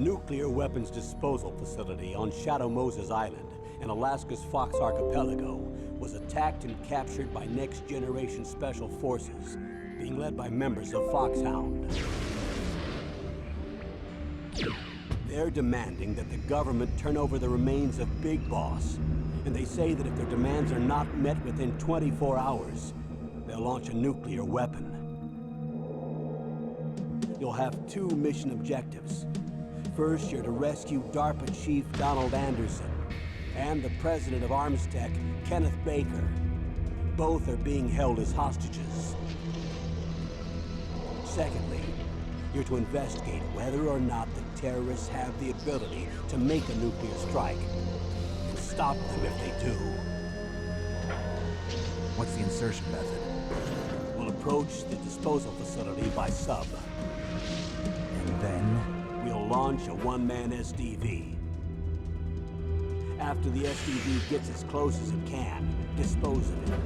nuclear weapons disposal facility on Shadow Moses Island in Alaska's Fox Archipelago was attacked and captured by next-generation special forces, being led by members of Foxhound. They're demanding that the government turn over the remains of Big Boss, and they say that if their demands are not met within 24 hours, they'll launch a nuclear weapon. You'll have two mission objectives. First, you're to rescue DARPA Chief Donald Anderson and the president of Armstech, Kenneth Baker. Both are being held as hostages. Secondly, you're to investigate whether or not the terrorists have the ability to make a nuclear strike and stop them if they do. What's the insertion method? We'll approach the disposal facility by sub. And then? We'll launch a one-man SDV. After the SDV gets as close as it can, dispose of it.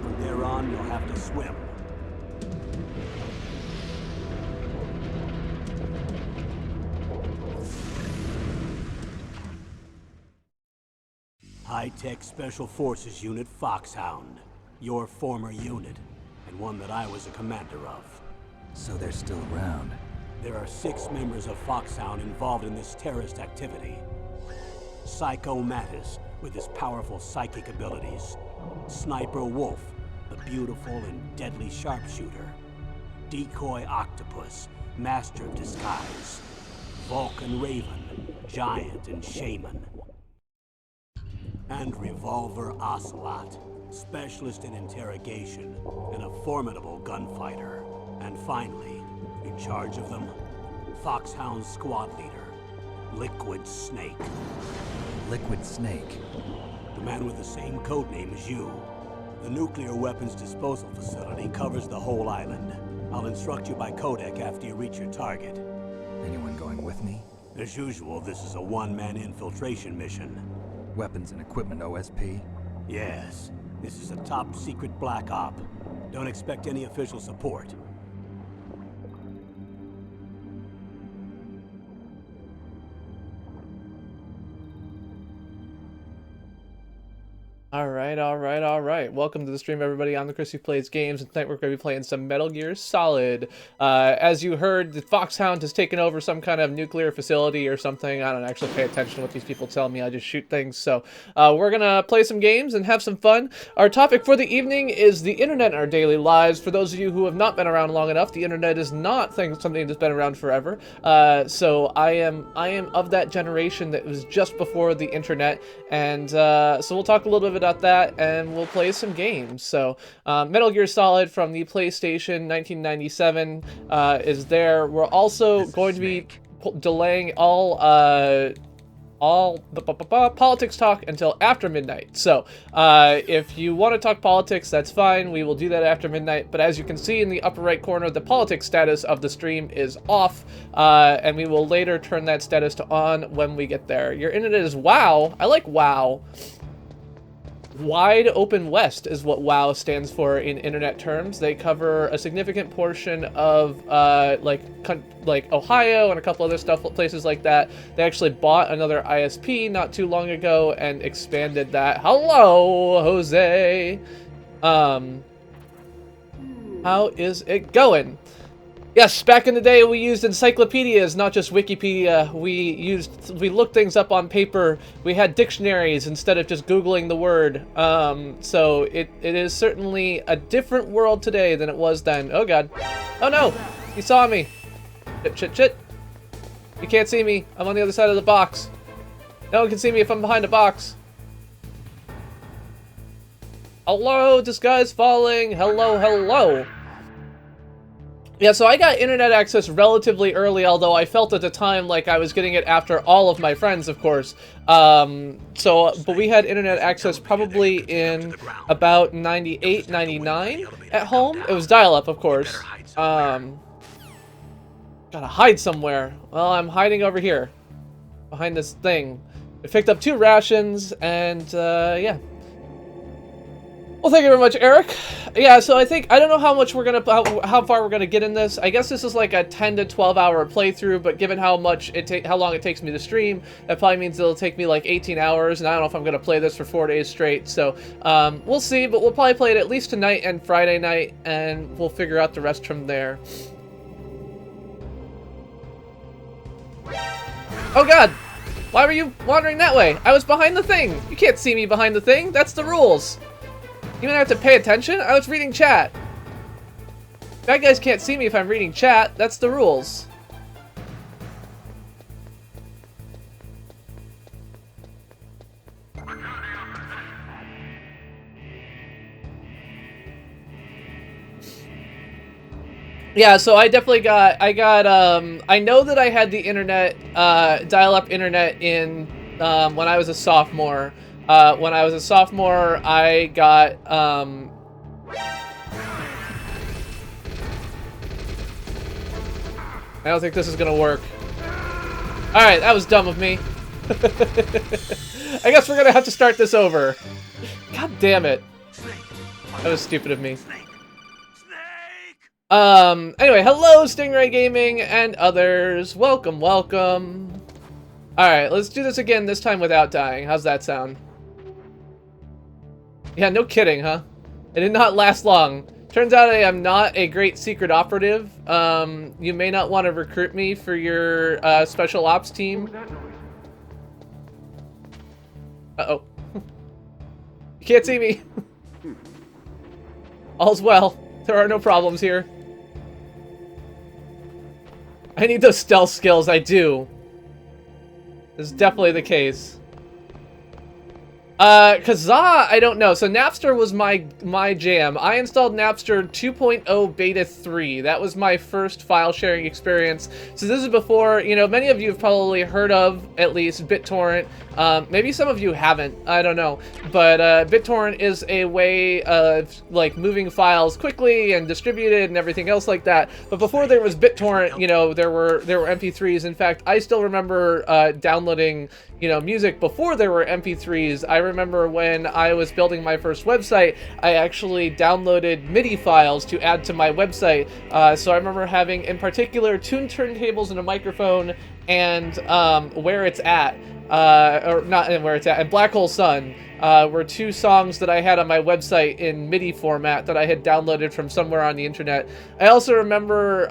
From there on, you'll have to swim. High-Tech Special Forces Unit Foxhound. Your former unit, and one that I was a commander of. So they're still around. There are 6 members of Foxhound involved in this terrorist activity. Psycho Mattis, with his powerful psychic abilities. Sniper Wolf, the beautiful and deadly sharpshooter. Decoy Octopus, master of disguise. Vulcan Raven, giant and shaman. And Revolver Ocelot, specialist in interrogation and a formidable gunfighter. And finally, in charge of them, Foxhound's squad leader, Liquid Snake. Liquid Snake? The man with the same codename as you. The nuclear weapons disposal facility covers the whole island. I'll instruct you by codec after you reach your target. Anyone going with me? As usual, this is a one-man infiltration mission. Weapons and equipment OSP? Yes. This is a top-secret black op. Don't expect any official support. All right. Welcome to the stream, everybody. I'm the Chris who plays games, and tonight we're going to be playing some Metal Gear Solid. As you heard, the Foxhound has taken over some kind of nuclear facility or something. I don't actually pay attention to what these people tell me. I just shoot things. So we're going to play some games and have some fun. Our topic for the evening is the internet in our daily lives. For those of you who have not been around long enough, the internet is not something that's been around forever. So I am of that generation that was just before the internet, and so we'll talk a little bit about that, and we'll play some games. So Metal Gear Solid from the PlayStation 1997 is there. We're also going to be delaying all politics talk until after midnight. So if you want to talk politics, that's fine. We will do that after midnight. But as you can see in the upper right corner, the politics status of the stream is off, and we will later turn that status to on when we get there. Your internet is WoW. I like WoW. Wide Open West is what WoW stands for in internet terms. They cover a significant portion of like Ohio and a couple other places like that. They actually bought another ISP not too long ago and expanded that. Hello, Jose. How is it going? Yes, back in the day we used encyclopedias, not just Wikipedia. We looked things up on paper. We had dictionaries instead of just Googling the word. So it is certainly a different world today than it was then. Oh god. Oh no! He saw me! Shit. You can't see me. I'm on the other side of the box. No one can see me if I'm behind a box. Hello, disguise falling. Hello. Yeah, so I got internet access relatively early, although I felt at the time like I was getting it after all of my friends, of course. But we had internet access probably in about 98, 99 at home. It was dial-up, of course. Gotta hide somewhere. Well, I'm hiding over here, behind this thing. I picked up 2 rations, and, yeah. Well, thank you very much, Eric. Yeah, so I don't know how much how far we're gonna get in this. I guess this is like a 10 to 12 hour playthrough, but given how long it takes me to stream, that probably means it'll take me like 18 hours, and I don't know if I'm gonna play this for 4 days straight. So we'll see, but we'll probably play it at least tonight and Friday night, and we'll figure out the rest from there. Oh God! Why were you wandering that way? I was behind the thing. You can't see me behind the thing. That's the rules. You don't have to pay attention? I was reading chat. Bad guys can't see me if I'm reading chat. That's the rules. Yeah, so I definitely I know that I had the internet, dial-up internet in, when I was a sophomore. When I was a sophomore, I got, I don't think this is gonna work. Alright, that was dumb of me. I guess we're gonna have to start this over. God damn it. That was stupid of me. Anyway, hello Stingray Gaming and others. Welcome, welcome. Alright, let's do this again, this time without dying. How's that sound? Yeah, no kidding, huh? It did not last long. Turns out I am not a great secret operative. You may not want to recruit me for your special ops team. Uh-oh. You can't see me. All's well. There are no problems here. I need those stealth skills, I do. This is definitely the case. Kazaa, I don't know. So Napster was my jam. I installed Napster 2.0 Beta 3. That was my first file sharing experience. So this is before, you know, many of you have probably heard of, at least, BitTorrent. Maybe some of you haven't. I don't know. But BitTorrent is a way of, like, moving files quickly and distributed and everything else like that. But before there was BitTorrent, you know, there were MP3s. In fact, I still remember downloading, you know, music before there were MP3s. I remember when I was building my first website, I actually downloaded MIDI files to add to my website. So I remember having, in particular, tuned turntables and a microphone and Where It's At. Or not Where It's At, and Black Hole Sun were two songs that I had on my website in MIDI format that I had downloaded from somewhere on the internet. I also remember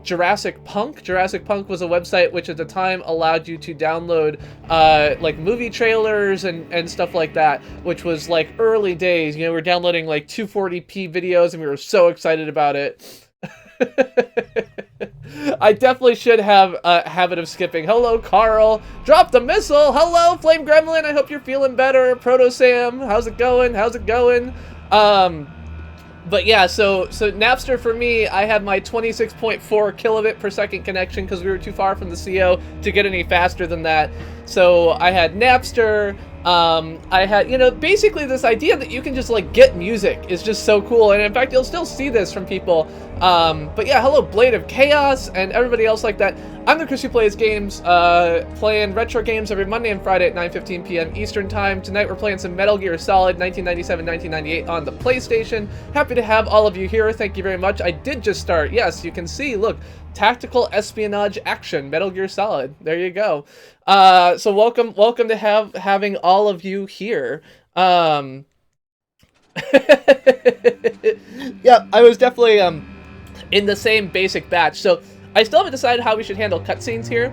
Jurassic Punk. Jurassic Punk was a website which at the time allowed you to download like movie trailers and stuff like that, which was like early days. You know, we were downloading like 240p videos and we were so excited about it. I definitely should have a habit of skipping. Hello, Carl. Drop the missile. Hello, Flame Gremlin. I hope you're feeling better. Proto Sam. How's it going? How's it going? But yeah, so Napster for me, I had my 26.4 kilobit per second connection because we were too far from the CO to get any faster than that. So I had Napster. I had, you know, basically this idea that you can just like get music is just so cool. And in fact, you'll still see this from people. But yeah, hello Blade of Chaos and everybody else like that. I'm the Chris who plays games, playing retro games every Monday and Friday at 9:15 p.m. Eastern time. Tonight we're playing some Metal Gear Solid 1997-1998 on the PlayStation. Happy to have all of you here. Thank you very much. I did just start. Yes, you can see, look, tactical espionage action, Metal Gear Solid. There you go. So welcome to having all of you here. Yeah, I was definitely in the same basic batch. So I still haven't decided how we should handle cutscenes here.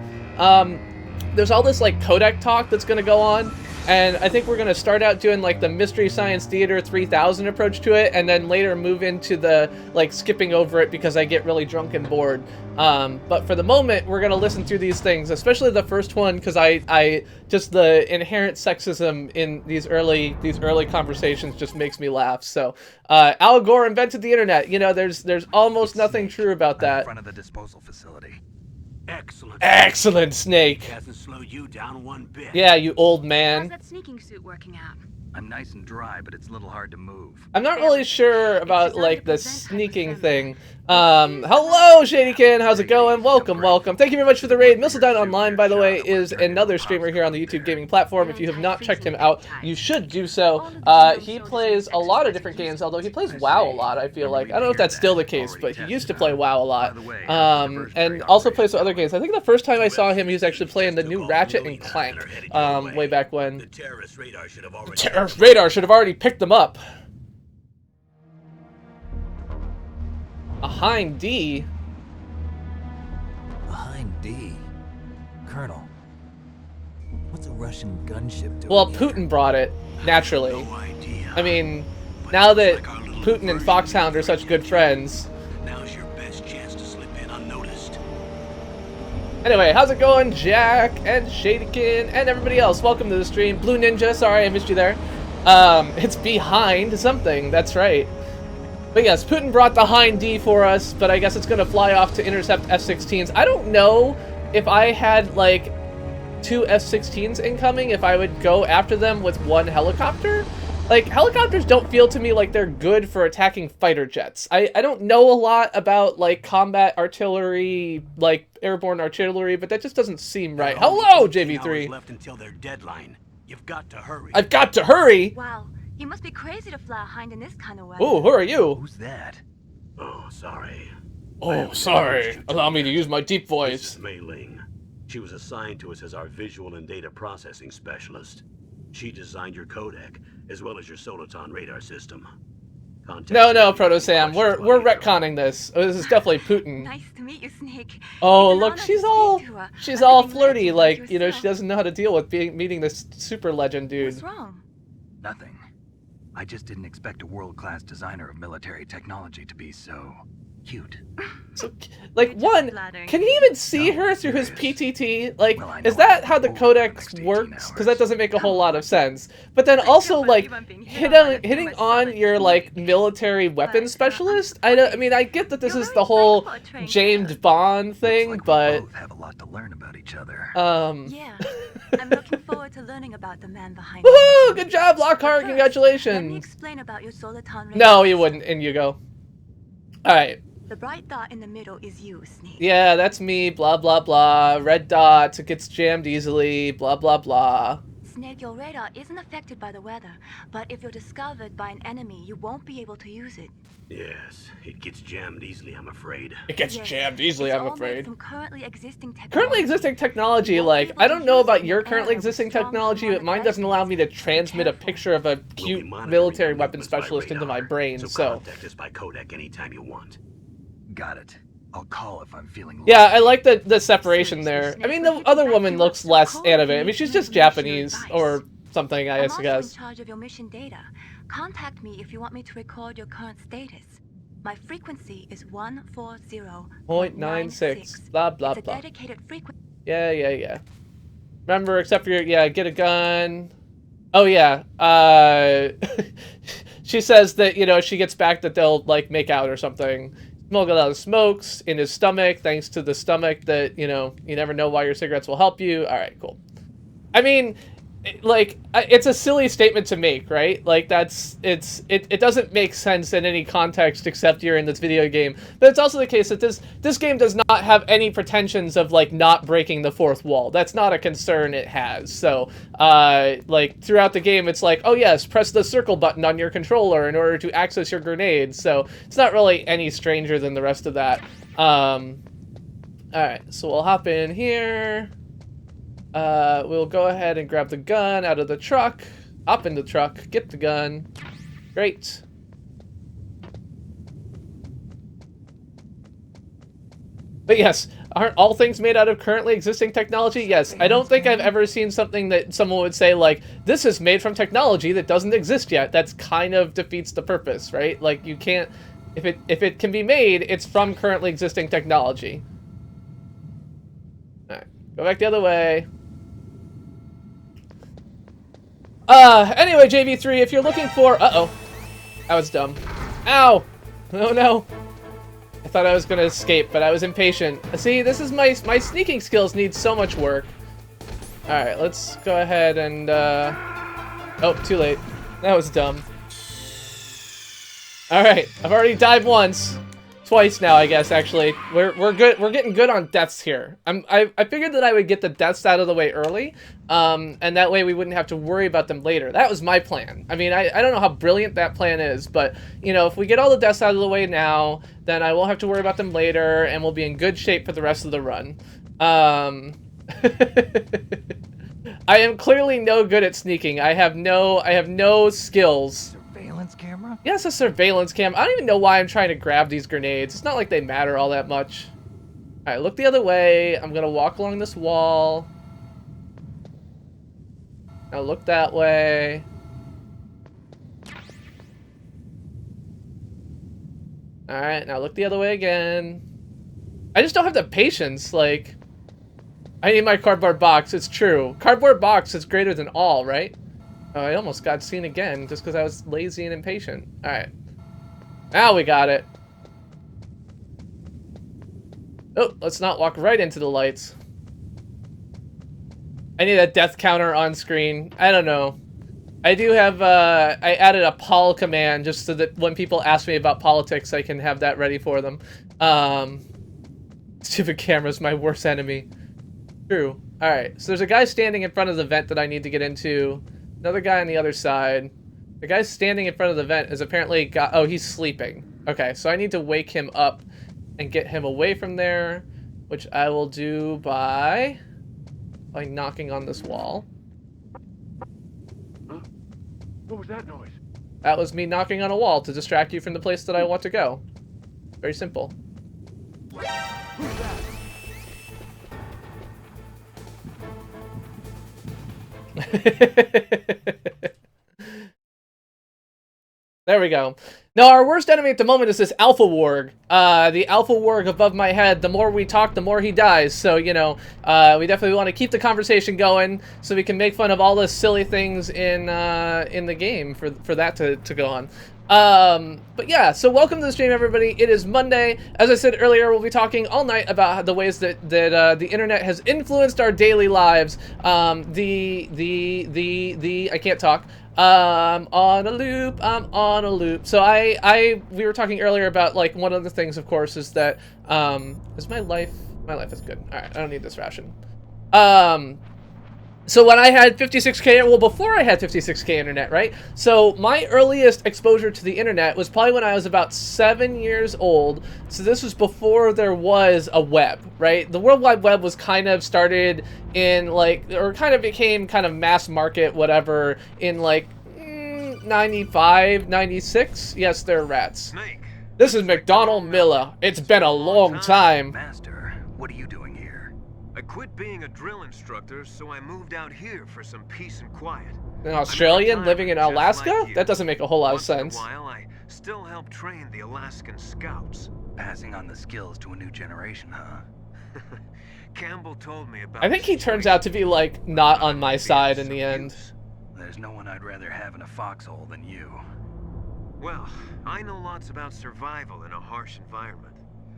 There's all this like codec talk that's gonna go on, and I think we're gonna start out doing like the Mystery Science Theater 3000 approach to it, and then later move into the like skipping over it because I get really drunk and bored. But for the moment, we're gonna listen through these things, especially the first one, because I just the inherent sexism in these early conversations just makes me laugh. So Al Gore invented the internet. You know, there's almost nothing true about that. In front of the disposal facility. Excellent, Snake. It hasn't slowed you down one bit. Yeah, you old man. How's that sneaking suit working out? I'm nice and dry, but it's a little hard to move. I'm not really sure about like the sneaking thing. Hello, Shadykin, how's it going? Welcome, welcome. Thank you very much for the raid. Mistledown Online, by the way, is another streamer here on the YouTube gaming platform. If you have not checked him out, you should do so. He plays a lot of different games, although he plays WoW a lot, I feel like. I don't know if that's still the case, but he used to play WoW a lot. And also plays some other games. I think the first time I saw him, he was actually playing the new Ratchet and Clank, way back when. The terrorist radar should have already... Radar should have already picked them up. Behind D. Behind D? Colonel, what's a Russian gunship doing Well, here? Putin brought it, naturally. No idea. I mean, now that Putin and Foxhound are such good friends. Now's your best chance to slip in unnoticed. Anyway, how's it going, Jack and Shadykin and everybody else? Welcome to the stream. Blue Ninja, sorry I missed you there. It's behind something, that's right. But yes, Putin brought the Hind D for us, but I guess it's gonna fly off to intercept F-16s. I don't know if I had, like, 2 F-16s incoming, if I would go after them with 1 helicopter. Like, helicopters don't feel to me like they're good for attacking fighter jets. I don't know a lot about, like, combat artillery, like, airborne artillery, but that just doesn't seem right. Hello, JV3! Left until their deadline. You've got to hurry. I've got to hurry! Wow, you must be crazy to fly a hind in this kind of weather. Ooh, who are you? Who's that? Oh, sorry. Oh, sorry. Allow me to use my deep This voice. is Mei Ling. She was assigned to us as our visual and data processing specialist. She designed your codec, as well as your Soliton radar system. No, Proto Sam, we're retconning this. Oh, this is definitely Putin. Nice to meet you, Snake. Oh, It's an look, honor she's to all speak to a living flirty, legend like, you know, yourself. she doesn't know how to deal with meeting this super legend dude. What's wrong? Nothing. I just didn't expect a world-class designer of military technology to be so cute. So, like, You're just one, flattering. can he even see No, her through his serious. PTT? Like, Well, I know is that I'm how the old for the codex next 18 works? Because that hours. doesn't make a whole lot of sense. But then also, can't like, believe I'm being hit on by the hitting famous on solid your, like, snake. military weapons I'm specialist? I mean, I get that this You're is very the whole frank for a trained James pilot. Bond thing, Looks like but, we both have a lot to learn about each other. Yeah, I'm looking forward to learning about the man behind woohoo! it. Good job, Lockhart! Let me Congratulations! explain about your Soliton radar No, you system. wouldn't, and you go. Alright. The bright dot in the middle is you, Snake. Yeah, that's me, blah blah blah. Red dot, it gets jammed easily, blah blah blah. Snake, your radar isn't affected by the weather, but if you're discovered by an enemy, you won't be able to use it. Yes, it gets jammed easily, I'm afraid. It gets Yes, jammed easily, it's I'm all made afraid. From currently existing technology. Currently existing technology, like, I don't know about your currently existing technology, but mine doesn't allow me to transmit a picture of a We'll be cute monitoring military your weapon movements by specialist into my radar, brain, so. contact us by codec anytime you want. Got it. I'll call if I'm feeling low. Yeah, I like the separation there. I mean, the other woman looks less anime. I mean, she's just Japanese, or something, I I'm also in guess. charge of your mission data. Contact me if you want me to record your current status. My frequency is 140.96. 0.96, blah blah It's a blah. dedicated frequency. Yeah. Remember, except for your, yeah, get a gun. Oh, yeah. She says that, you know, she gets back that they'll, like, make out or something. Smoke a lot of smokes in his stomach, thanks to the stomach that, you know, you never know why your cigarettes will help you. All right, cool. I mean, like, it's a silly statement to make, right? Like, it doesn't make sense in any context except you're in this video game. But it's also the case that this game does not have any pretensions of, like, not breaking the fourth wall. That's not a concern it has. So, like, throughout the game, it's like, oh yes, press the circle button on your controller in order to access your grenades. So, it's not really any stranger than the rest of that. Alright, so we'll hop in here. We'll go ahead and grab the gun out of the truck, hop in the truck, get the gun. Great. But yes, aren't all things made out of currently existing technology? Yes, I don't think I've ever seen something that someone would say, like, this is made from technology that doesn't exist yet. That's kind of defeats the purpose, right? Like, you can't, if it can be made, it's from currently existing technology. Alright, go back the other way. Anyway, JV3, if you're looking for... Uh-oh. That was dumb. Ow! Oh, no. I thought I was gonna escape, but I was impatient. See, this is my sneaking skills need so much work. Alright, let's go ahead and, oh, too late. That was dumb. Alright, I've already died once. Twice now, I guess, actually. We're good. We're getting good on deaths here. I figured that I would get the deaths out of the way early, and that way we wouldn't have to worry about them later. That was my plan. I mean, I don't know how brilliant that plan is, but, you know, if we get all the deaths out of the way now, then I won't have to worry about them later, and we'll be in good shape for the rest of the run. I am clearly no good at sneaking. I have no skills. Surveillance camera? Yes, a surveillance cam. I don't even know why I'm trying to grab these grenades. It's not like they matter all that much. Alright, look the other way. I'm gonna walk along this wall. Now look that way. Alright, now look the other way again. I just don't have the patience, like... I need my cardboard box, it's true. Cardboard box is greater than all, right? Oh, I almost got seen again just because I was lazy and impatient. Alright. Now we got it. Oh, let's not walk right into the lights. I need a death counter on screen. I don't know. I do have, I added a pol command just so that when people ask me about politics, I can have that ready for them. Stupid camera's my worst enemy. True. Alright, so there's a guy standing in front of the vent that I need to get into. Another guy on the other side. The guy standing in front of the vent is apparently oh, he's sleeping. Okay, so I need to wake him up and get him away from there, which I will do by knocking on this wall. Huh? What was that noise? That was me knocking on a wall to distract you from the place that I want to go. Very simple. Who's that? There we go. Now, our worst enemy at the moment is this Alpha Warg. The Alpha Warg above my head, the more we talk, the more he dies. So, you know, we definitely want to keep the conversation going so we can make fun of all the silly things in the game for that to go on. But yeah, so welcome to the stream, everybody. It is Monday. As I said earlier, we'll be talking all night about the ways that the internet has influenced our daily lives. I can't talk. I'm on a loop. So we were talking earlier about, like, one of the things, of course, is that, is my life is good. All right, I don't need this ration. So when I had 56K, well, before I had 56K internet, right? So my earliest exposure to the internet was probably when I was about 7 years old. So this was before there was a web, right? The World Wide Web was kind of started in, like, or kind of became kind of mass market, whatever, in, like, 95, 96. Yes, they're rats. Snake. This is McDonald Miller. It's been a long time. Master, what are you doing here? I quit being a drill instructor, so I moved out here for some peace and quiet. An Australian living in Just Alaska? like you. That doesn't make a whole lot of Once in a sense. while, I still help train the Alaskan scouts. Passing on the skills to a new generation, huh? Campbell told me about. I think he turns out to be, like, not on my side in the end. There's no one I'd rather have in a foxhole than you. Well, I know lots about survival in a harsh environment.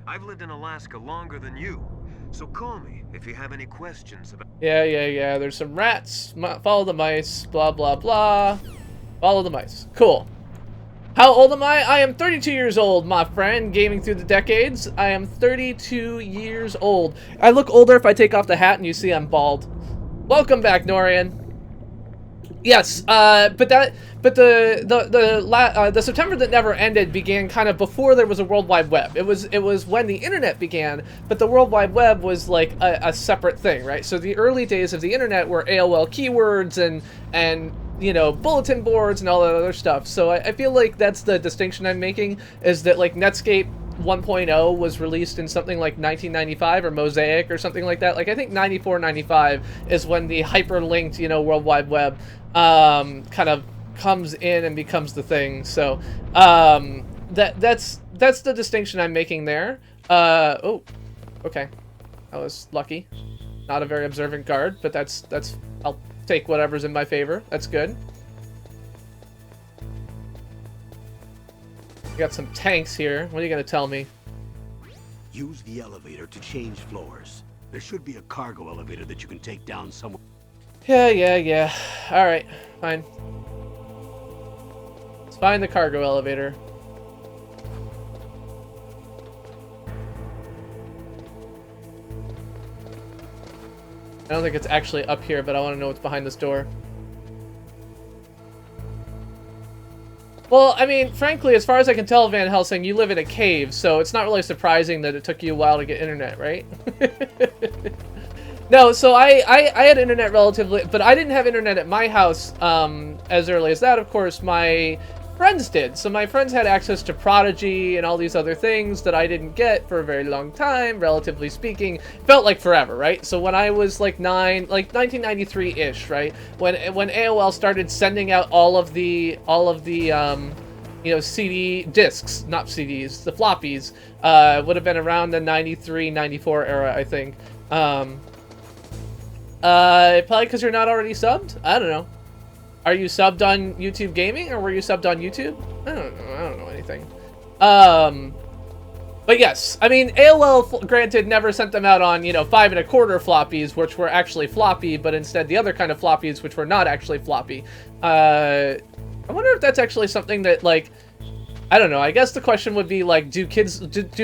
I've lived in Alaska longer than you, so call me if you have any questions about. Yeah. There's some rats. Follow the mice. Blah, blah, blah. Follow the mice. Cool. How old am I? I am 32 years old, my friend. Gaming through the decades. I am 32 years old. I look older if I take off the hat and you see I'm bald. Welcome back, Norian. Yes, but the September that never ended began kind of before there was a World Wide Web. It was when the internet began, but the World Wide Web was like a separate thing, right? So the early days of the internet were AOL keywords and you know, bulletin boards and all that other stuff. So I feel like that's the distinction I'm making, is that, like, Netscape 1.0 was released in something like 1995 or Mosaic or something like that. Like, I think 94, 95 is when the hyperlinked, you know, World Wide Web kind of comes in and becomes the thing. So that's the distinction I'm making there. Oh, okay. I was lucky. Not a very observant guard, but that's I'll take whatever's in my favor. That's good. We got some tanks here. What are you gonna tell me? Use the elevator to change floors. There should be a cargo elevator that you can take down somewhere. Yeah. All right, fine. Let's find the cargo elevator. I don't think it's actually up here, but I want to know what's behind this door. Well, I mean, frankly, as far as I can tell, Van Helsing, you live in a cave, so it's not really surprising that it took you a while to get internet, right? No, so I had internet relatively, but I didn't have internet at my house as early as that. Of course, my friends did. So my friends had access to Prodigy and all these other things that I didn't get for a very long time, relatively speaking. Felt like forever, right? So when I was like 1993-ish, right? When AOL started sending out all of the you know, CD discs, not CDs, the floppies, would have been around the 93, 94 era, I think. Probably because you're not already subbed? I don't know. Are you subbed on YouTube Gaming, or were you subbed on YouTube? I don't know anything. But yes, I mean, AOL, granted, never sent them out on, you know, 5 1/4 floppies, which were actually floppy, but instead the other kind of floppies, which were not actually floppy. I wonder if that's actually something that, like, I don't know. I guess the question would be, like, do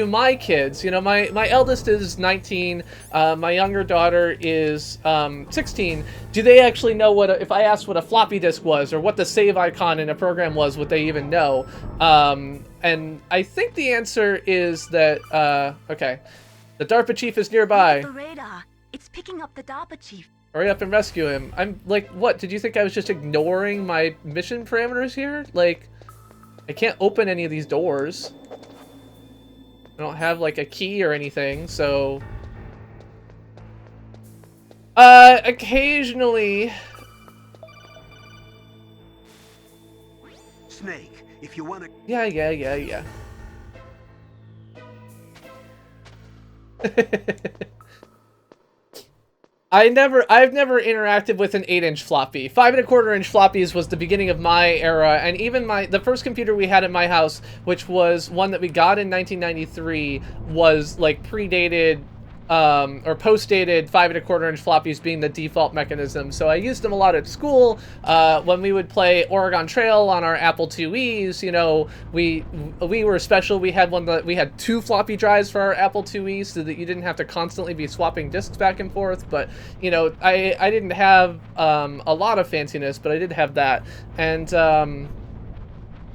my kids, you know, my eldest is 19, my younger daughter is 16. Do they actually know what, if I asked what a floppy disk was or what the save icon in a program was, would they even know? And I think the answer is that, okay, the DARPA chief is nearby. Look at the radar. It's picking up the DARPA chief. Hurry up and rescue him. I'm like, what? Did you think I was just ignoring my mission parameters here? Like, I can't open any of these doors. I don't have, like, a key or anything, so... occasionally... Snake, if you want to... Yeah. I've never interacted with an 8-inch floppy. 5 1/4 floppies was the beginning of my era, and even the first computer we had in my house, which was one that we got in 1993, was like predated or post-dated 5 1/4 floppies being the default mechanism. So I used them a lot at school when we would play Oregon Trail on our Apple IIes. You know, we were special. We had we had 2 floppy drives for our Apple IIe, so that you didn't have to constantly be swapping disks back and forth. But you know, I didn't have a lot of fanciness, but I did have that, and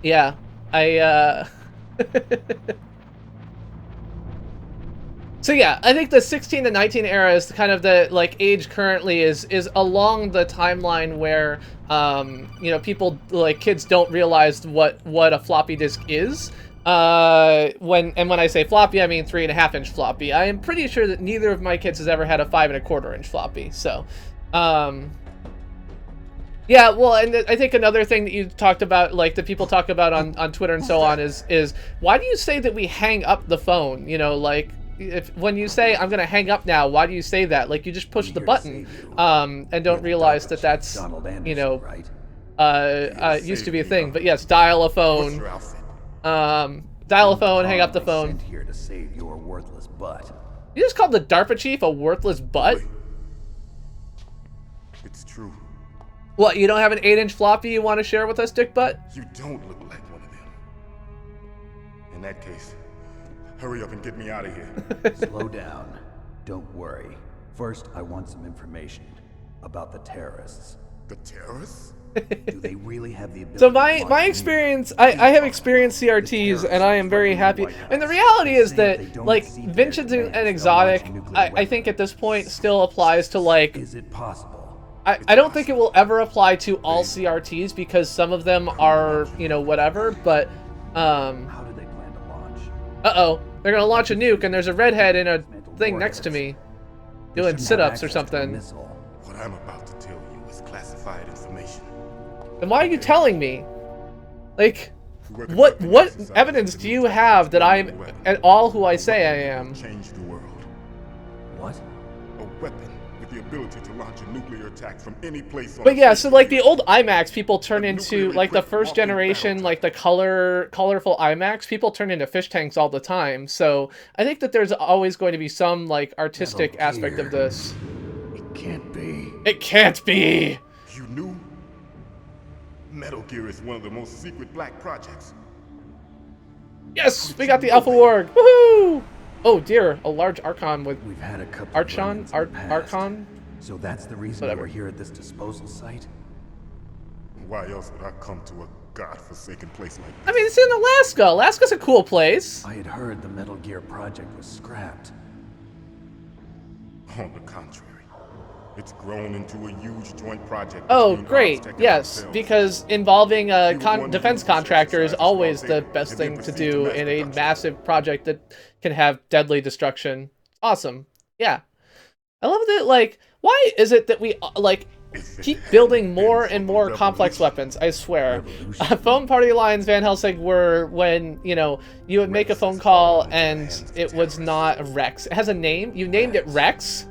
yeah, So yeah, I think the 16 to 19 era is kind of the, like, age currently is along the timeline where you know, people, like, kids don't realize what a floppy disk is. When I say floppy, I mean 3 1/2-inch floppy. I am pretty sure that neither of my kids has ever had a 5 1/4 floppy. So yeah, well, and I think another thing that you talked about, like, that people talk about on Twitter and so on, is why do you say that we hang up the phone? You know, like, when you say I'm gonna hang up now, why do you say that? Like, you just push the button and don't realize that that's, you know, used to be a thing. But yes, dial a phone. Dial a phone, hang up the phone. Here to save your worthless butt. You just called the DARPA chief a worthless butt? It's true. What, you don't have an 8-inch floppy you want to share with us, dick butt? You don't look like one of them. In that case, hurry up and get me out of here. Slow down. Don't worry. First, I want some information about the terrorists. The terrorists? Do they really have the ability So to my launch experience, I have experienced CRTs, and I am very happy. And the reality is that, like, Vintage and Exotic, I think at this point still applies to, like... Is it possible? I don't think it will ever apply to all CRTs, because some of them are, you know, whatever, but... How do they plan to launch? Uh-oh. They're gonna launch a nuke, and there's a redhead in a thing next to me. Doing sit-ups or something. What I'm about to tell you is classified information. Then why are you telling me? Like, what evidence do you have that I'm at all who I say I am? Change the world. What? A weapon with the ability to launch a nuclear attack from any place on But yeah, the so like the old iMacs, people turn into, like, the first generation, like the colorful iMacs, people turn into fish tanks all the time. So I think that there's always going to be some, like, artistic aspect of this. It can't be. It can't be! You knew? Metal Gear is one of the most secret black projects. Yes, we got the Alpha Warg. Woohoo! Oh dear, a large Archon with We've had a couple Archon, of run-ins in the past. Archon. So that's the reason Whatever. we're here at this disposal site? Why else would I come to a godforsaken place like this? I mean, it's in Alaska. Alaska's a cool place. I had heard the Metal Gear project was scrapped. On the contrary, it's grown into a huge joint project. Oh, between great. Armstech and Yes, ourselves. because involving a We would want to defense use the contractor is exercise always while the there, best and then thing to proceed to do mass in a production. massive project that can have deadly destruction. Awesome. Yeah. I love that, like, why is it that we, like, If it keep hadn't building been more for and the more complex revolution. weapons? I swear. Revolution. Phone Party Lines, Van Helsing were when, you know, you would make a phone call and it was not Rex. It has a name. You named it Rex?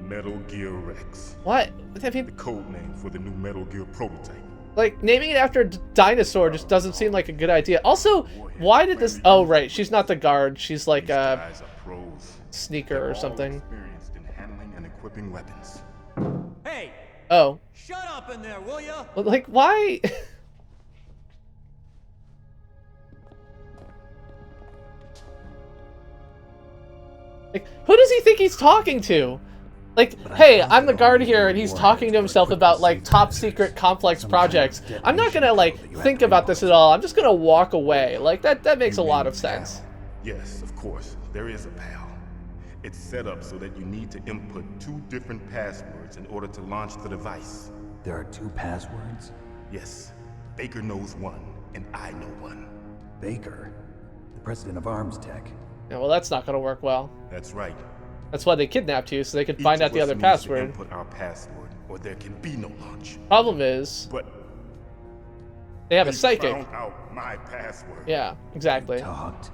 Metal Gear Rex, What? I mean, the code name for the new Metal Gear prototype. like, naming it after a dinosaur just doesn't seem like a good idea. Also, why did this... Oh, right. She's not the guard. She's like These a guys are pros. sneaker They're or all something. experienced in handling and equipping weapons. Hey, Oh. shut up in there, will ya? Well, like, why? Like, who does he think he's talking to? Like, hey, I'm the guard here, and he's talking to himself about, like, top secret complex projects. I'm not gonna, like, think about this at all. I'm just gonna walk away. Like, that makes a lot of sense. Yes, of course, there is a PAL. It's set up so that you need to input 2 different passwords in order to launch the device. There are 2 passwords? Yes, Baker knows one, and I know one. Baker, the president of Arms Tech. Yeah, well, that's not gonna work well. That's right. That's why they kidnapped you, so they could Each find of out the us other needs to password. Input our password, or there can be no launch. Problem is, But they have a they psychic. found out my password. Yeah, exactly. Talked.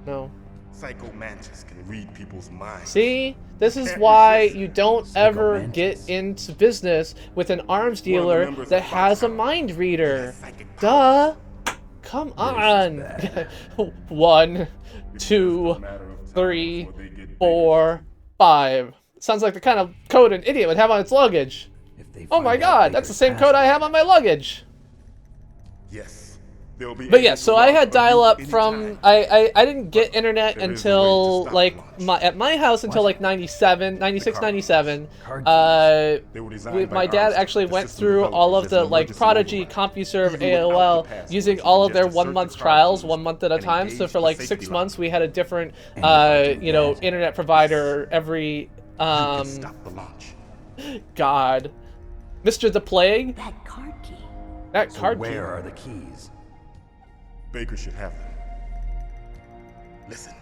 No. Psycho Mantis can read people's minds. See? This is Can't why resist. you don't ever Mantis. get into business with an arms One of the dealer members that of has a Foxhound. mind He reader. has psychic Duh. Come on. bad. 1, It's 2, just a matter of time 3, before they get 4, 5. Sounds like the kind of code an idiot would have on its luggage. If they Oh find my out god, that's the Baker's same code I have on my luggage. bigger. Yes. They'll be But able yeah, to so I launch had a dial up nuke from anytime. I didn't get internet There is a way to until stop like launch. at my house until like 97, 96, card 97. Card They were designed by My dad Armstech, actually the went system through all of developed the as an like emergency Prodigy, override. CompuServe, Even without AOL, the password, using you all can of their just insert 1 month the trials, card 1 month at a and time. So engage for the like safety 6 line. months, we had a different, And if I do you know, that- internet provider every. You can stop the launch. God, Mr. the Plague, That card key. that So card key. where are the keys? Baker should have them. Listen,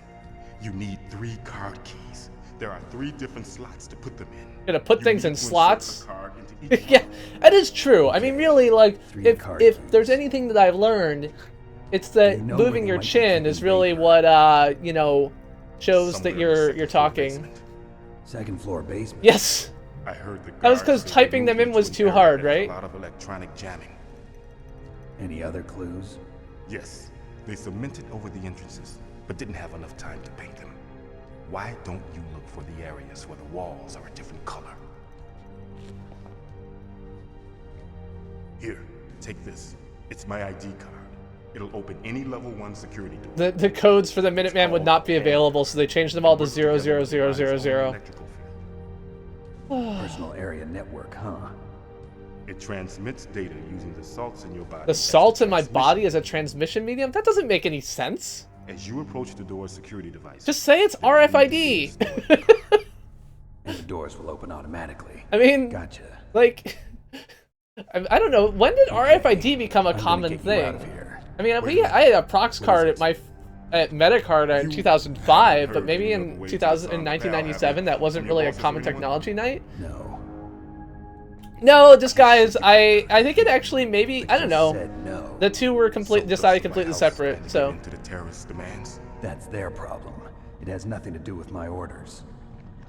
you need 3 card keys. There are 3 different slots to put them in. Gonna put You things need in to insert slots? a card into each Yeah, one. that is true. I mean, really, like, 3 if card if keys. there's anything that I've learned, it's that You know where moving they your might be chin keeping is really Baker. what you know, shows that Somewhere in the you're second floor talking. basement. Second floor basement. Yes. I heard the That was guards 'cause say they typing moved them in into was an too area hard, that has right? A lot of electronic jamming. Any other clues? Yes, they cemented over the entrances, but didn't have enough time to paint them. Why don't you look for the areas where the walls are a different color? Here, take this. It's my ID card. It'll open any level 1 security door. The codes for the Minuteman would not be available, so they changed them all to 00000. Personal area network, huh? It transmits data using the salts in your body. The as salt in my transmission. body as a transmission medium? That doesn't make any sense. As you approach the door's security device, Just say it's there will need to be RFID. a store. And the doors will open automatically. I mean, Gotcha. like, I don't know. When did RFID become a I'm gonna common get you out of thing? here. I mean, I had a Prox card at my Metacard in You 2005, haven't but heard maybe any in other ways 2000 to in solve the PAL, 1997 have you? that wasn't From your really a bosses or common anyone? technology night. No. No, disguise. I think it actually maybe I don't know. Said no. The two were So decided close to my completely house separate. and So into the terrorist demands. That's their problem. It has nothing to do with my orders.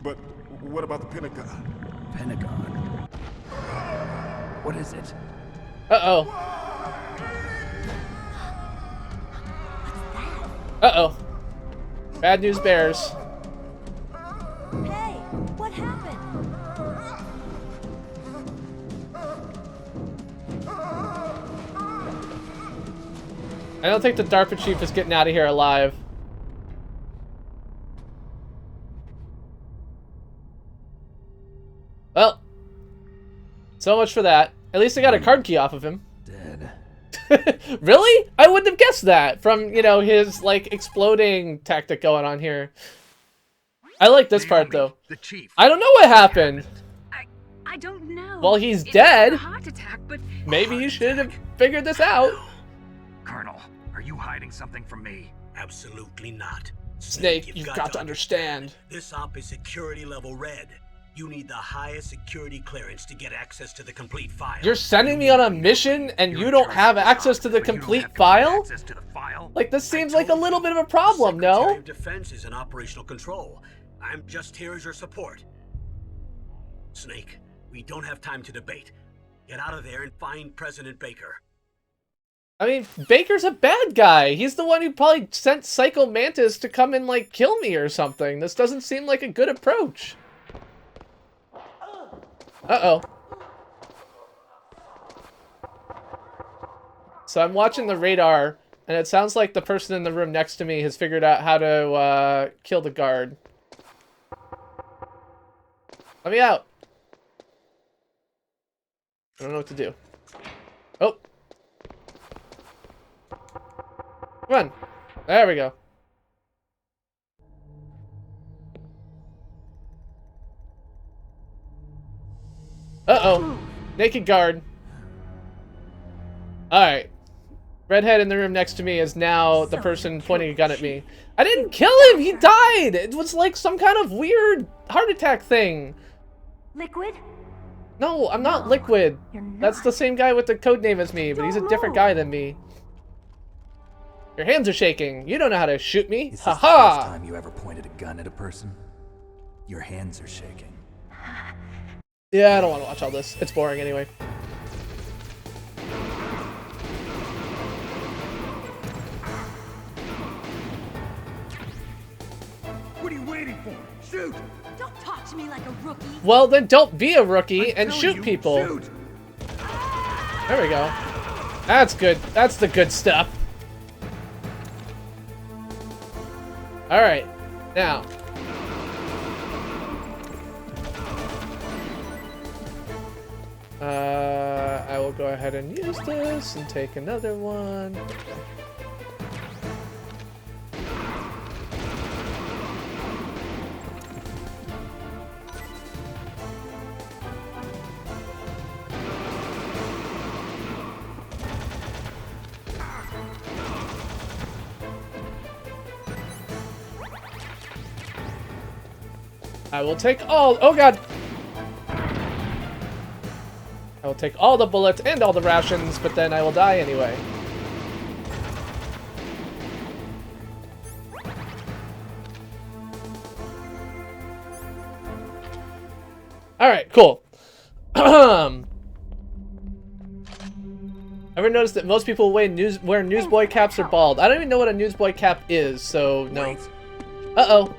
But what about the Pentagon? Pentagon. What is it? uh oh. Bad news bears. Hey, what happened? I don't think the DARPA chief is getting out of here alive. Well, so much for that. At least I got a card key off of him. Dead. Really? I wouldn't have guessed that from, you know, his, like, exploding tactic going on here. I like this part, though. The chief. I don't know what happened. I don't know. Well, he's It dead. was a heart attack, but Maybe you should have figured this out. Colonel, are you hiding something from me? Absolutely not. Snake, you've got to understand. This op is security level red. You need the highest security clearance to get access to the complete file. You're sending me on a mission and you don't have access to the complete file? Like, this seems like a little bit of a problem, Secretary no? of Defense is in operational control. I'm just here as your support. Snake, we don't have time to debate. Get out of there and find President Baker. I mean, Baker's a bad guy. He's the one who probably sent Psycho Mantis to come and, like, kill me or something. This doesn't seem like a good approach. Uh-oh. So I'm watching the radar, and it sounds like the person in the room next to me has figured out how to kill the guard. Let me out. I don't know what to do. Oh. Come on. There we go. Uh-oh. Naked guard. Alright. Redhead in the room next to me is now the person pointing a gun at me. I didn't kill him! He died! It was like some kind of weird heart attack thing. Liquid? No, I'm not Liquid. You're not. That's the same guy with the code name as me, but he's a different guy than me. Your hands are shaking. You don't know how to shoot me. Is this Ha the first ha! time you ever pointed a gun at a person? Your hands are shaking. Yeah, I don't want to watch all this. It's boring anyway. What are you waiting for? Shoot! Don't talk to me like a rookie. Well, then don't be a rookie and Telling shoot you, people. Shoot! There we go. That's good. That's the good stuff. Alright. Now. I will go ahead and use this and take another one. I will take all. Oh god! I will take all the bullets and all the rations, but then I will die anyway. Alright, cool. Ever noticed that most people wear newsboy caps are bald? I don't even know what a newsboy cap is, so no. Uh-oh.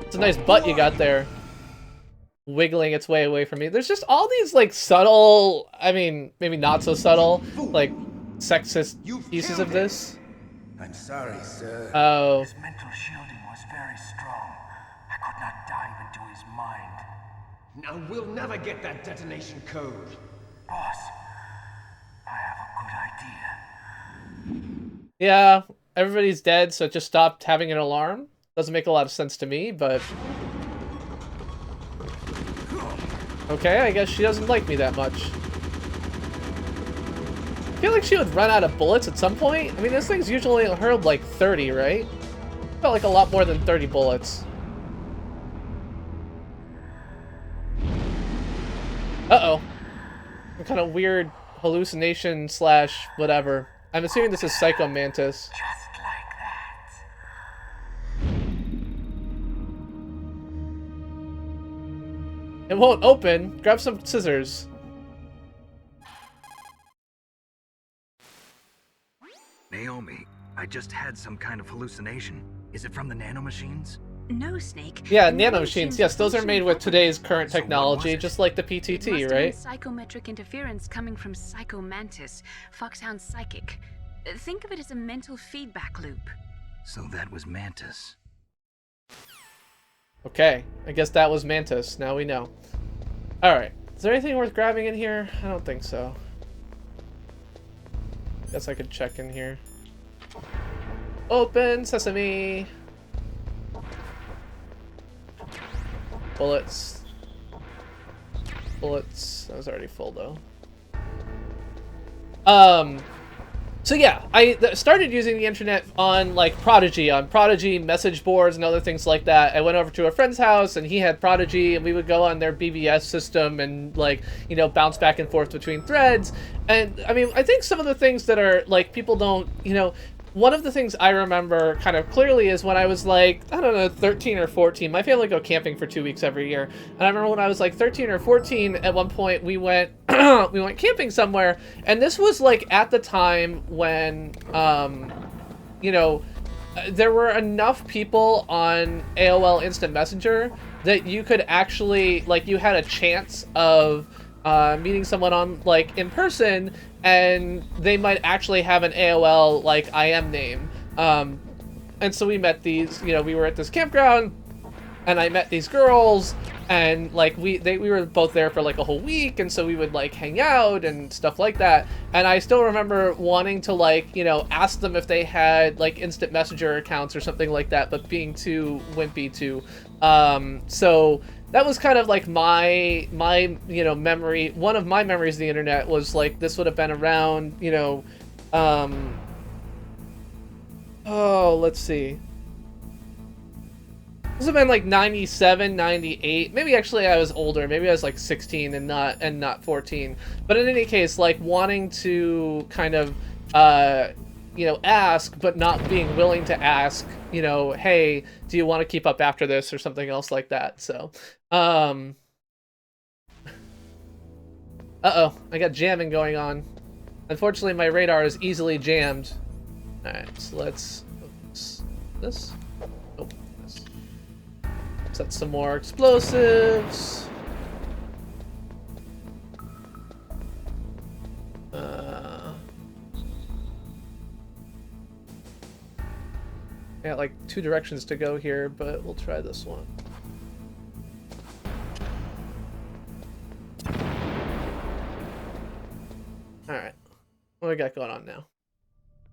It's a nice butt you got there. Wiggling its way away from me. There's just all these, like, subtle, I mean, maybe not so subtle, like, sexist pieces of this. I'm sorry, sir. Oh. His mental shielding was very strong. I could not dive into his mind. Now we'll never get that detonation code. Boss, I have a good idea. Yeah, everybody's dead, so it just stopped having an alarm. Doesn't make a lot of sense to me, but... Okay, I guess she doesn't like me that much. I feel like she would run out of bullets at some point. I mean, this thing's usually hurled like 30, right? Felt like a lot more than 30 bullets. Uh-oh. Some kind of weird hallucination slash whatever. I'm assuming this is Psycho Mantis. Just like that. It won't open. Grab some scissors. Naomi, I just had some kind of hallucination. Is it from the nanomachines? No, Snake. Yeah, The nanomachines. Yes, those are made with function today's current So what technology, was it? just like the It must PTT, have right? been psychometric interference coming from Psycho Mantis, Foxhound's psychic. Think of it as a mental feedback loop. So that was Mantis. Okay, I guess that was Mantis. Now we know. Alright, is there anything worth grabbing in here? I don't think so. Guess I could check in here. Open sesame! Bullets. Bullets. That was already full though. So yeah, I started using the internet on like Prodigy message boards and other things like that. I went over to a friend's house and he had Prodigy, and we would go on their BBS system and like, you know, bounce back and forth between threads. And I mean, I think some of the things that are like people don't, you know, one of the things I remember kind of clearly is when I was like, I don't know, 13 or 14. My family go camping for 2 weeks every year. And I remember when I was like 13 or 14, at one point we went we went camping somewhere, and this was like at the time when you know, there were enough people on AOL Instant Messenger that you could actually, like, you had a chance of meeting someone on, like, in person, and they might actually have an AOL, like, IM name. And so we met these, you know, we were at this campground, and I met these girls, and, like, we were both there for, like, a whole week, and so we would, like, hang out and stuff like that. And I still remember wanting to, like, you know, ask them if they had, like, instant messenger accounts or something like that, but being too wimpy to. So that was kind of, like, my, you know, memory. One of my memories of the internet was, like, this would have been around, you know, oh, let's see. This would have been like 97, 98. Maybe actually I was older. Maybe I was like 16 and not 14. But in any case, like wanting to kind of, you know, ask, but not being willing to ask, you know, hey, do you want to keep up after this or something else like that? So, uh-oh, I got jamming going on. Unfortunately, my radar is easily jammed. All right, so let's, oops, this. Set some more explosives. Got like 2 directions to go here, but we'll try this one. Alright. What do we got going on now?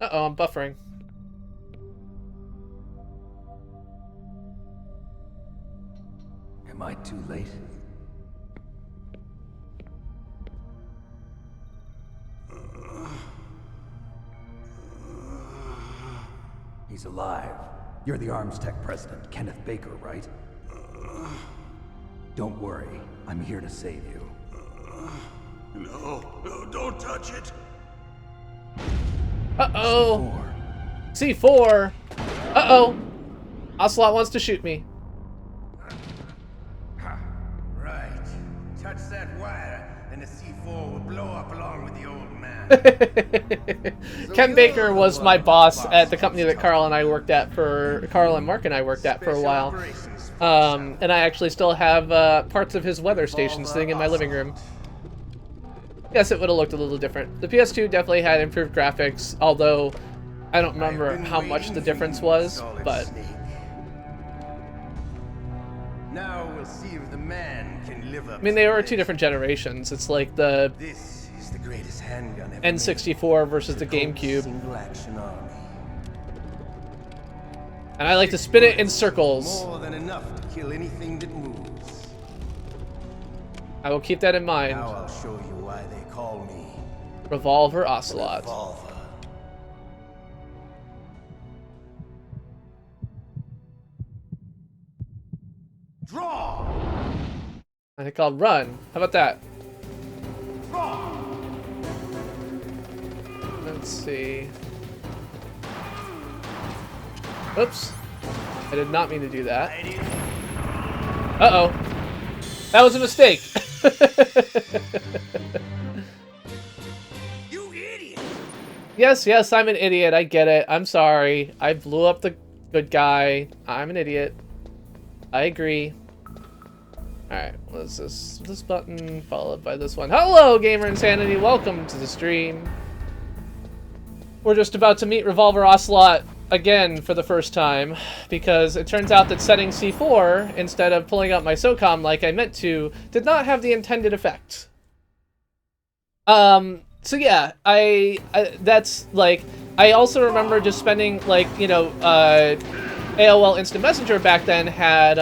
Uh-oh, I'm buffering. Am I too late? He's alive. You're the Arms Tech president, Kenneth Baker, right? Don't worry. I'm here to save you. No, don't touch it. Uh-oh. C4. Uh-oh. Ocelot wants to shoot me. Right. Touch that wire, and the C4 will blow up along with the old man. Ken Baker was my boss at the company that Carl and Mark and I worked at for a while. And I actually still have parts of his weather station sitting in my living room. Yes, it would have looked a little different. The PS2 definitely had improved graphics, although I don't remember how much the difference was, but... Now we'll see if the man can live up. I mean, they were 2 different generations. It's like the This is the greatest handgun ever N64 versus the made. GameCube. Single action army. And I like to spin it in circles. More than enough to kill anything that moves. I will keep that in mind. Now I'll show you why they call me Revolver Ocelot. Revolver. Draw! I think I'll run. How about that? Draw! Let's see. Oops. I did not mean to do that. Uh-oh. That was a mistake. You idiot! Yes, I'm an idiot. I get it. I'm sorry. I blew up the good guy. I'm an idiot. I agree. Alright, what is this? This button followed by this one. Hello, Gamer Insanity. Welcome to the stream. we're just about to meet Revolver Ocelot again for the first time, because it turns out that setting C4 instead of pulling out my SOCOM like I meant to did not have the intended effect. So yeah, I that's like, I also remember just spending like, you know, AOL Instant Messenger back then had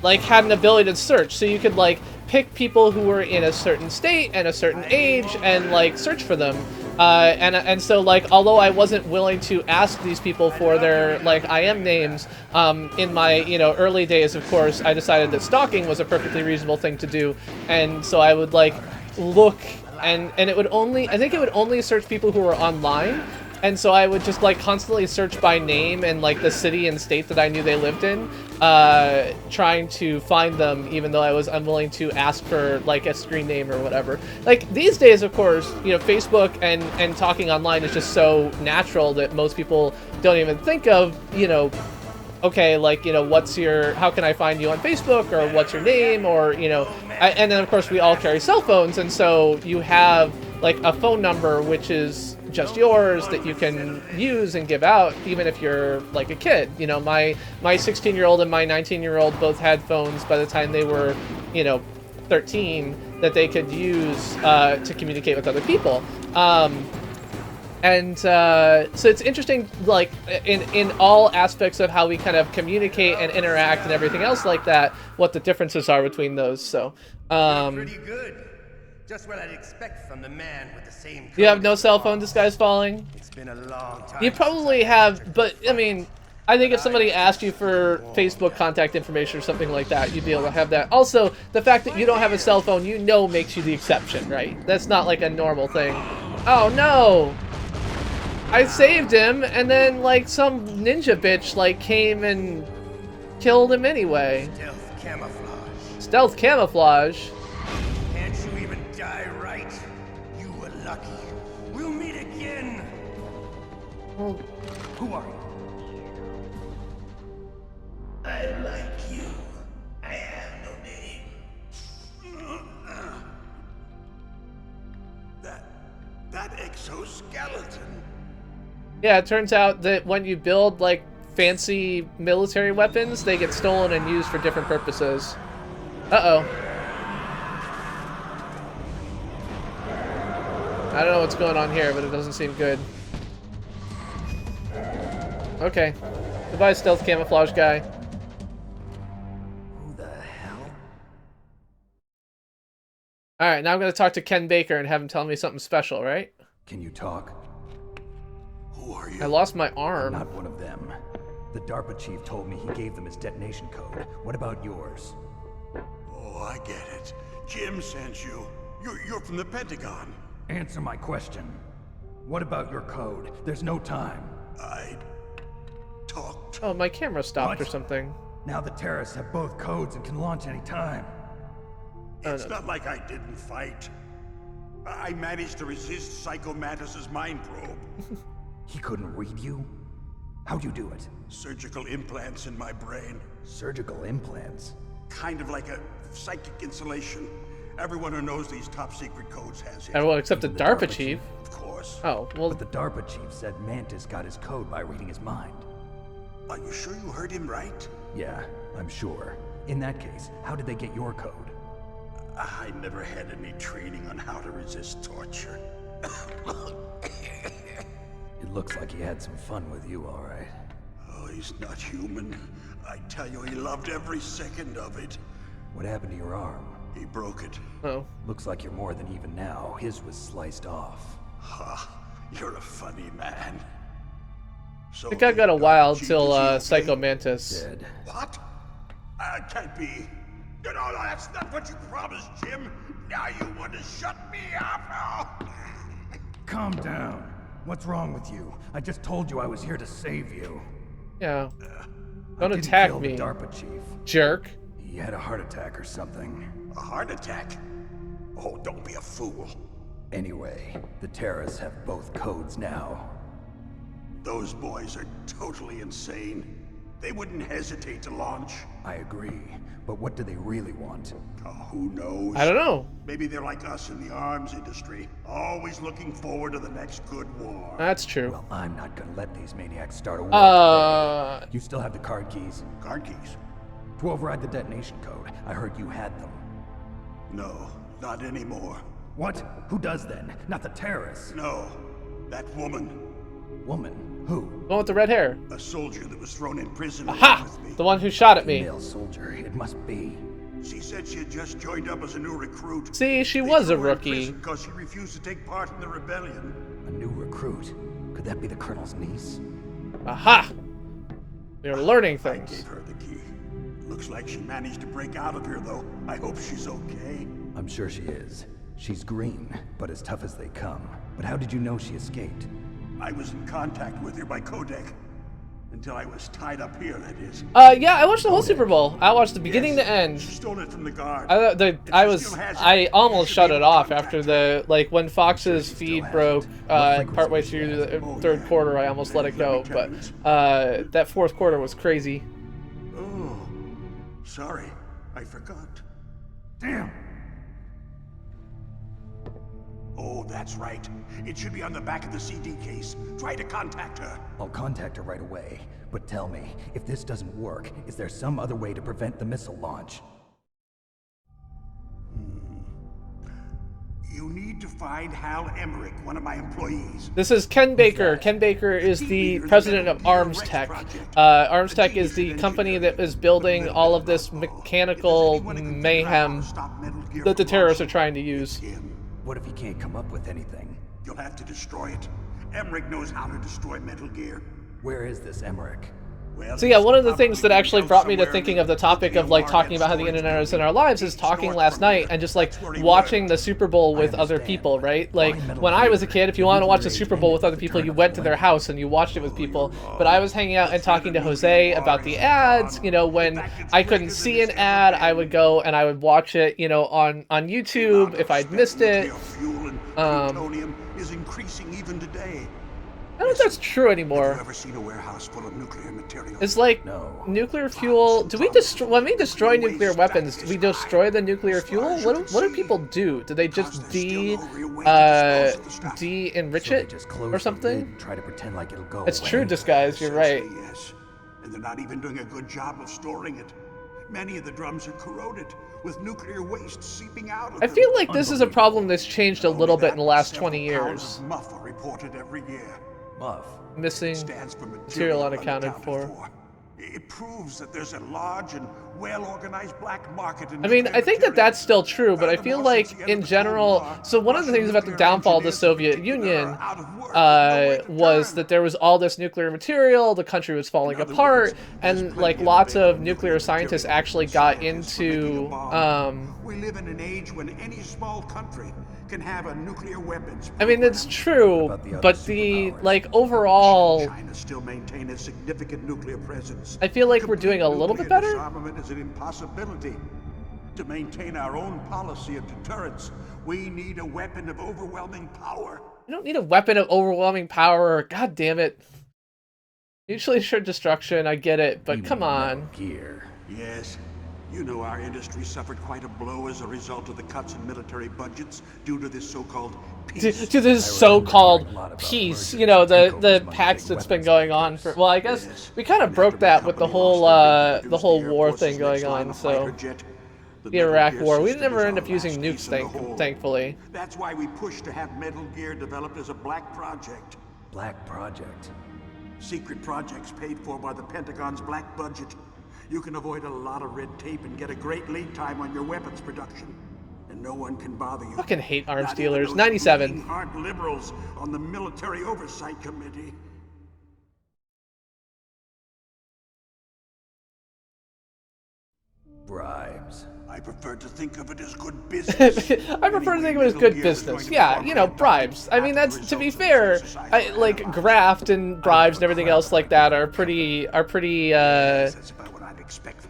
like had an ability to search, so you could like pick people who were in a certain state and a certain age and like search for them. And so like, although I wasn't willing to ask these people for their like IM names, in my, you know, early days, of course, I decided that stalking was a perfectly reasonable thing to do, and so I would like look, and it would only, I think it would only search people who were online. And so I would just like constantly search by name and like the city and state that I knew they lived in, trying to find them, even though I was unwilling to ask for like a screen name or whatever. Like these days, of course, you know, Facebook and talking online is just so natural that most people don't even think of, you know, okay, like, you know, what's your, how can I find you on Facebook, or what's your name, or, you know, and then of course we all carry cell phones, and so you have like a phone number which is just yours that you can use and give out even if you're like a kid. You know, my 16-year-old and my 19-year-old both had phones by the time they were, you know, 13 that they could use to communicate with other people. So it's interesting, like in all aspects of how we kind of communicate and interact and everything else like that, what the differences are between those. So Pretty good. Just what I'd expect from the man with the same. You have no cell phone disguise falling? It's been a long time. You probably have, but I mean, I think if somebody asked you for Facebook contact information or something like that, you'd be able to have that. Also, the fact that you don't have a cell phone, you know, makes you the exception, right? That's not like a normal thing. Oh no! I saved him, and then like some ninja bitch like came and killed him anyway. Stealth camouflage. Stealth camouflage? Can't you even die right? You were lucky. We'll meet again. Well, who are you? I like you. I have no name. That exoskeleton. Yeah, it turns out that when you build like fancy military weapons, they get stolen and used for different purposes. Uh-oh. I don't know what's going on here, but it doesn't seem good. Okay. Goodbye, stealth camouflage guy. Who the hell? Alright, now I'm going to talk to Ken Baker and have him tell me something special, right? Can you talk? Who are you? I lost my I'm arm. not one of them. The DARPA chief told me he gave them his detonation code. What about yours? Oh, I get it. Jim sent you. You're from the Pentagon. Answer my question. What about your code? There's no time. I talked. Oh, my camera stopped What? or something. Now the terrorists have both codes and can launch any time. It's not like I didn't fight. I managed to resist Psycho Mantis's mind probe. He couldn't read you? How'd you do it? Surgical implants in my brain. Surgical implants? Kind of like a psychic insulation. Everyone who knows these top secret codes has it. Everyone except the Even the DARPA DARPA chief. Of course. Oh, well, But the DARPA chief said Mantis got his code by reading his mind. Are you sure you heard him right? Yeah, I'm sure. In that case, how did they get your code? I never had any training on how to resist torture. It looks like he had some fun with you, all right. Oh, he's not human. I tell you, he loved every second of it. What happened to your arm? He broke it. oh. Looks like you're more than even now. His was sliced off. Ha, you're a funny man. So I think I got a the while chief till is okay? Psycho Mantis. Dead. What? Can't be. No, that's not what you promised, Jim. Now you want to shut me up? Calm down. What's wrong with you? I just told you I was here to save you. Yeah. I Don't didn't attack kill me, the DARPA chief. jerk. He had a heart attack or something. A heart attack? Oh, don't be a fool. Anyway, the terrorists have both codes now. Those boys are totally insane. They wouldn't hesitate to launch. I agree, but what do they really want? Oh, who knows? I don't know. Maybe they're like us in the arms industry, always looking forward to the next good war. That's true. Well, I'm not gonna let these maniacs start a war today. You still have the card keys? Card keys? To override the detonation code. I heard you had them. No, not anymore. What? Who does then? Not the terrorists. No, that woman. Woman? Who? The one with the red hair. A soldier that was thrown in prison Aha! with me. The one who shot at me. Female soldier. It must be. She said she had just joined up as a new recruit. See, she They was a threw her in rookie. prison because she refused to take part in the rebellion. A new recruit. Could that be the Colonel's niece? Aha! You're learning I things. gave her the key. Looks like she managed to break out of here, though. I hope she's okay. I'm sure she is. She's green, but as tough as they come. But how did you know she escaped? I was in contact with her by codec. Until I was tied up here, that is. Yeah, I watched the whole Super Bowl. I watched the beginning to end. She stole it from the guard. I almost shut it off after the, like, when Fox's feed broke partway through the third quarter. I almost let it go, but that fourth quarter was crazy. Oh, sorry, I forgot. Damn! Oh, that's right. It should be on the back of the CD case. Try to contact her. I'll contact her right away. But tell me, if this doesn't work, is there some other way to prevent the missile launch? You need to find Hal Emmerich, one of my employees. This is Ken Baker. Ken Baker is the president of Arms Tech. Arms Tech is the company that is building all of this mechanical mayhem that the terrorists are trying to use. What if he can't come up with anything? You'll have to destroy it. Emmerich knows how to destroy Metal Gear. Where is this Emmerich? Well, So yeah, one of the things that actually brought me to thinking of the topic of, like, talking about how the internet is in our lives is talking last night and just, like, watching the Super Bowl with other people, right? Like, when I was a kid, if you wanted to watch the Super Bowl with other people, you went to their house and you watched it with people. But I was hanging out and talking to Jose about the ads. You know, when I couldn't see an ad, I would go and I would watch it, you know, on YouTube if I'd missed it. Fuel and plutonium is increasing even today. I don't know if that's true anymore. Have you ever seen a warehouse full of nuclear material? It's like nuclear fuel. Do we destroy when we destroy nuclear weapons? Do we destroy the nuclear fuel? What do people do? Do they just de-enrich it or something? Try to pretend like it'll go It's away. true, disguise. You're right. Yes, and they're not even doing a good job of storing it. Many of the drums are corroded, with nuclear waste seeping out of I them. feel like this is a problem that's changed a little bit in the last 20 years. Several pounds of muff are reported every year. Muff. Missing Stands for material unaccounted for. It proves that there's a large and well-organized black market in I mean, nuclear I think that material. that's still true, but I feel like in general, so one of the things about the downfall of the Soviet Union was that there was all this nuclear material, the country was falling apart, and like lots of nuclear scientists actually got into We live in an age when any small country can have a nuclear weapons. I mean, it's true, but the, like, overall, China still maintain a significant nuclear presence. I feel like we're doing a little bit Nuclear better. disarmament is an impossibility. To maintain our own policy of deterrence, we need a weapon of overwhelming power. You don't need a weapon of overwhelming power. God damn it. Mutually assured destruction, I get it, but come on. Gear. Yes. You know our industry suffered quite a blow as a result of the cuts in military budgets due to this so-called peace. To this so-called peace, you know, the pact that's been going on for, well, I guess we kind of broke that with the whole war thing going on, so the Iraq war. We never end up using nukes, thankfully. That's why we pushed to have Metal Gear developed as a black project. Black project. Secret projects paid for by the Pentagon's black budget. You can avoid a lot of red tape and get a great lead time on your weapons production. And no one can bother you. Fucking hate arms Not even dealers. those 97. bleeding heart liberals on the Military Oversight Committee. Bribes. I prefer to think of it as good business. I prefer to think of it as good business. Yeah, you know, bribes. I mean, that's, to be fair, like graft and bribes and everything else like that are pretty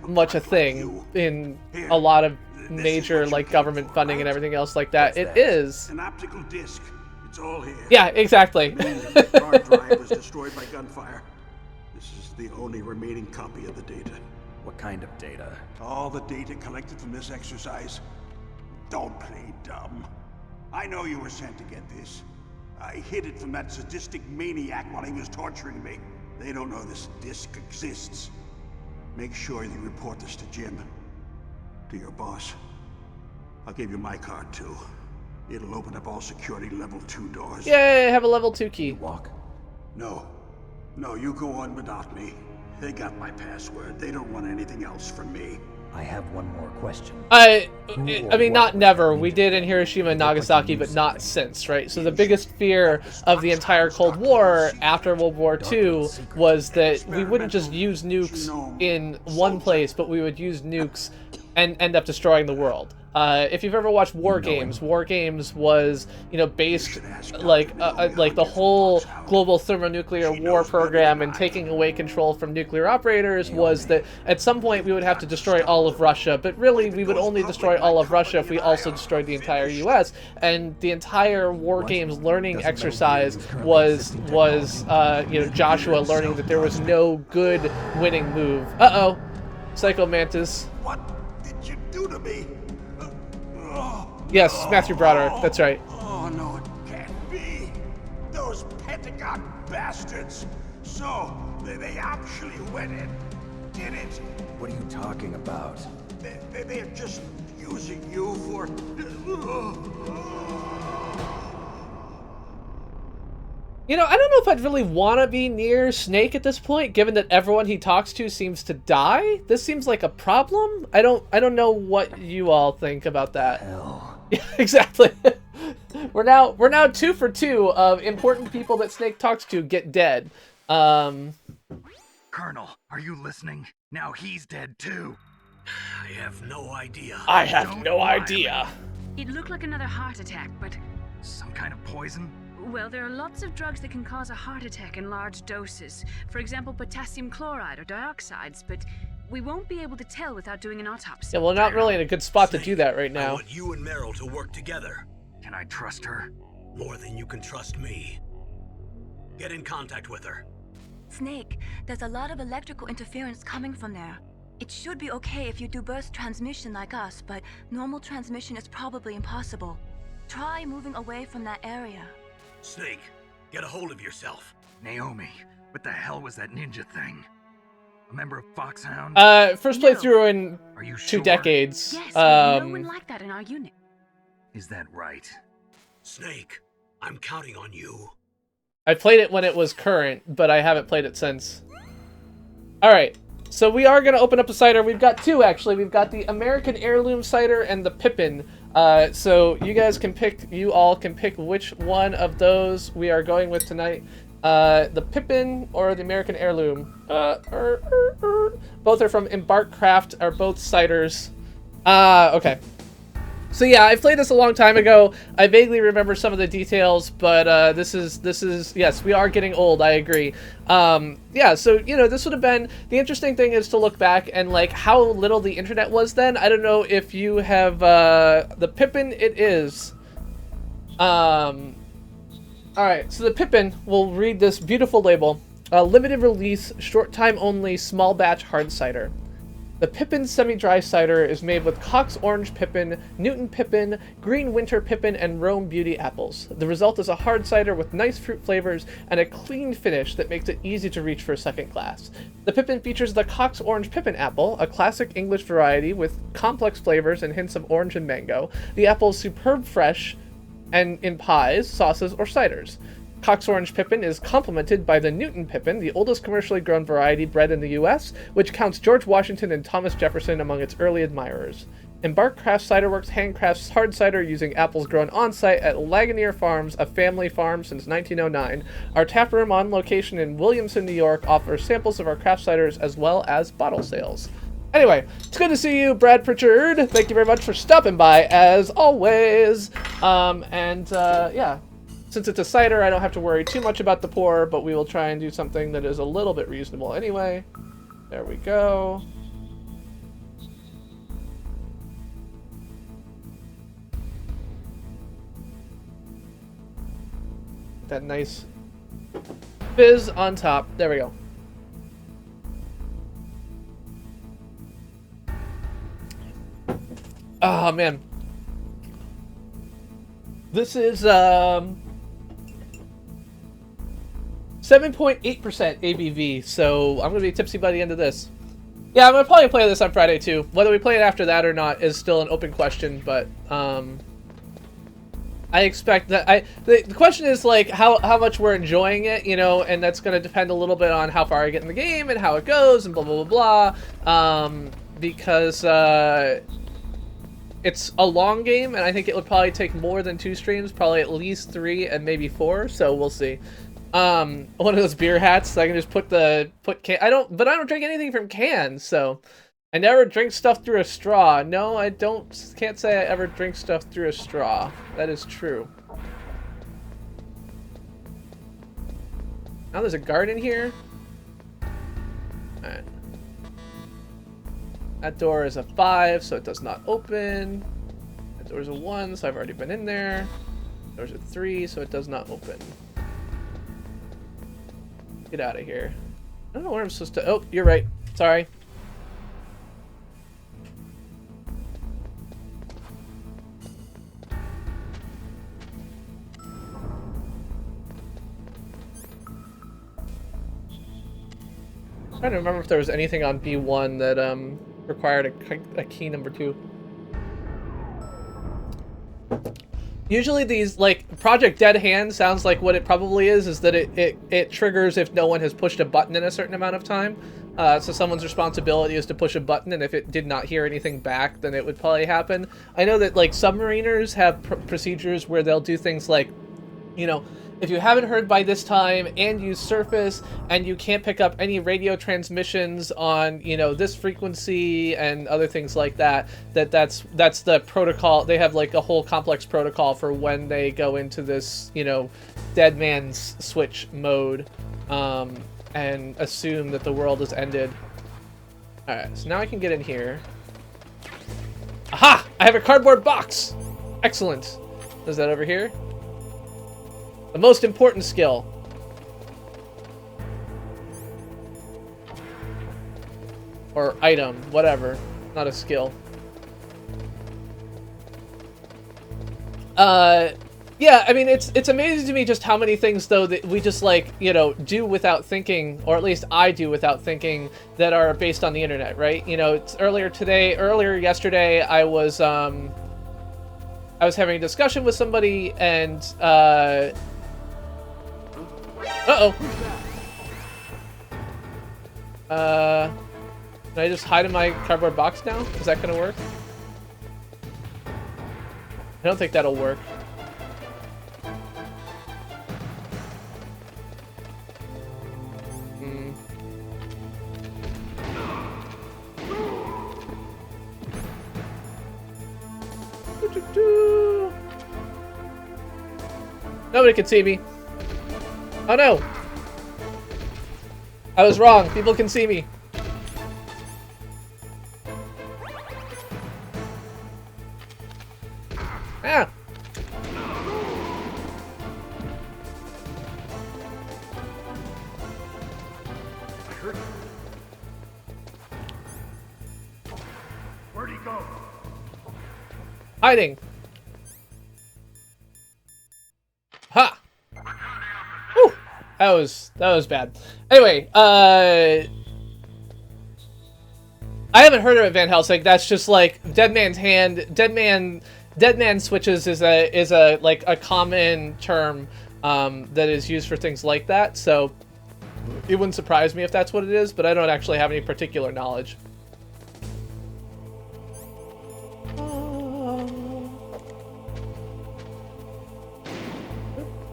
much a thing in a lot of major like government funding and everything else like that. It is. An optical disc. It's all here. Yeah, exactly. The hard drive was destroyed by gunfire. This is the only remaining copy of the data. What kind of data? All the data collected from this exercise. Don't play dumb. I know you were sent to get this. I hid it from that sadistic maniac while he was torturing me. They don't know this disk exists. Make sure you report this to Jim. To your boss. I'll give you my card too. It'll open up all security level 2 doors. Yay, I have a level 2 key. Walk. No. No, you go on without me. They got my password. They don't want anything else from me. I have one more question. I mean, not never. We did in Hiroshima and Nagasaki, but not since, right? So the biggest fear of the entire Cold War after World War II was that we wouldn't just use nukes in one place, but we would use nukes and end up destroying the world. If you've ever watched War Games was, you know, based like the whole global thermonuclear war program and taking away control from nuclear operators was that at some point we would have to destroy all of Russia, but really we would only destroy all of Russia if we also destroyed the entire US. And the entire War Games learning exercise was you know, Joshua learning that there was no good winning move. Uh-oh. Psycho Mantis. What did you do to me? Yes, Matthew Broderick, that's right. Oh, no, it can't be. Those Pentagon bastards. So, they actually went and did it. What are you talking about? They're just using you for... You know, I don't know if I'd really want to be near Snake at this point, given that everyone he talks to seems to die. This seems like a problem. I don't know what you all think about that. Hell. Yeah, exactly. We're now 2 for 2 of important people that Snake talks to get dead. Colonel, are you listening? Now he's dead too. I have no idea. I have no idea. It looked like another heart attack, but... Some kind of poison? Well, there are lots of drugs that can cause a heart attack in large doses. For example, potassium chloride or dioxides, but we won't be able to tell without doing an autopsy. Yeah, well, not really in a good spot to do that right I now. want you and Meryl to work together. Can I trust her? More than you can trust me. Get in contact with her. Snake, there's a lot of electrical interference coming from there. It should be okay if you do burst transmission like us, but normal transmission is probably impossible. Try moving away from that area. Snake, get a hold of yourself. Naomi, what the hell was that ninja thing? A member of Foxhound? First playthrough in Are you 2 sure? decades. Yes, no one like that in our unit. Is that right? Snake, I'm counting on you. I played it when it was current, but I haven't played it since. Alright, so we are going to open up a cider. We've got 2, actually. We've got the American Heirloom Cider and the Pippin. So you guys can pick, you all can pick which one of those we are going with tonight. The Pippin or the American Heirloom. Both are from Embark Craft, are both ciders. Okay. So yeah, I played this a long time ago. I vaguely remember some of the details, but this is yes, we are getting old. I agree. Yeah, so you know, this would have been the interesting thing is to look back and like how little the internet was then. I don't know if you have the Pippin. It is. All right, so the Pippin. We'll read this beautiful label: limited release, short time only, small batch hard cider. The Pippin semi-dry cider is made with Cox Orange Pippin, Newton Pippin, Green Winter Pippin, and Rome Beauty apples. The result is a hard cider with nice fruit flavors and a clean finish that makes it easy to reach for a second glass. The Pippin features the Cox Orange Pippin apple, a classic English variety with complex flavors and hints of orange and mango. The apple is superb fresh and in pies, sauces, or ciders. Cox Orange Pippin is complemented by the Newton Pippin, the oldest commercially grown variety bred in the U.S., which counts George Washington and Thomas Jefferson among its early admirers. Embark Craft Cider Works handcrafts hard cider using apples grown on-site at Lagunier Farms, a family farm since 1909. Our taproom on location in Williamson, New York, offers samples of our craft ciders as well as bottle sales. Anyway, it's good to see you, Brad Pritchard. Thank you very much for stopping by, as always. Yeah. Since it's a cider, I don't have to worry too much about the pour, but we will try and do something that is a little bit reasonable anyway. There we go. That nice fizz on top. There we go. Oh man. This is 7.8% ABV, so I'm gonna be tipsy by the end of this. Yeah, I'm gonna probably play this on Friday too. Whether we play it after that or not is still an open question, but I expect that the question is like how much we're enjoying it, you know, and that's gonna depend a little bit on how far I get in the game and how it goes and blah blah blah blah. Because it's a long game, and I think it would probably take more than 2 streams, probably at least 3 and maybe 4. So we'll see. One of those beer hats, so I can just put can. I don't drink anything from cans, so I never drink stuff through a straw. No, I don't. Can't say I ever drink stuff through a straw. That is true. Now there's a guard in here. All right. That door is a 5, so it does not open. That door's a 1, so I've already been in there. Door's a 3, so it does not open. Get out of here. I don't know where I'm supposed to... Oh, you're right. Sorry. I'm trying to remember if there was anything on B1 that required a key number 2. Usually these, like, Project Dead Hand sounds like what it probably is that it triggers if no one has pushed a button in a certain amount of time. So someone's responsibility is to push a button, and if it did not hear anything back, then it would probably happen. I know that, like, submariners have procedures where they'll do things like, you know, if you haven't heard by this time and you surface and you can't pick up any radio transmissions on, you know, this frequency and other things like that, that's the protocol. They have like a whole complex protocol for when they go into this, you know, dead man's switch mode, and assume that the world has ended. All right, so now I can get in here. Aha! I have a cardboard box. Excellent. Is that over here? The most important skill. Or item, whatever. Not a skill. Yeah, I mean, it's amazing to me just how many things, though, that we just, like, you know, do without thinking, or at least I do without thinking, that are based on the internet, right? You know, it's earlier yesterday, I was having a discussion with somebody, and, uh-oh. Can I just hide in my cardboard box now? Is that gonna work? I don't think that'll work. Nobody can see me. Oh no! I was wrong. People can see me. Ah! I heard you. Where'd he go? Hiding. Ha! Whew. That was bad. Anyway, I haven't heard of it, Van Helsing. That's just like Dead Man's Hand. Dead Man switches is a like a common term that is used for things like that. So it wouldn't surprise me if that's what it is, but I don't actually have any particular knowledge.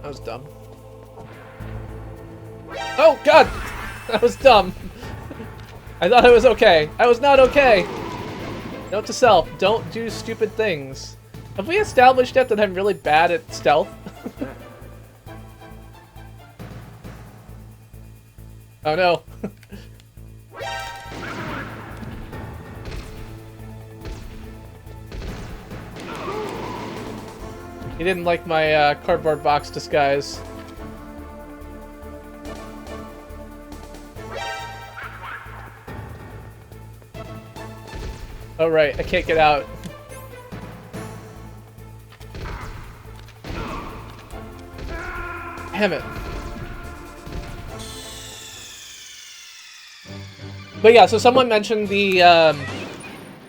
That was dumb. Oh, God! That was dumb. I thought I was okay. I was not okay. Note to self, don't do stupid things. Have we established yet that I'm really bad at stealth? Oh, no. He didn't like my cardboard box disguise. Oh right, I can't get out. Damn it. But yeah, so someone mentioned the,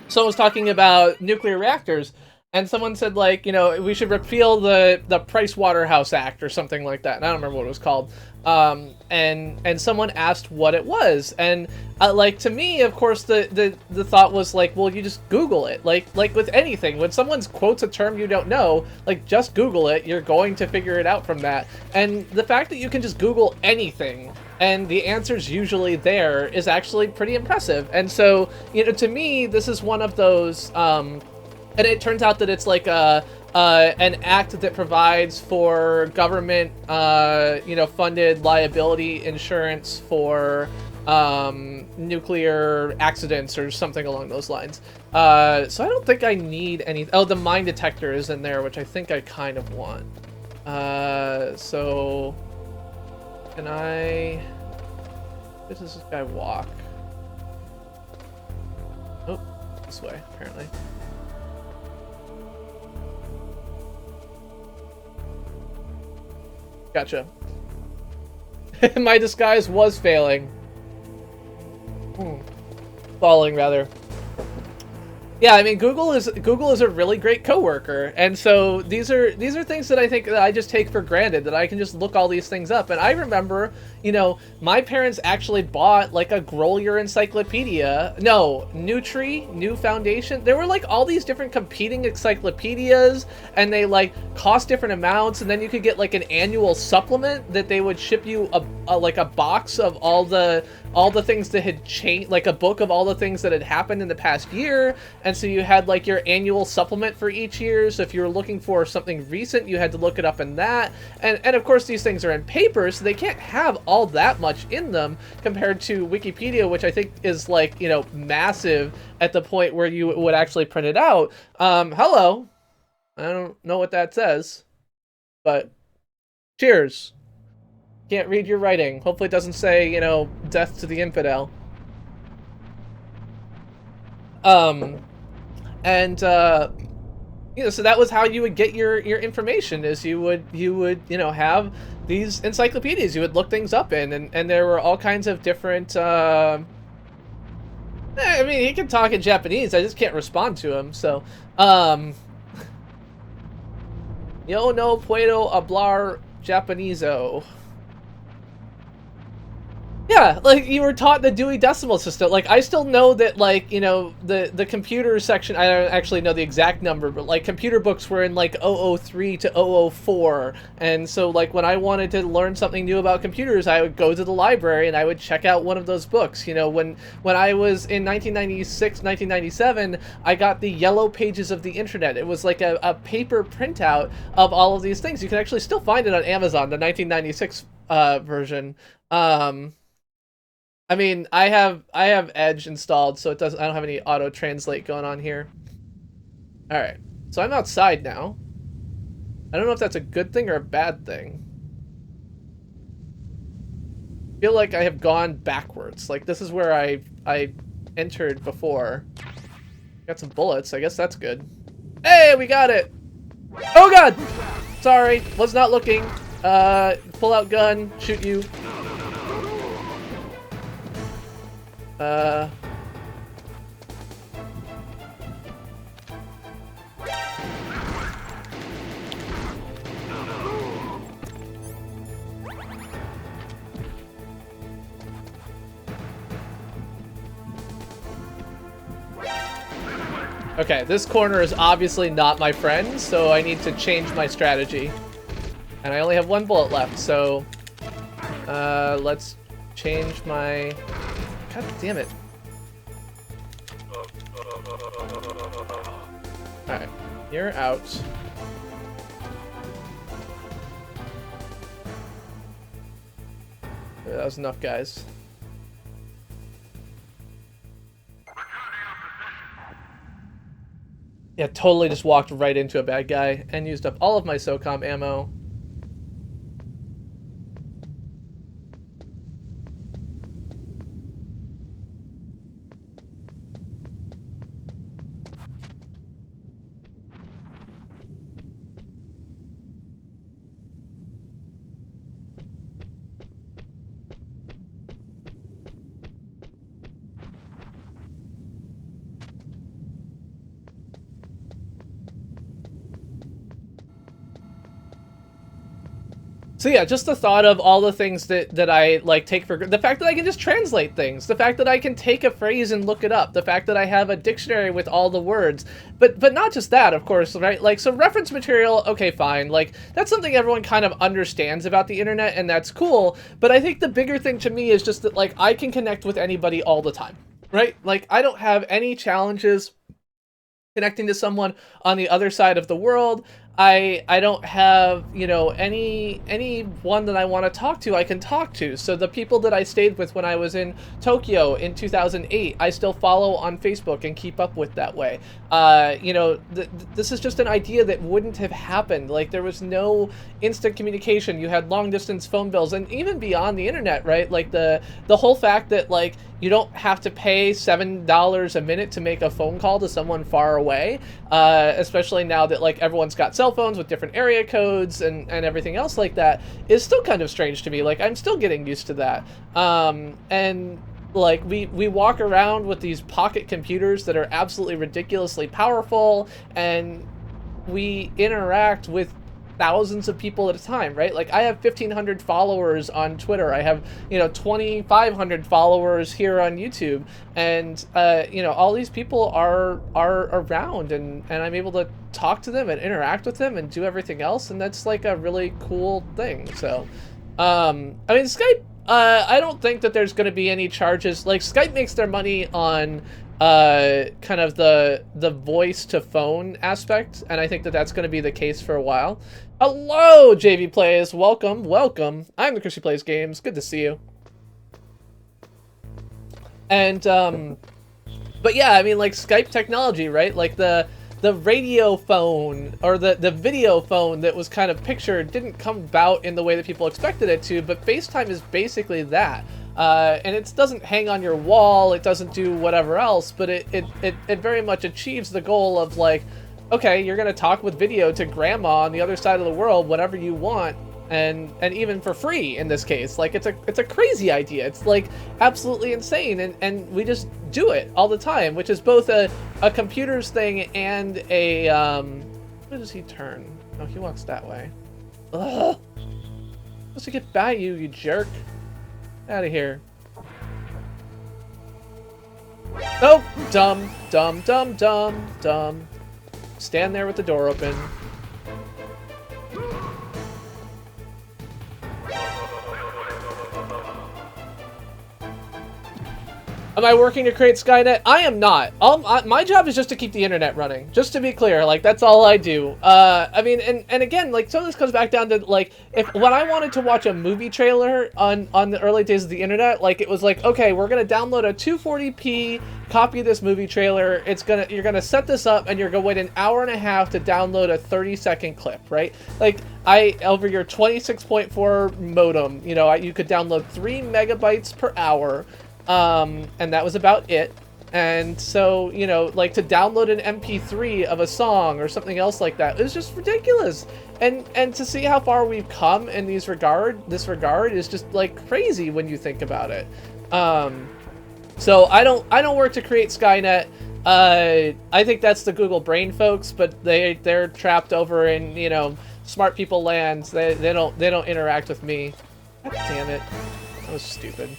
someone was talking about nuclear reactors, and someone said, like, you know, we should repeal the Price Waterhouse Act or something like that. And I don't remember what it was called. And someone asked what it was, and like, to me, of course, the thought was like, well, you just Google it. Like with anything, when someone quotes a term you don't know, like, just Google it. You're going to figure it out from that. And the fact that you can just Google anything and the answer's usually there is actually pretty impressive. And so, you know, to me, this is one of those, and it turns out that it's like an act that provides for government, you know, funded liability insurance for nuclear accidents or something along those lines. So I don't think I need any. Oh, the mine detector is in there, which I think I kind of want. So can I? Where does this guy walk? Oh, this way apparently. Gotcha. My disguise was failing. Falling, rather. Yeah, I mean, Google is a really great coworker, and so these are things that I think that I just take for granted, that I can just look all these things up. And I remember, you know, my parents actually bought like a Grolier encyclopedia. No, New Foundation. There were like all these different competing encyclopedias, and they like cost different amounts. And then you could get like an annual supplement that they would ship you like a box of all the things that had changed, like a book of all the things that had happened in the past year. And so you had like your annual supplement for each year. So if you were looking for something recent, you had to look it up in that. And of course, these things are in paper, so they can't have all that much in them compared to Wikipedia, which I think is like, you know, massive at the point where you would actually print it out. Hello. I don't know what that says, but cheers. Can't read your writing. Hopefully it doesn't say, you know, death to the infidel. You know, so that was how you would get your information, is you would, you know, have these encyclopedias you would look things up in, and there were all kinds of different, I mean, he can talk in Japanese, I just can't respond to him, so, yo no puedo hablar japoneso. Yeah, like, you were taught the Dewey Decimal System. Like, I still know that, like, you know, the computer section, I don't actually know the exact number, but, like, computer books were in, like, 003 to 004. And so, like, when I wanted to learn something new about computers, I would go to the library and I would check out one of those books. You know, when I was in 1996, 1997, I got the Yellow Pages of the Internet. It was like a paper printout of all of these things. You can actually still find it on Amazon, the 1996 version. I mean, I have Edge installed, so it doesn't. I don't have any auto translate going on here. All right, so I'm outside now. I don't know if that's a good thing or a bad thing. I feel like I have gone backwards. Like, this is where I entered before. Got some bullets. I guess that's good. Hey, we got it. Oh God! Sorry, was not looking. Pull out gun, shoot you. Okay, this corner is obviously not my friend, so I need to change my strategy. And I only have one bullet left, so let's change my... God damn it. Alright, you're out. That was enough, guys. Yeah, totally just walked right into a bad guy and used up all of my SOCOM ammo. So yeah, just the thought of all the things that I like take for the fact that I can just translate things, the fact that I can take a phrase and look it up, the fact that I have a dictionary with all the words, but not just that, of course, right? Like, so reference material, okay, fine, like that's something everyone kind of understands about the internet, and that's cool. But I think the bigger thing to me is just that like I can connect with anybody all the time, right? Like I don't have any challenges connecting to someone on the other side of the world. I don't have, you know, anyone that I want to talk to I can talk to. So the people that I stayed with when I was in Tokyo in 2008, I still follow on Facebook and keep up with that way. You know, this is just an idea that wouldn't have happened. Like there was no instant communication. You had long distance phone bills, and even beyond the internet, right? Like the whole fact that like you don't have to pay $7 a minute to make a phone call to someone far away, especially now that like everyone's got cell phones with different area codes and everything else like that, is still kind of strange to me. Like I'm still getting used to that. And like we walk around with these pocket computers that are absolutely ridiculously powerful, and we interact with thousands of people at a time, right? Like I have 1,500 followers on Twitter. I have, you know, 2,500 followers here on YouTube, and you know, all these people are around, and I'm able to talk to them and interact with them and do everything else, and that's like a really cool thing. So I mean, Skype, I don't think that there's going to be any charges. Like Skype makes their money on kind of the voice to phone aspect, and I think that that's going to be the case for a while. Hello, JV Plays, welcome. I'm the Chris Who Plays Games. Good to see you. And but yeah, I mean, like Skype technology, right? Like the radio phone or the video phone that was kind of pictured didn't come about in the way that people expected it to, but FaceTime is basically that. And it doesn't hang on your wall, it doesn't do whatever else, but it very much achieves the goal of like, okay, you're gonna talk with video to grandma on the other side of the world, whatever you want, and even for free in this case. Like it's a crazy idea. It's like absolutely insane, and we just do it all the time, which is both a computer's thing and a where does he turn? Oh, he walks that way. Ugh. Supposed to get by you, you jerk. Out of here. Oh, dumb. Stand there with the door open. Am I working to create Skynet? I am not. My job is just to keep the internet running. Just to be clear, like that's all I do. I mean, and again, like some of this comes back down to like when I wanted to watch a movie trailer on the early days of the internet, like it was like, okay, we're gonna download a 240p copy of this movie trailer. You're gonna set this up, and you're gonna wait an hour and a half to download a 30-second clip, right? Like over your 26.4 modem, you know, you could download 3 megabytes per hour. And that was about it. And so, you know, like to download an MP3 of a song or something else like that is just ridiculous. And to see how far we've come in this regard is just like crazy when you think about it. So I don't work to create Skynet. I think that's the Google brain folks, but they're trapped over in, you know, smart people land. They don't interact with me. God damn it. That was stupid.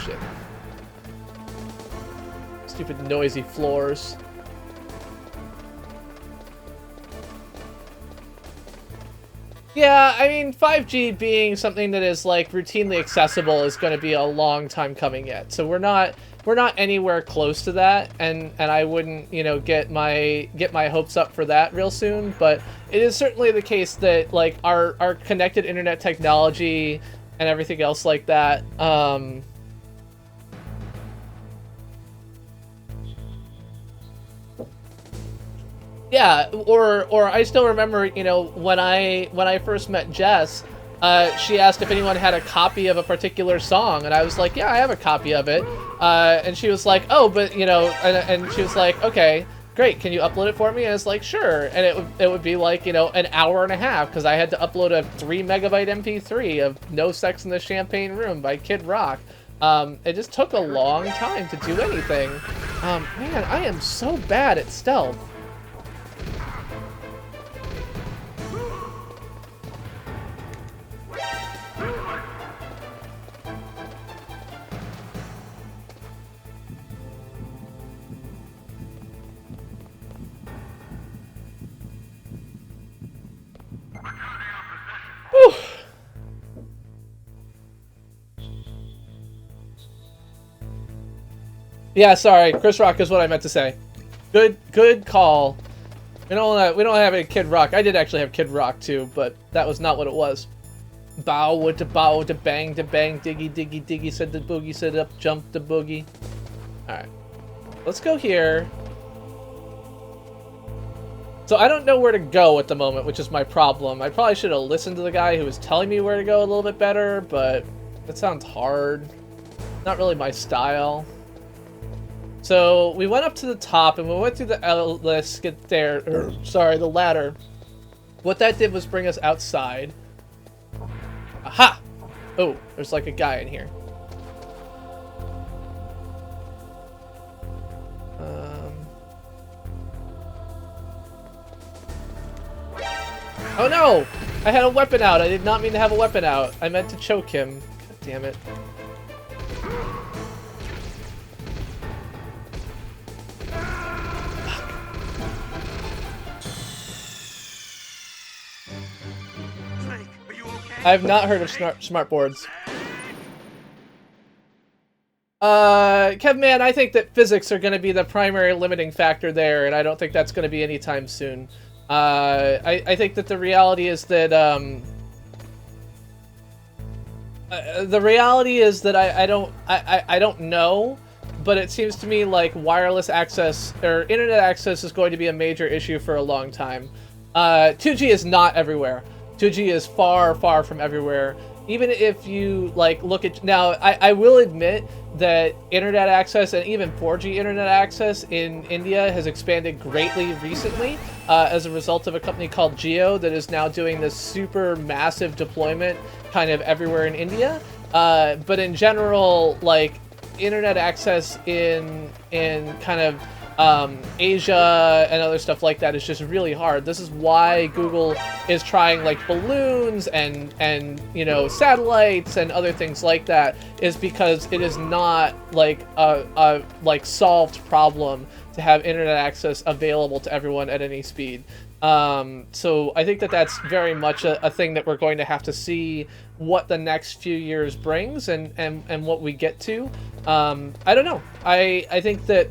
Shit. Stupid noisy floors. Yeah, I mean, 5G being something that is like routinely accessible is going to be a long time coming yet. So we're not anywhere close to that, and I wouldn't, you know, get my hopes up for that real soon. But it is certainly the case that like our connected internet technology and everything else like that. Yeah, or I still remember, you know, when I first met Jess, she asked if anyone had a copy of a particular song, and I was like, yeah, I have a copy of it. And she was like, oh, but you know, and she was like, okay, great, can you upload it for me? And it's like, sure. And it would be like, you know, an hour and a half because I had to upload a 3 megabyte MP3 of No Sex in the Champagne Room by Kid Rock. It just took a long time to do anything. Man, I am so bad at stealth. Whew. Yeah, sorry, Chris Rock is what I meant to say. Good call. We don't have any Kid Rock. I did actually have Kid Rock too, but that was not what it was. Bow to bow to bang, diggy diggy diggy, said the boogie, said up, jump the boogie. Alright. Let's go here. So I don't know where to go at the moment, which is my problem. I probably should have listened to the guy who was telling me where to go a little bit better, but that sounds hard. Not really my style. So we went up to the top and we went through the let's get there. The ladder. What that did was bring us outside. Aha! Oh, there's like a guy in here. Oh no! I had a weapon out. I did not mean to have a weapon out. I meant to choke him. God damn it. I have not heard of smart boards. Kevman, I think that physics are going to be the primary limiting factor there, and I don't think that's going to be anytime soon. I think that the reality is that I don't know, but it seems to me like wireless access or internet access is going to be a major issue for a long time. 2G is not everywhere. 2G is far, far from everywhere. Even if you like look at now, I will admit that internet access and even 4G internet access in India has expanded greatly recently as a result of a company called Jio that is now doing this super massive deployment kind of everywhere in India. But in general, like internet access in kind of Asia and other stuff like that is just really hard. This is why Google is trying like balloons and you know satellites and other things like that, is because it is not like a like solved problem to have internet access available to everyone at any speed. So I think that that's very much a thing that we're going to have to see what the next few years brings and what we get to. I don't know. I think that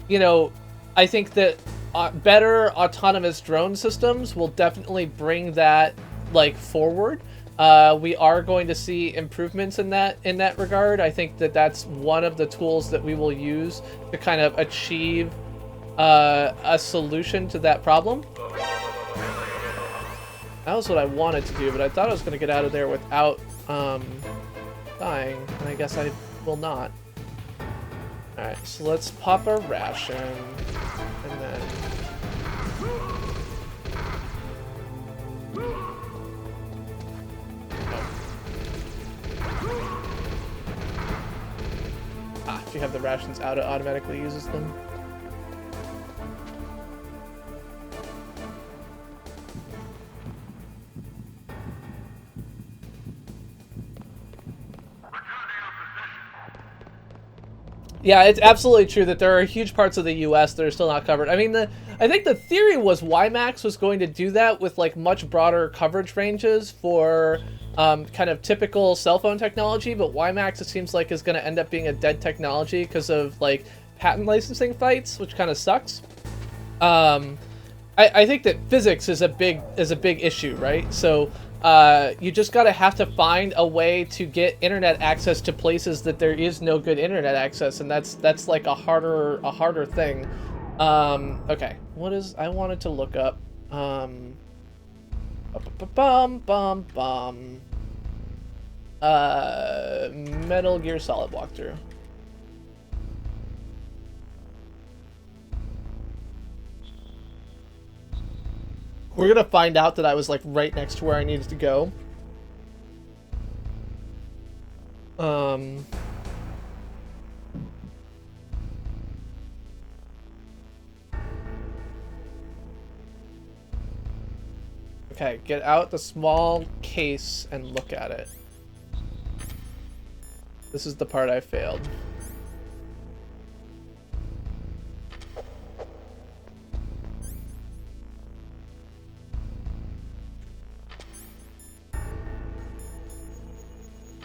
you know, I think that better autonomous drone systems will definitely bring that like forward. We are going to see improvements in that regard. I think that that's one of the tools that we will use to kind of achieve a solution to that problem. That was what I wanted to do, but I thought I was going to get out of there without dying, and I guess I will not. Alright, so let's pop a ration, and then... Ah, if you have the rations out, it automatically uses them. Yeah, it's absolutely true that there are huge parts of the U.S. that are still not covered. I mean, I think the theory was WiMAX was going to do that with like much broader coverage ranges for kind of typical cell phone technology, but WiMAX it seems like is going to end up being a dead technology because of like patent licensing fights, which kind of sucks. I think that physics is a big issue, right? So you just gotta have to find a way to get internet access to places that there is no good internet access, and that's like a harder thing. Okay, what is I wanted to look up? Metal Gear Solid walkthrough. We're gonna find out that I was like right next to where I needed to go. Okay, get out the small case and look at it. This is the part I failed.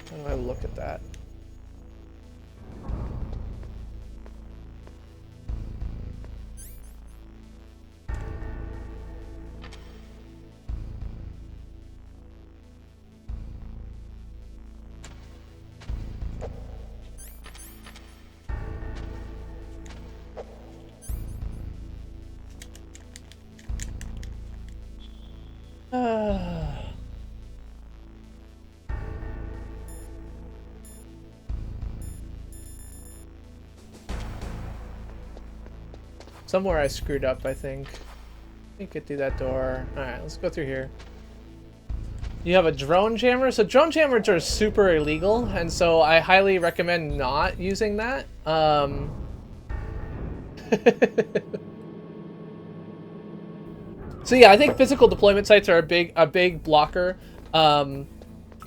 How do I look at that? Somewhere I screwed up, I think. You could do that door. Alright, let's go through here. You have a drone jammer? So drone jammers are super illegal, and so I highly recommend not using that. So yeah, I think physical deployment sites are a big blocker.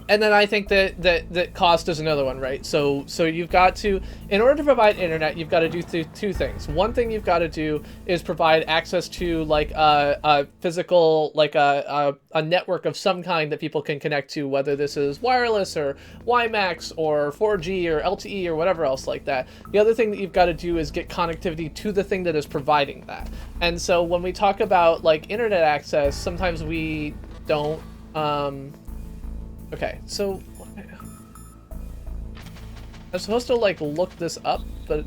And then I think that cost is another one, right? So you've got to, in order to provide internet, you've got to do two things. One thing you've got to do is provide access to like a physical, like a network of some kind that people can connect to, whether this is wireless or WiMAX or 4G or LTE or whatever else like that. The other thing that you've got to do is get connectivity to the thing that is providing that. And so when we talk about like internet access, sometimes we don't. Okay, so I'm supposed to like look this up, but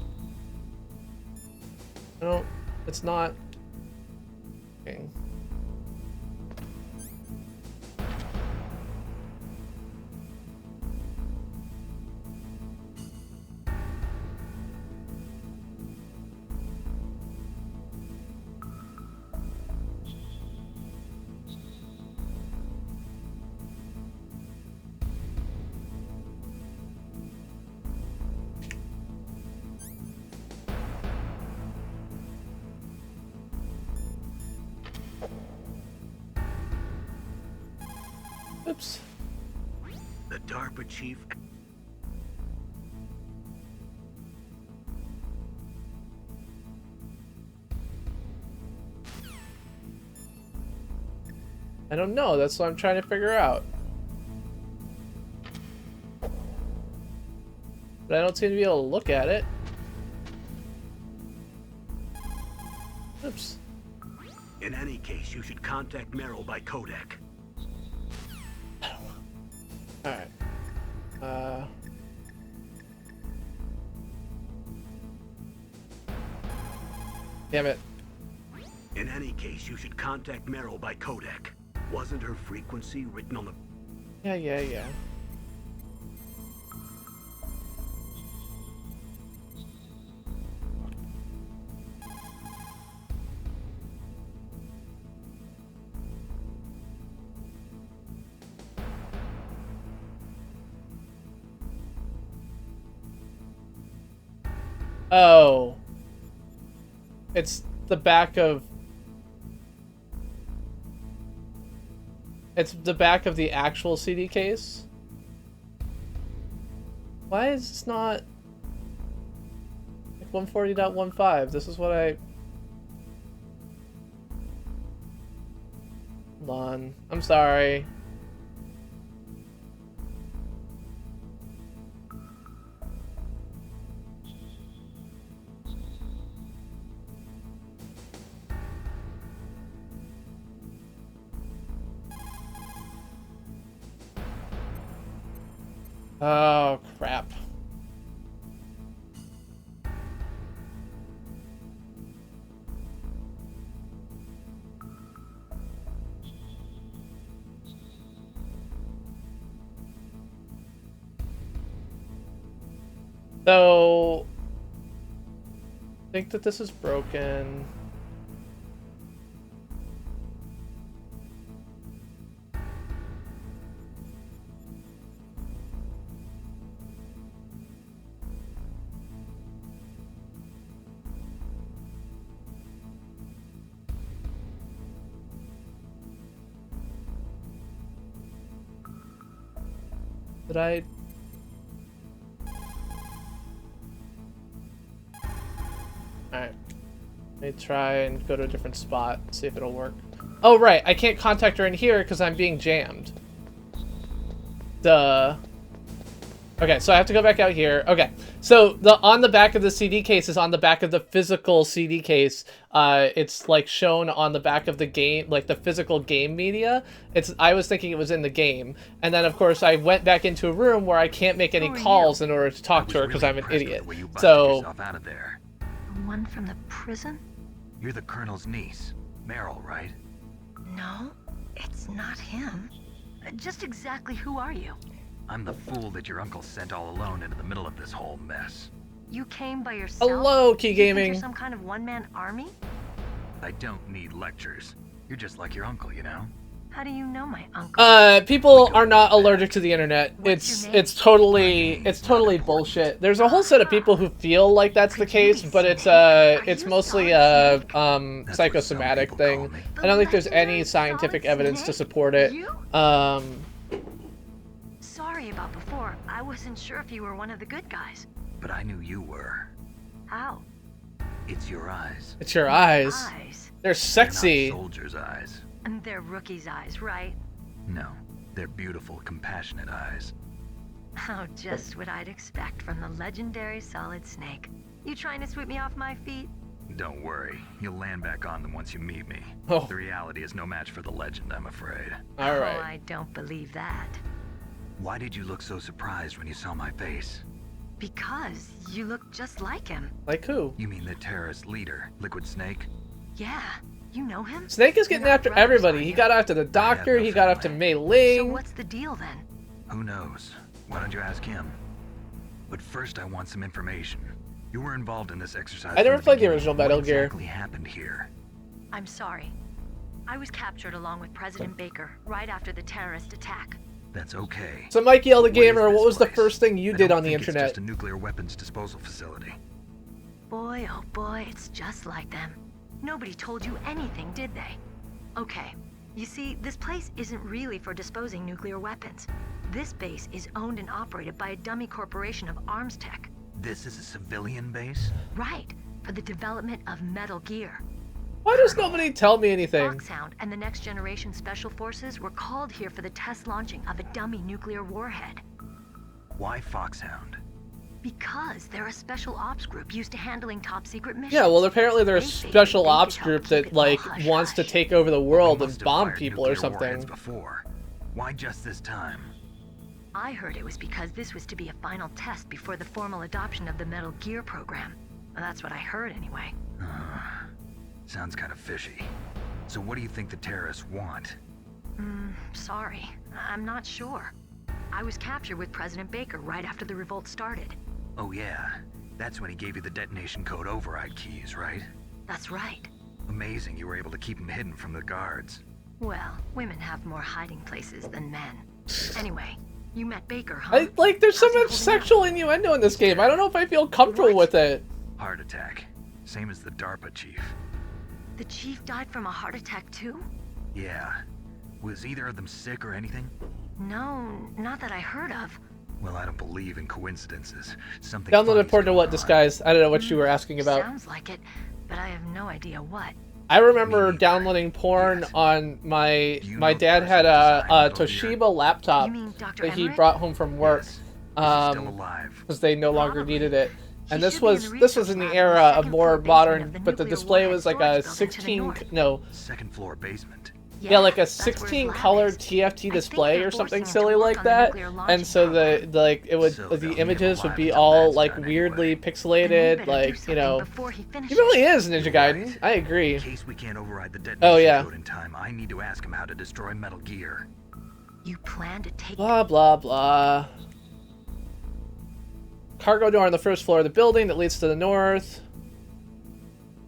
I don't. It's not. Okay. Oops. The DARPA chief. I don't know. That's what I'm trying to figure out. But I don't seem to be able to look at it. Oops. In any case, you should contact Merrill by codec. Alright. Damn it. In any case, you should contact Merrill by codec. Wasn't her frequency written on the... Yeah. Oh. It's the back of... It's the back of the actual CD case? Why is this not... Like 140.15? This is what I... Hold on. I'm sorry. Oh, crap. So, I think that this is broken. Did I? Alright. Let me try and go to a different spot, see if it'll work. Oh, right. I can't contact her in here because I'm being jammed. Duh. Okay, so I have to go back out here. Okay, so on the back of the CD case is on the back of the physical CD case. It's like shown on the back of the game, like the physical game media. I was thinking it was in the game, and then of course I went back into a room where I can't make any calls in order to talk to her because I'm an idiot. So out of there. The one from the prison? You're the Colonel's niece, Meryl, right? No, it's not him. Just exactly who are you? I'm the fool that your uncle sent all alone into the middle of this whole mess. You came by yourself? Hello, Key You think Gaming. you're some kind of one-man army? I don't need lectures. You're just like your uncle, you know? How do you know my uncle? People are not allergic to the internet. It's totally bullshit. There's a whole set of people who feel like that's the case, but it's mostly a psychosomatic thing. I don't think there's any scientific evidence to support it. Sorry about before. I wasn't sure if you were one of the good guys. But I knew you were. How? It's your eyes. It's your eyes. Eyes? They're sexy. They're not soldiers' eyes. And they're rookies' eyes, right? No, they're beautiful, compassionate eyes. Oh, just what I'd expect from the legendary Solid Snake. You trying to sweep me off my feet? Don't worry, you'll land back on them once you meet me. Oh. The reality is no match for the legend, I'm afraid. All right. Oh, I don't believe that. Why did you look so surprised when you saw my face? Because you look just like him. Like who? You mean the terrorist leader, Liquid Snake? Yeah, you know him? Snake is getting after everybody. He got after the doctor, he got after Mei Ling. So what's the deal then? Who knows? Why don't you ask him? But first I want some information. You were involved in this exercise. I never from played the beginning. original Metal What Gear. exactly happened here? I'm sorry. I was captured along with President Baker right after the terrorist attack. That's okay. So Mikey L. the What is Gamer, this what was the place? first thing you I did don't on the think internet? It's just a nuclear weapons disposal facility. Boy, oh boy, it's just like them. Nobody told you anything, did they? Okay, you see, this place isn't really for disposing nuclear weapons. This base is owned and operated by a dummy corporation of arms tech. This is a civilian base? Right, for the development of Metal Gear. Why does nobody tell me anything? Foxhound and the Next Generation Special Forces were called here for the test launching of a dummy nuclear warhead. Why Foxhound? Because they're a special ops group used to handling top secret missions. Yeah, well, apparently they're a They figured special they ops could group help keep that, it all like, hush wants to hush. take over the world They and must have bomb fired people or nuclear something. warheads before. Why just this time? I heard it was because this was to be a final test before the formal adoption of the Metal Gear program. Well, that's what I heard anyway. Sounds kind of fishy. So what do you think the terrorists want? Sorry. I'm not sure. I was captured with President Baker right after the revolt started. Oh yeah, that's when he gave you the detonation code override keys, right? That's right. Amazing you were able to keep them hidden from the guards. Well, women have more hiding places than men. Anyway, you met Baker, huh? There's so How's he much holding sexual innuendo in this game. I don't know if I feel comfortable What? with it. Heart attack. Same as the DARPA chief. up? The chief died from a heart attack too? Yeah. Was either of them sick or anything? No, not that I heard of. Well, I don't believe in coincidences. Something Download funny's report to going what on. disguise? I don't know what you were asking about. Sounds like it, but I have no idea what. I remember Me downloading porn Yes. on my Do you my know dad the had person who a designed Metal Gear? Toshiba laptop You mean Dr. that he Emmerich? brought home from work Yes. Is he still alive? because they no longer Probably. needed it. He And this should be in was the this was research in the lab in era the of second more floor basement modern, of the but the nuclear display warhead was like storage a building to the 16 north. no Second floor basement. yeah, like a that's where his 16 lab color is. TFT I display think or they're something forcing him silly to work like on the that. nuclear And launching so program. like it would So they'll the leave him images would alive be until all that's like done weirdly anyway. Then we pixelated, better do like, you something know. before he He finishes. really is Ninja You're Gaiden. right. I agree. In case we can't override the detonation Oh, yeah. code in time, I need to ask him how to destroy Metal Gear. You plan to take Blah blah blah. Cargo door on the first floor of the building that leads to the north.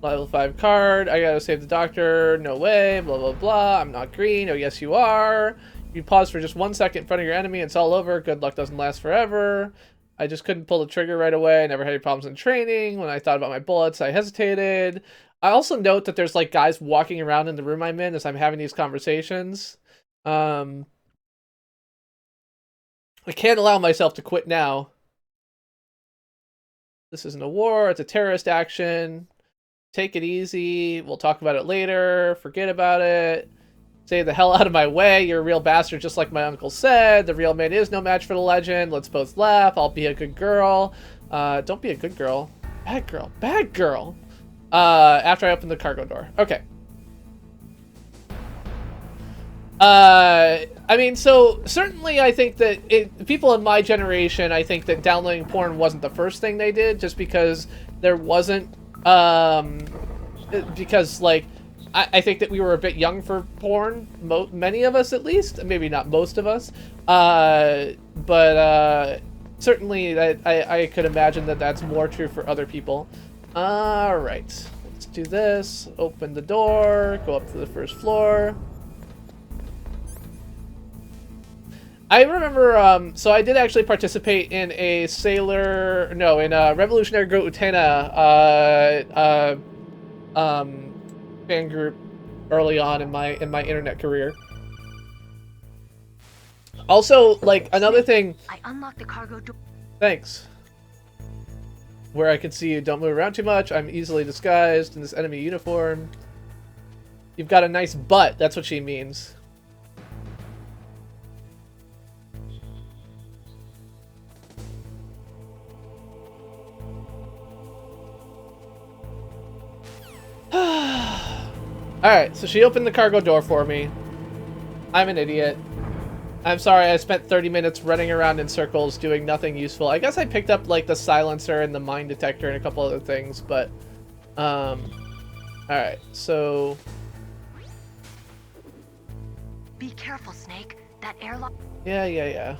Level 5 card. I gotta save the doctor. No way. Blah blah blah. I'm not green. Oh yes you are. You pause for just 1 second in front of your enemy. It's all over. Good luck doesn't last forever. I just couldn't pull the trigger right away. I never had any problems in training. When I thought about my bullets, I hesitated. I also note that there's like guys walking around in the room I'm in as I'm having these conversations. I can't allow myself to quit now. This isn't a war, it's a terrorist action. Take it easy. We'll talk about it later. Forget about it. Stay the hell out of my way. You're a real bastard, just like my uncle said. The real man is no match for the legend. Let's both laugh. I'll be a good girl. Don't be a good girl. Bad girl. Bad girl. After I open the cargo door. Okay. I mean, so certainly I think that people in my generation, I think that downloading porn wasn't the first thing they did, just because there wasn't, because, like, I think that we were a bit young for porn, many of us at least, maybe not most of us, but certainly I could imagine that that's more true for other people. Alright, let's do this, open the door, go up to the first floor. I remember, so I did actually participate in a Revolutionary Girl Utena, fan group early on in my internet career. Also, like, another thing... I unlocked the cargo door. Thanks. Where I can see you don't move around too much. I'm easily disguised in this enemy uniform. You've got a nice butt, that's what she means. Alright, so she opened the cargo door for me. I'm an idiot. I'm sorry I spent 30 minutes running around in circles doing nothing useful. I guess I picked up, like, the silencer and the mine detector and a couple other things, but... Alright, so... Be careful, Snake. That airlock... Yeah.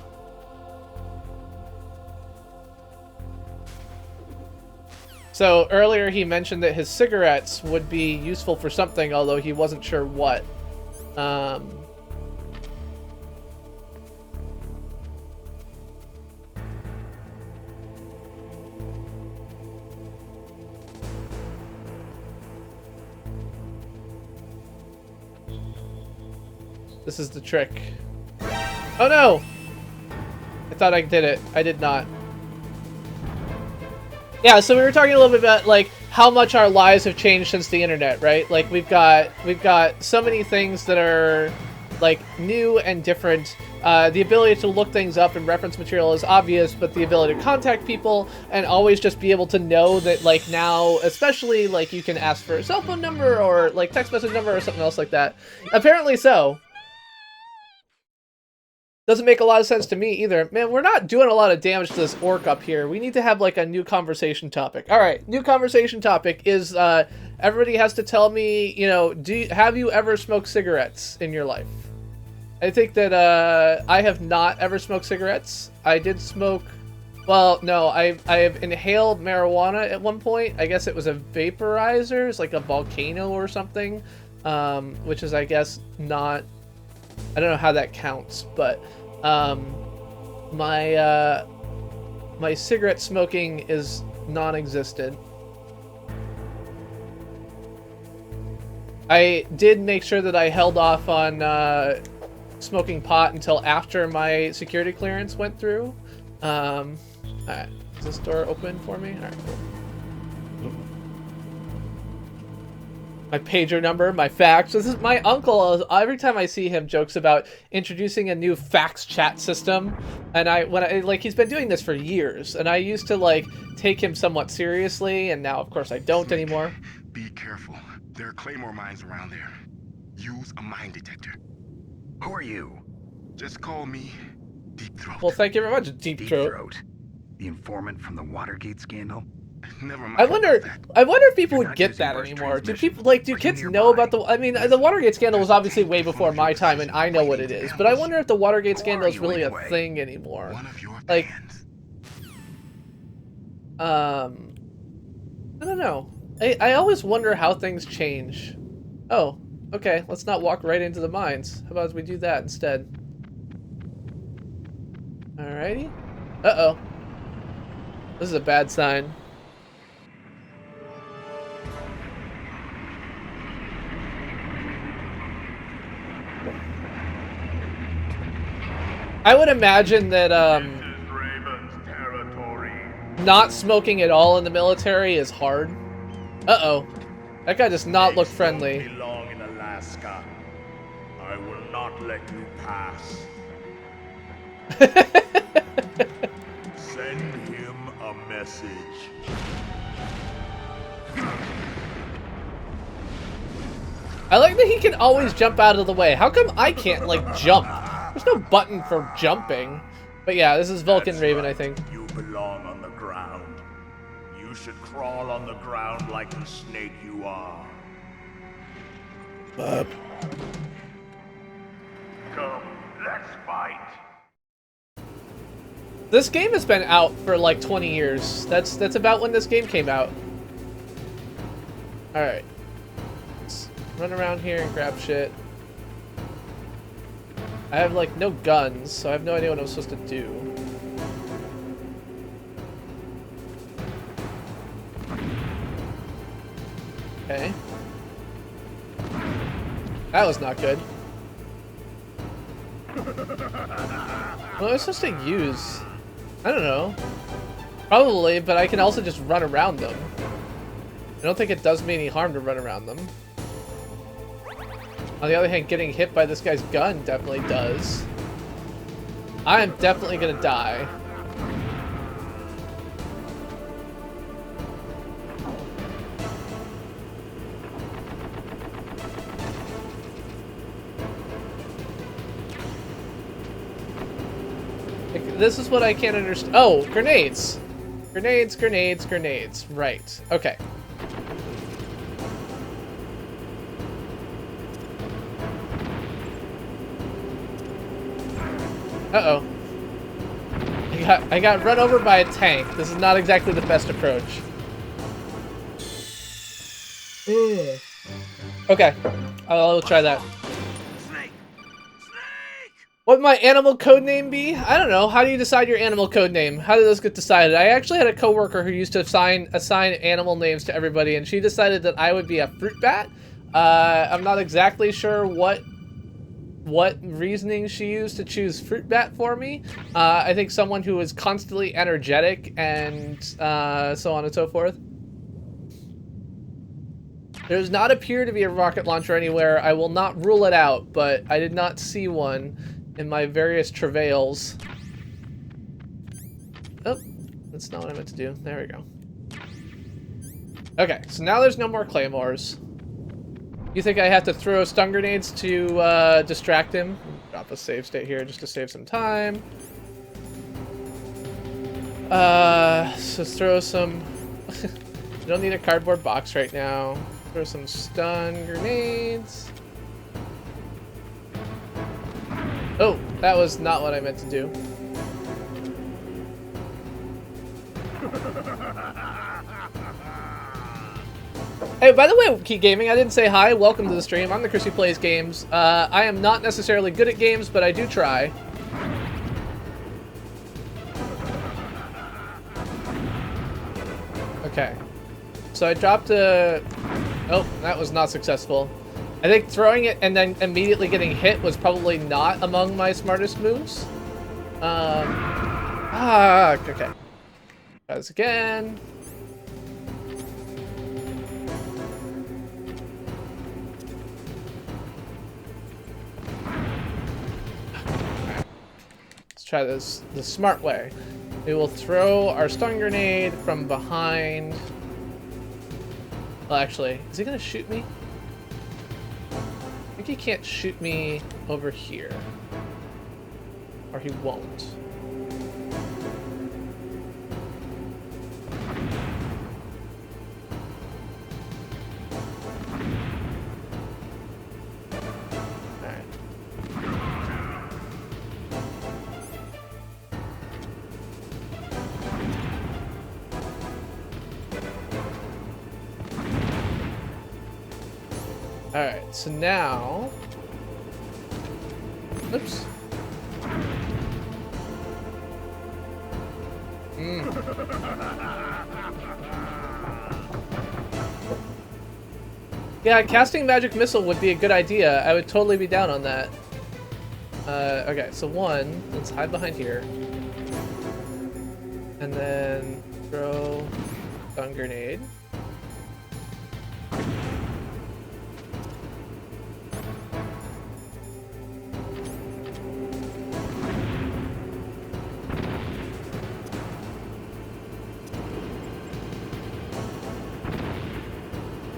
So earlier he mentioned that his cigarettes would be useful for something, although he wasn't sure what. This is the trick. Oh no! I thought I did it. I did not. Yeah, so we were talking a little bit about, like, how much our lives have changed since the internet, right? Like, we've got so many things that are, like, new and different. The ability to look things up and reference material is obvious, but the ability to contact people and always just be able to know that, like, now, especially, like, you can ask for a cell phone number or, like, text message number or something else like that. Apparently so. Doesn't make a lot of sense to me either. Man, we're not doing a lot of damage to this orc up here. We need to have, like, a new conversation topic. All right, new conversation topic is, everybody has to tell me, you know, have you ever smoked cigarettes in your life? I think that, I have not ever smoked cigarettes. I did smoke, well, no, I have inhaled marijuana at one point. I guess it was a vaporizer. It's like a volcano or something, which is, I guess, not... I don't know how that counts, but my cigarette smoking is non-existent. I did make sure that I held off on smoking pot until after my security clearance went through. Alright, is this door open for me? Alright, cool. My pager number, my fax. This is my uncle. Every time I see him, jokes about introducing a new fax chat system, and he's been doing this for years, and I used to, like, take him somewhat seriously, and now of course I don't anymore. Be careful. There are claymore mines around there. Use a mine detector. Who are you? Just call me Deep Throat. Well, thank you very much, Deep Throat. The informant from the Watergate scandal? Never mind. I wonder if people would get that anymore. Do people, like, do kids know about the... I mean, the Watergate scandal was obviously way before my time, and I know what it is. But I wonder if the Watergate scandal is really a thing anymore. Like, I don't know. I always wonder how things change. Oh, okay. Let's not walk right into the mines. How about we do that instead? Alrighty. Uh-oh. This is a bad sign. I would imagine that not smoking at all in the military is hard. Uh-oh. That guy does not look friendly. Don't belong in Alaska. I will not let you pass. Send him a message. I like that he can always jump out of the way. How come I can't, like, jump? There's no button for jumping. But yeah, this is Vulcan That's Raven, right. I think. You belong on the ground. You should crawl on the ground like the snake you are. Bub. Come, let's fight. This game has been out for like 20 years. That's about when this game came out. Alright. Let's run around here and grab shit. I have like no guns, so I have no idea what I'm supposed to do. Okay. That was not good. What am I supposed to use? I don't know. Probably, but I can also just run around them. I don't think it does me any harm to run around them. On the other hand, getting hit by this guy's gun definitely does. I am definitely gonna die. This is what I can't understand. Oh, grenades. Grenades, grenades, grenades. Right. Okay. Uh-oh. I got run over by a tank. This is not exactly the best approach. Okay. I'll try that. What would my animal code name be? I don't know. How do you decide your animal code name? How did those get decided? I actually had a coworker who used to assign animal names to everybody, and she decided that I would be a fruit bat. I'm not exactly sure what reasoning she used to choose fruit bat for me. I think someone who is constantly energetic and so on and so forth. There does not appear to be a rocket launcher anywhere. I will not rule it out, but I did not see one in my various travails. Oh, that's not what I meant to do. There we go. Okay, so now there's no more claymores. You think I have to throw stun grenades to distract him? Drop a save state here just to save some time. So throw some... You don't need a cardboard box right now. Throw some stun grenades. Oh, that was not what I meant to do. Hey, by the way, Key Gaming, I didn't say hi. Welcome to the stream. I'm the Chris who plays games. I am not necessarily good at games, but I do try. Okay. So I dropped a... Oh, that was not successful. I think throwing it and then immediately getting hit was probably not among my smartest moves. Okay. Try this again. Let's try this the smart way. We will throw our stun grenade from behind. Well, actually, is he gonna shoot me? I think he can't shoot me over here. Or he won't. Alright. Alright, so now... Oops. Yeah, casting magic missile would be a good idea. I would totally be down on that. Okay, so one, let's hide behind here. And then throw stun grenade.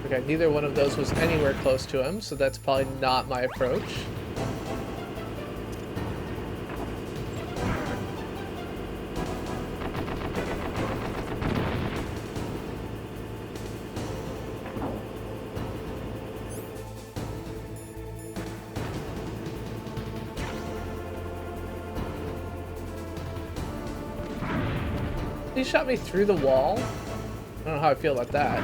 Okay, neither one of those was anywhere close to him, so that's probably not my approach. He shot me through the wall? I don't know how I feel about that.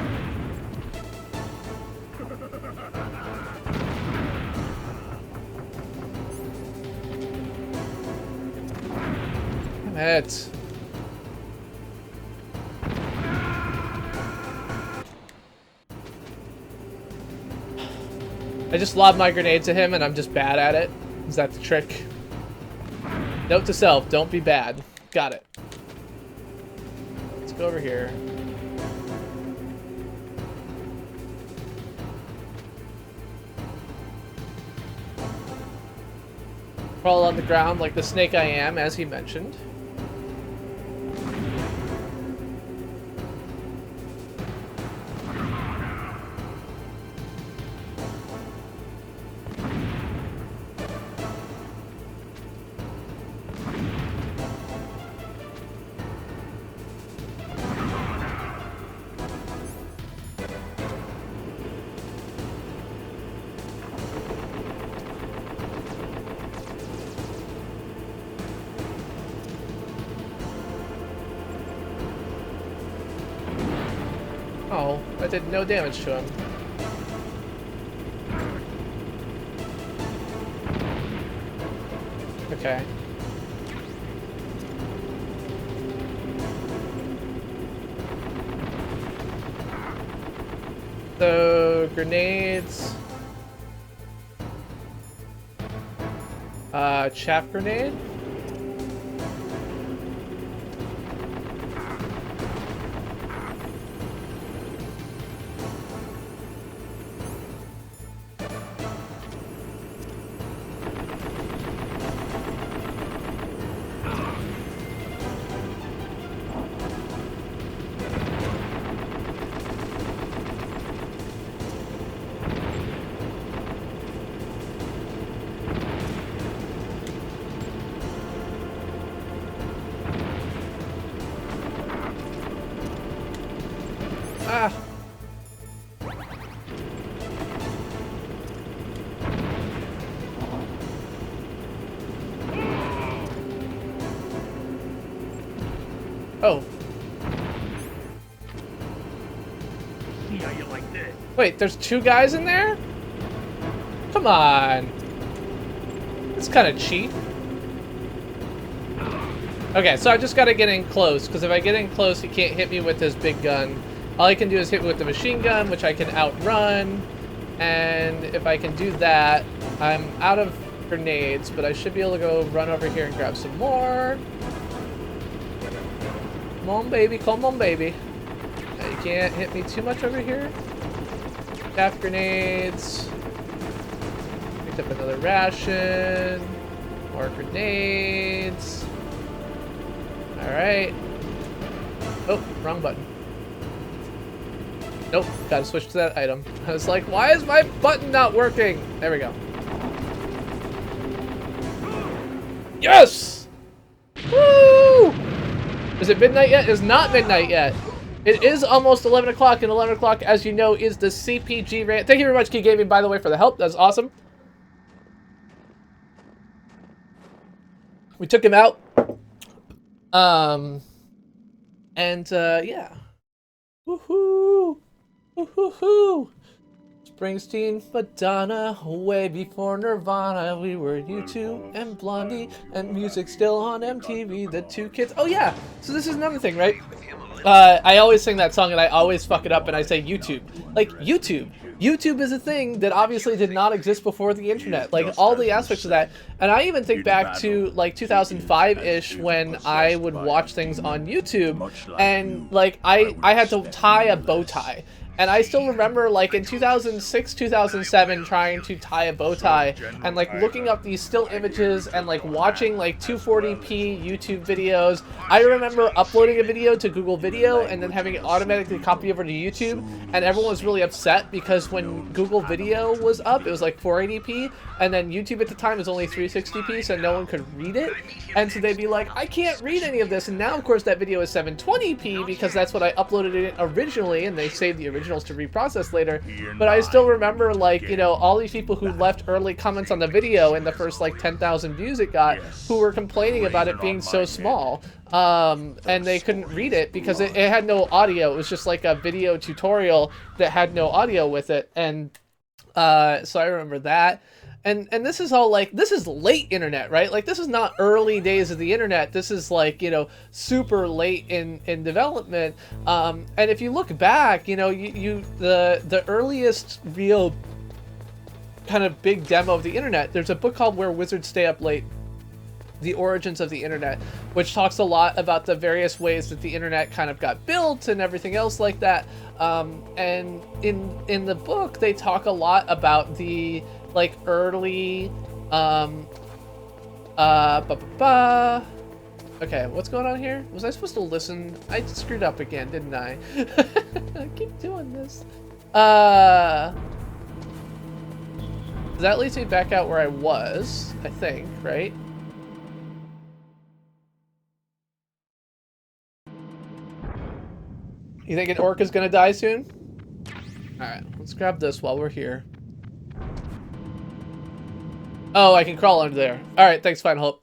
Damn it. I just lob my grenade to him and I'm just bad at it. Is that the trick? Note to self, don't be bad. Got it. Let's go over here. Crawl on the ground like the snake I am, as he mentioned. Oh, I did no damage to him. Okay. So, grenades. Chaff grenade? Ah! Oh. See how you like this? Wait, there's two guys in there? Come on. That's kind of cheap. Okay, so I just gotta get in close, because if I get in close, he can't hit me with his big gun. All he can do is hit me with the machine gun, which I can outrun. And if I can do that, I'm out of grenades, but I should be able to go run over here and grab some more. Come on, baby. Come on, baby. You can't hit me too much over here. Chaff grenades. Picked up another ration. More grenades. Alright. Oh, wrong button. Nope, gotta switch to that item. I was like, why is my button not working? There we go. Yes! Woo! Is it midnight yet? It's not midnight yet. It is almost 11 o'clock, and 11 o'clock, as you know, is the CPG rant. Thank you very much, Key Gaming, by the way, for the help. That's awesome. We took him out. Yeah. Woohoo! Woohoo! Springsteen, Madonna, way before Nirvana, we were U2 and Blondie, and music still on MTV, the two kids. Oh yeah, so this is another thing, right? I always sing that song and I always fuck it up and I say YouTube. Like, YouTube. YouTube is a thing that obviously did not exist before the internet. Like all the aspects of that. And I even think back to like 2005-ish when I would watch things on YouTube, and like I had to tie a bow tie. And I still remember, like, in 2006, 2007, trying to tie a bow tie, and, like, looking up these still images, and, like, watching, like, 240p YouTube videos. I remember uploading a video to Google Video, and then having it automatically copy over to YouTube, and everyone was really upset, because when Google Video was up, it was, like, 480p, and then YouTube at the time was only 360p, so no one could read it, and so they'd be like, I can't read any of this, and now, of course, that video is 720p, because that's what I uploaded it originally, and they saved the originals to reprocess later. But I still remember, like, you know, all these people who left early comments on the video in the first, like, 10,000 views it got, who were complaining about it being so small, and they couldn't read it because it had no audio. It was just like a video tutorial that had no audio with it, and so I remember that. And this is all, like, this is late internet, right? Like, this is not early days of the internet. This is, like, you know, super late in development. And if you look back, you know, the earliest real kind of big demo of the internet, there's a book called Where Wizards Stay Up Late, The Origins of the Internet, which talks a lot about the various ways that the internet kind of got built and everything else like that. And in the book, they talk a lot about the, like, early, okay, what's going on here? Was I supposed to listen? I screwed up again, didn't I? I keep doing this. That leads me back out where I was, I think, right? You think an orc is gonna die soon? Alright, let's grab this while we're here. Oh, I can crawl under there. Alright, thanks, Final Hope.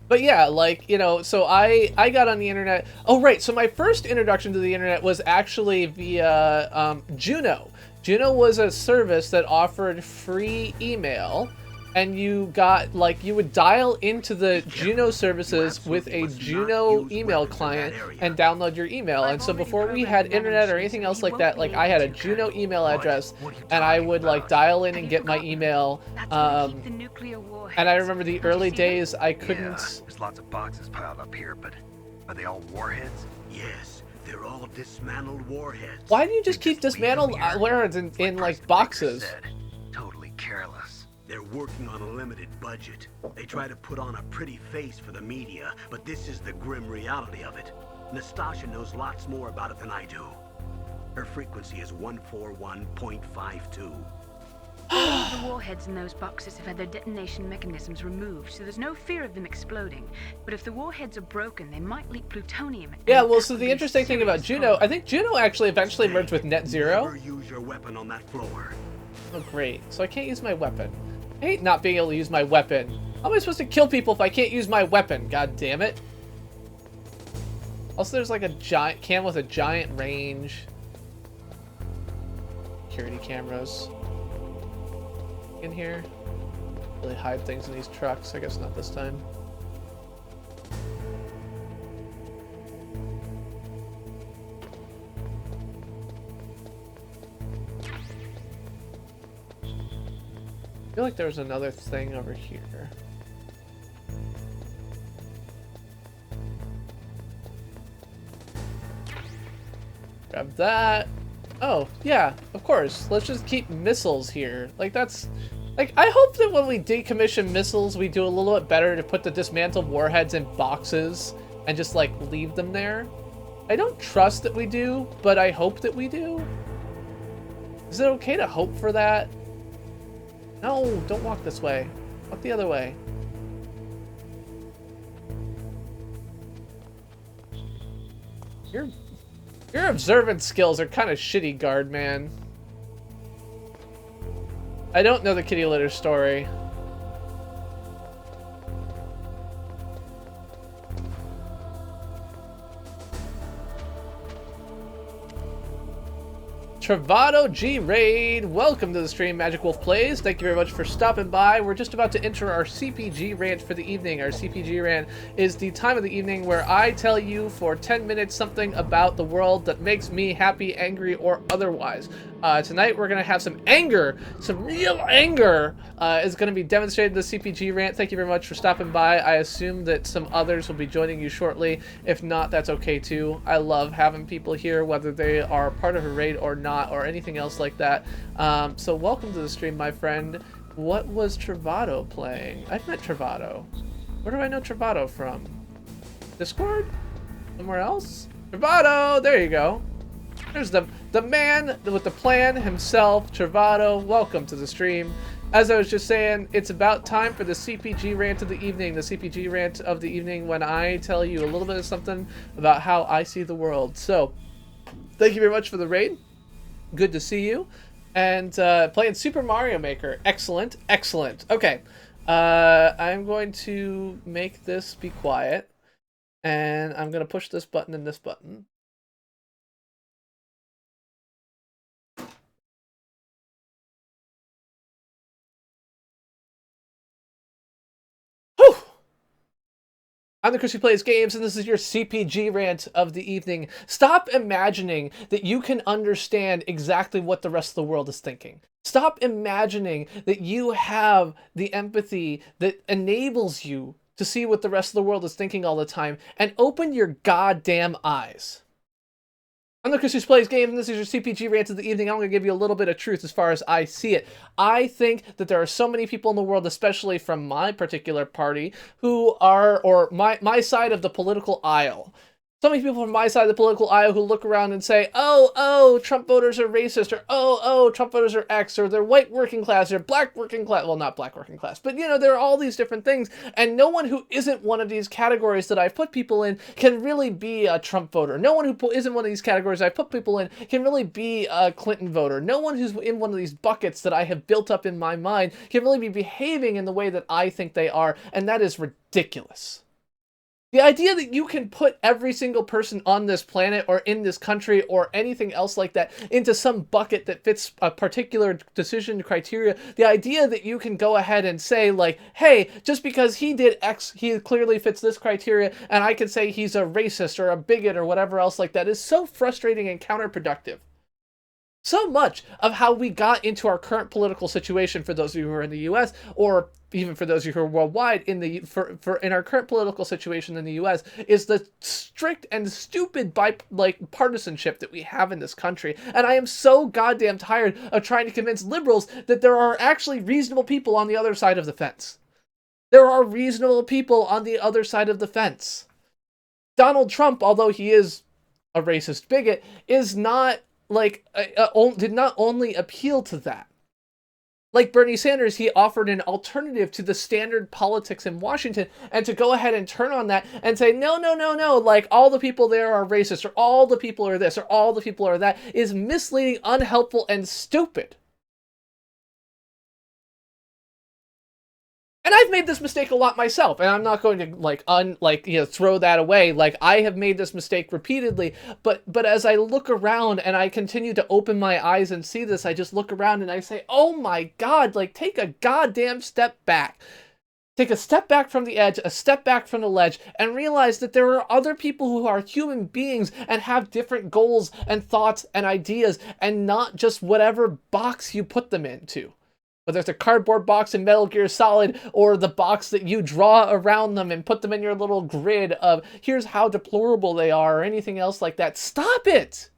But yeah, like, you know, so I got on the internet. Oh, right, so my first introduction to the internet was actually via Juno. Juno was a service that offered free email, and you got, like, you would dial into the Juno services with a Juno email client and download your email. And so before we had internet or anything else like that, like, I had a Juno email address, and I would, like, dial in and get my email. And I remember the early days I couldn't... Yeah, there's lots of boxes piled up here, but are they all warheads? Yes, they're all dismantled warheads. Why do you just keep dismantled warheads in like, boxes? Totally careless. They're working on a limited budget. They try to put on a pretty face for the media, but this is the grim reality of it. Nastasha knows lots more about it than I do. Her frequency is 141.52. All the warheads in those boxes have had their detonation mechanisms removed, so there's no fear of them exploding. But if the warheads are broken, they might leak plutonium. Yeah, well, so the interesting thing about Juno, I think Juno actually eventually merged with Net Zero. Never use your weapon on that floor. Oh, great. So I can't use my weapon. I hate not being able to use my weapon. How am I supposed to kill people if I can't use my weapon? God damn it. Also, there's like a giant cam with a giant range. Security cameras. In here. Really hide things in these trucks. I guess not this time. I feel like there was another thing over here. Grab that. Oh, yeah, of course. Let's just keep missiles here. Like, that's... Like, I hope that when we decommission missiles, we do a little bit better to put the dismantled warheads in boxes and just, like, leave them there. I don't trust that we do, but I hope that we do. Is it okay to hope for that? No, don't walk this way. Walk the other way. Your observant skills are kind of shitty, guard man. I don't know the kitty litter story. Travado G Raid. Welcome to the stream, Magic Wolf Plays. Thank you very much for stopping by. We're just about to enter our CPG rant for the evening. Our CPG rant is the time of the evening where I tell you for 10 minutes something about the world that makes me happy, angry, or otherwise. Tonight we're going to have some anger, some real anger is going to be demonstrated in the CPG rant. Thank you very much for stopping by. I assume that some others will be joining you shortly. If not, that's okay too. I love having people here, whether they are part of a raid or not, or anything else like that. So welcome to the stream, my friend. What was Travado playing? I've met Travado. Where do I know Travado from? Discord? Somewhere else? Travado! There you go. There's the man with the plan himself, Travado. Welcome to the stream. As I was just saying, it's about time for the CPG rant of the evening. The CPG rant of the evening when I tell you a little bit of something about how I see the world. So, thank you very much for the raid. Good to see you. And playing Super Mario Maker. Excellent, excellent. Okay, I'm going to make this be quiet. And I'm going to push this button and this button. I'm the Chris who plays games, and this is your CPG rant of the evening. Stop imagining that you can understand exactly what the rest of the world is thinking. Stop imagining that you have the empathy that enables you to see what the rest of the world is thinking all the time, and open your goddamn eyes. I'm the Chris who plays games, and this is your CPG rant of the evening. I'm going to give you a little bit of truth as far as I see it. I think that there are so many people in the world, especially from my particular party, who are, or my side of the political aisle. So many people from my side of the political aisle who look around and say, oh, Trump voters are racist, or oh, Trump voters are X, or they're white working class, or black working class. Well, not black working class, but you know, there are all these different things. And no one who isn't one of these categories that I've put people in can really be a Trump voter. No one who isn't one of these categories I've put people in can really be a Clinton voter. No one who's in one of these buckets that I have built up in my mind can really be behaving in the way that I think they are. And that is ridiculous. The idea that you can put every single person on this planet or in this country or anything else like that into some bucket that fits a particular decision criteria, the idea that you can go ahead and say like, hey, just because he did X, he clearly fits this criteria, and I can say he's a racist or a bigot or whatever else like that is so frustrating and counterproductive. So much of how we got into our current political situation, for those of you who are in the U.S., or even for those of you who are worldwide, in our current political situation in the U.S., is the strict and stupid partisanship that we have in this country. And I am so goddamn tired of trying to convince liberals that there are actually reasonable people on the other side of the fence. There are reasonable people on the other side of the fence. Donald Trump, although he is a racist bigot, is not did not only appeal to that. Like Bernie Sanders, he offered an alternative to the standard politics in Washington, and to go ahead and turn on that and say, no, like all the people there are racist, or all the people are this, or all the people are that, is misleading, unhelpful, and stupid. And I've made this mistake a lot myself, and I'm not going to throw that away. Like, I have made this mistake repeatedly, but as I look around and I continue to open my eyes and see this, I just look around and I say, oh my God, like, take a goddamn step back. Take a step back from the edge, a step back from the ledge, and realize that there are other people who are human beings and have different goals and thoughts and ideas, and not just whatever box you put them into. Whether it's a cardboard box in Metal Gear Solid, or the box that you draw around them and put them in your little grid of here's how deplorable they are, or anything else like that. Stop it!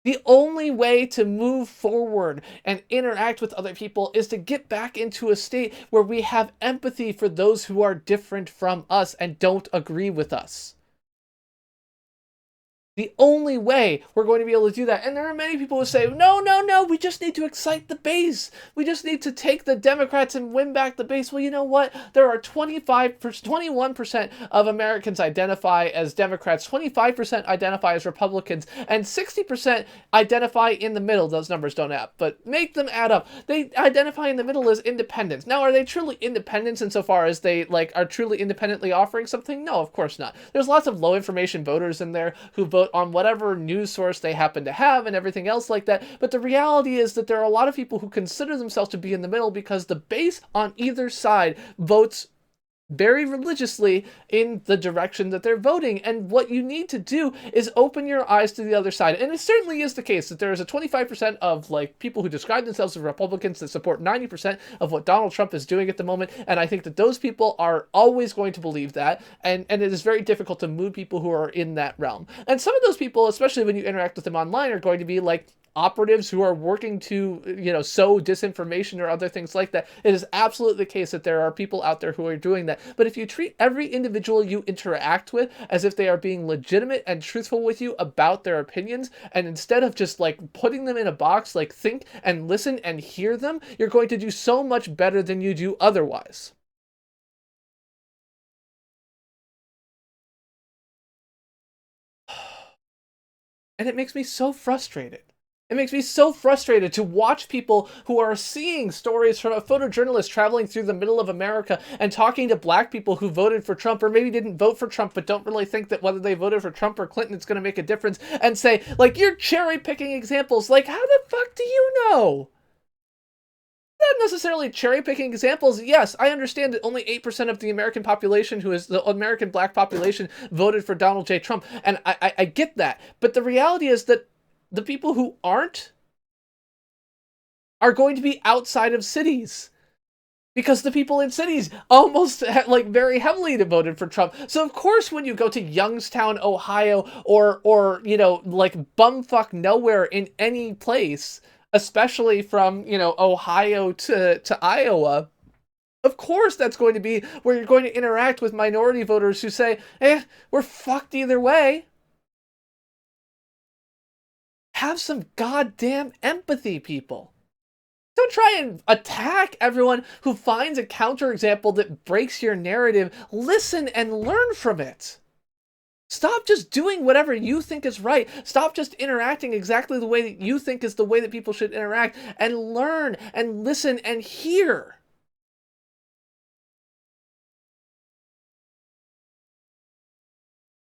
The only way to move forward and interact with other people is to get back into a state where we have empathy for those who are different from us and don't agree with us. The only way we're going to be able to do that. And there are many people who say, no, we just need to excite the base. We just need to take the Democrats and win back the base. Well, you know what? There are 21% of Americans identify as Democrats, 25% identify as Republicans, and 60% identify in the middle. Those numbers don't add up, but make them add up. They identify in the middle as independents. Now, are they truly independents insofar as they are truly independently offering something? No, of course not. There's lots of low information voters in there who vote vote on whatever news source they happen to have and everything else like that. But the reality is that there are a lot of people who consider themselves to be in the middle because the base on either side votes very religiously in the direction that they're voting. And what you need to do is open your eyes to the other side. And it certainly is the case that there is a 25% of like people who describe themselves as Republicans that support 90% of what Donald Trump is doing at the moment. And I think that those people are always going to believe that. And it is very difficult to move people who are in that realm. And some of those people, especially when you interact with them online, are going to be like operatives who are working to, sow disinformation or other things like that. It is absolutely the case that there are people out there who are doing that. But if you treat every individual you interact with as if they are being legitimate and truthful with you about their opinions, and instead of just like putting them in a box, like think and listen and hear them, you're going to do so much better than you do otherwise. And it makes me so frustrated. It makes me so frustrated to watch people who are seeing stories from a photojournalist traveling through the middle of America and talking to black people who voted for Trump or maybe didn't vote for Trump but don't really think that whether they voted for Trump or Clinton it's going to make a difference, and say, like, you're cherry picking examples. Like, how the fuck do you know? Not necessarily cherry picking examples. Yes, I understand that only 8% of the American population, who is the American black population, voted for Donald J. Trump. And I get that. But the reality is that the people who aren't are going to be outside of cities, because the people in cities almost like very heavily voted for Trump. So of course, when you go to Youngstown, Ohio, or like bumfuck nowhere in any place, especially from Ohio to Iowa, of course that's going to be where you're going to interact with minority voters who say, we're fucked either way. Have some goddamn empathy, people. Don't try and attack everyone who finds a counterexample that breaks your narrative. Listen and learn from it. Stop just doing whatever you think is right. Stop just interacting exactly the way that you think is the way that people should interact, and learn and listen and hear.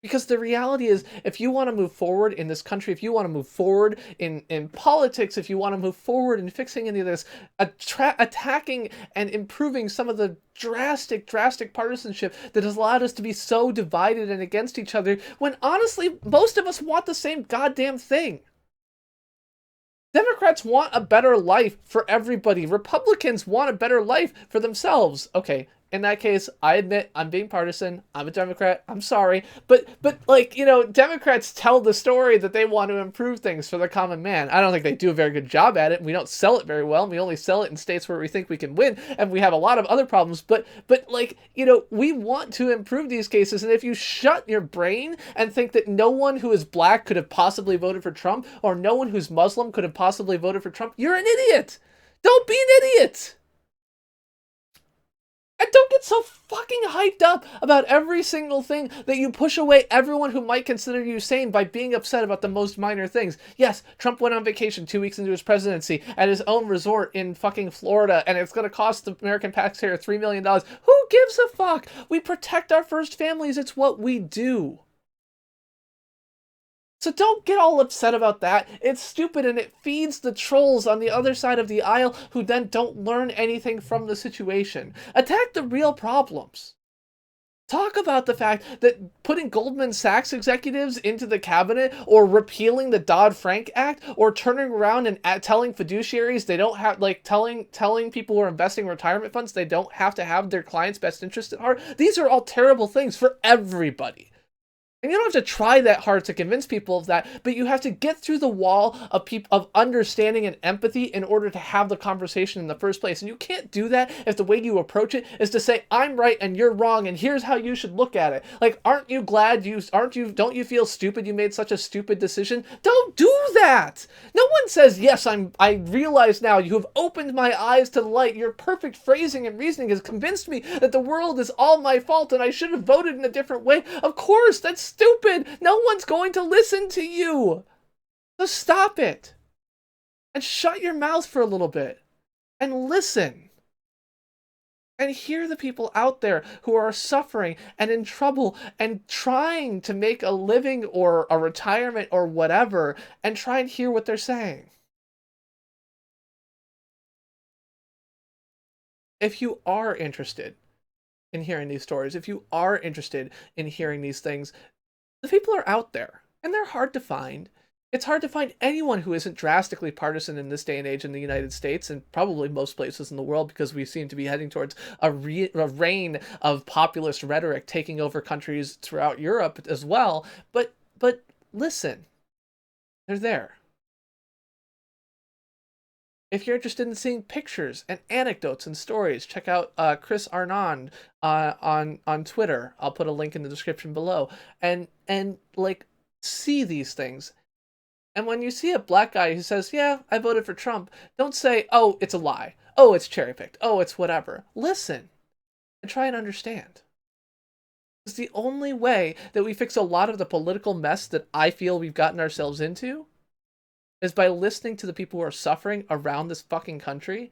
Because the reality is, if you want to move forward in this country, if you want to move forward in politics, if you want to move forward in fixing any of this, attacking and improving some of the drastic partisanship that has allowed us to be so divided and against each other, when honestly, most of us want the same goddamn thing. Democrats want a better life for everybody. Republicans want a better life for themselves. Okay, in that case, I admit I'm being partisan. I'm a Democrat. I'm sorry. But like, Democrats tell the story that they want to improve things for the common man. I don't think they do a very good job at it. We don't sell it very well. We only sell it in states where we think we can win, and we have a lot of other problems. But like, we want to improve these cases, and if you shut your brain and think that no one who is black could have possibly voted for Trump, or no one who's Muslim could have possibly voted for Trump, you're an idiot. Don't be an idiot. And don't get so fucking hyped up about every single thing that you push away everyone who might consider you sane by being upset about the most minor things. Yes, Trump went on vacation 2 weeks into his presidency at his own resort in fucking Florida, and it's going to cost the American taxpayer $3 million. Who gives a fuck? We protect our first families. It's what we do. So don't get all upset about that. It's stupid, and it feeds the trolls on the other side of the aisle who then don't learn anything from the situation. Attack the real problems. Talk about the fact that putting Goldman Sachs executives into the cabinet, or repealing the Dodd-Frank Act, or turning around and telling fiduciaries they don't have, like, telling people who are investing in retirement funds they don't have to have their clients' best interest at heart. These are all terrible things for everybody. And you don't have to try that hard to convince people of that, but you have to get through the wall of understanding and empathy in order to have the conversation in the first place. And you can't do that if the way you approach it is to say, I'm right and you're wrong, and here's how you should look at it. Like, don't you feel stupid you made such a stupid decision? Don't do that! No one says, yes, I realize now, you have opened my eyes to the light. Your perfect phrasing and reasoning has convinced me that the world is all my fault and I should have voted in a different way. Of course, that's stupid. No one's going to listen to you. So stop it. And shut your mouth for a little bit. And listen. and hear the people out there who are suffering and in trouble and trying to make a living or a retirement or whatever, and try and hear what they're saying. If you are interested in hearing these stories, if you are interested in hearing these things, the people are out there, and they're hard to find. It's hard to find anyone who isn't drastically partisan in this day and age in the United States, and probably most places in the world, because we seem to be heading towards a reign of populist rhetoric taking over countries throughout Europe as well. But listen, they're there. If you're interested in seeing pictures and anecdotes and stories, check out Chris Arnond on Twitter. I'll put a link in the description below. And like, see these things. And when you see a black guy who says, yeah, I voted for Trump, don't say, oh, it's a lie. Oh, it's cherry-picked. Oh, it's whatever. Listen and try and understand. It's the only way that we fix a lot of the political mess that I feel we've gotten ourselves into is by listening to the people who are suffering around this fucking country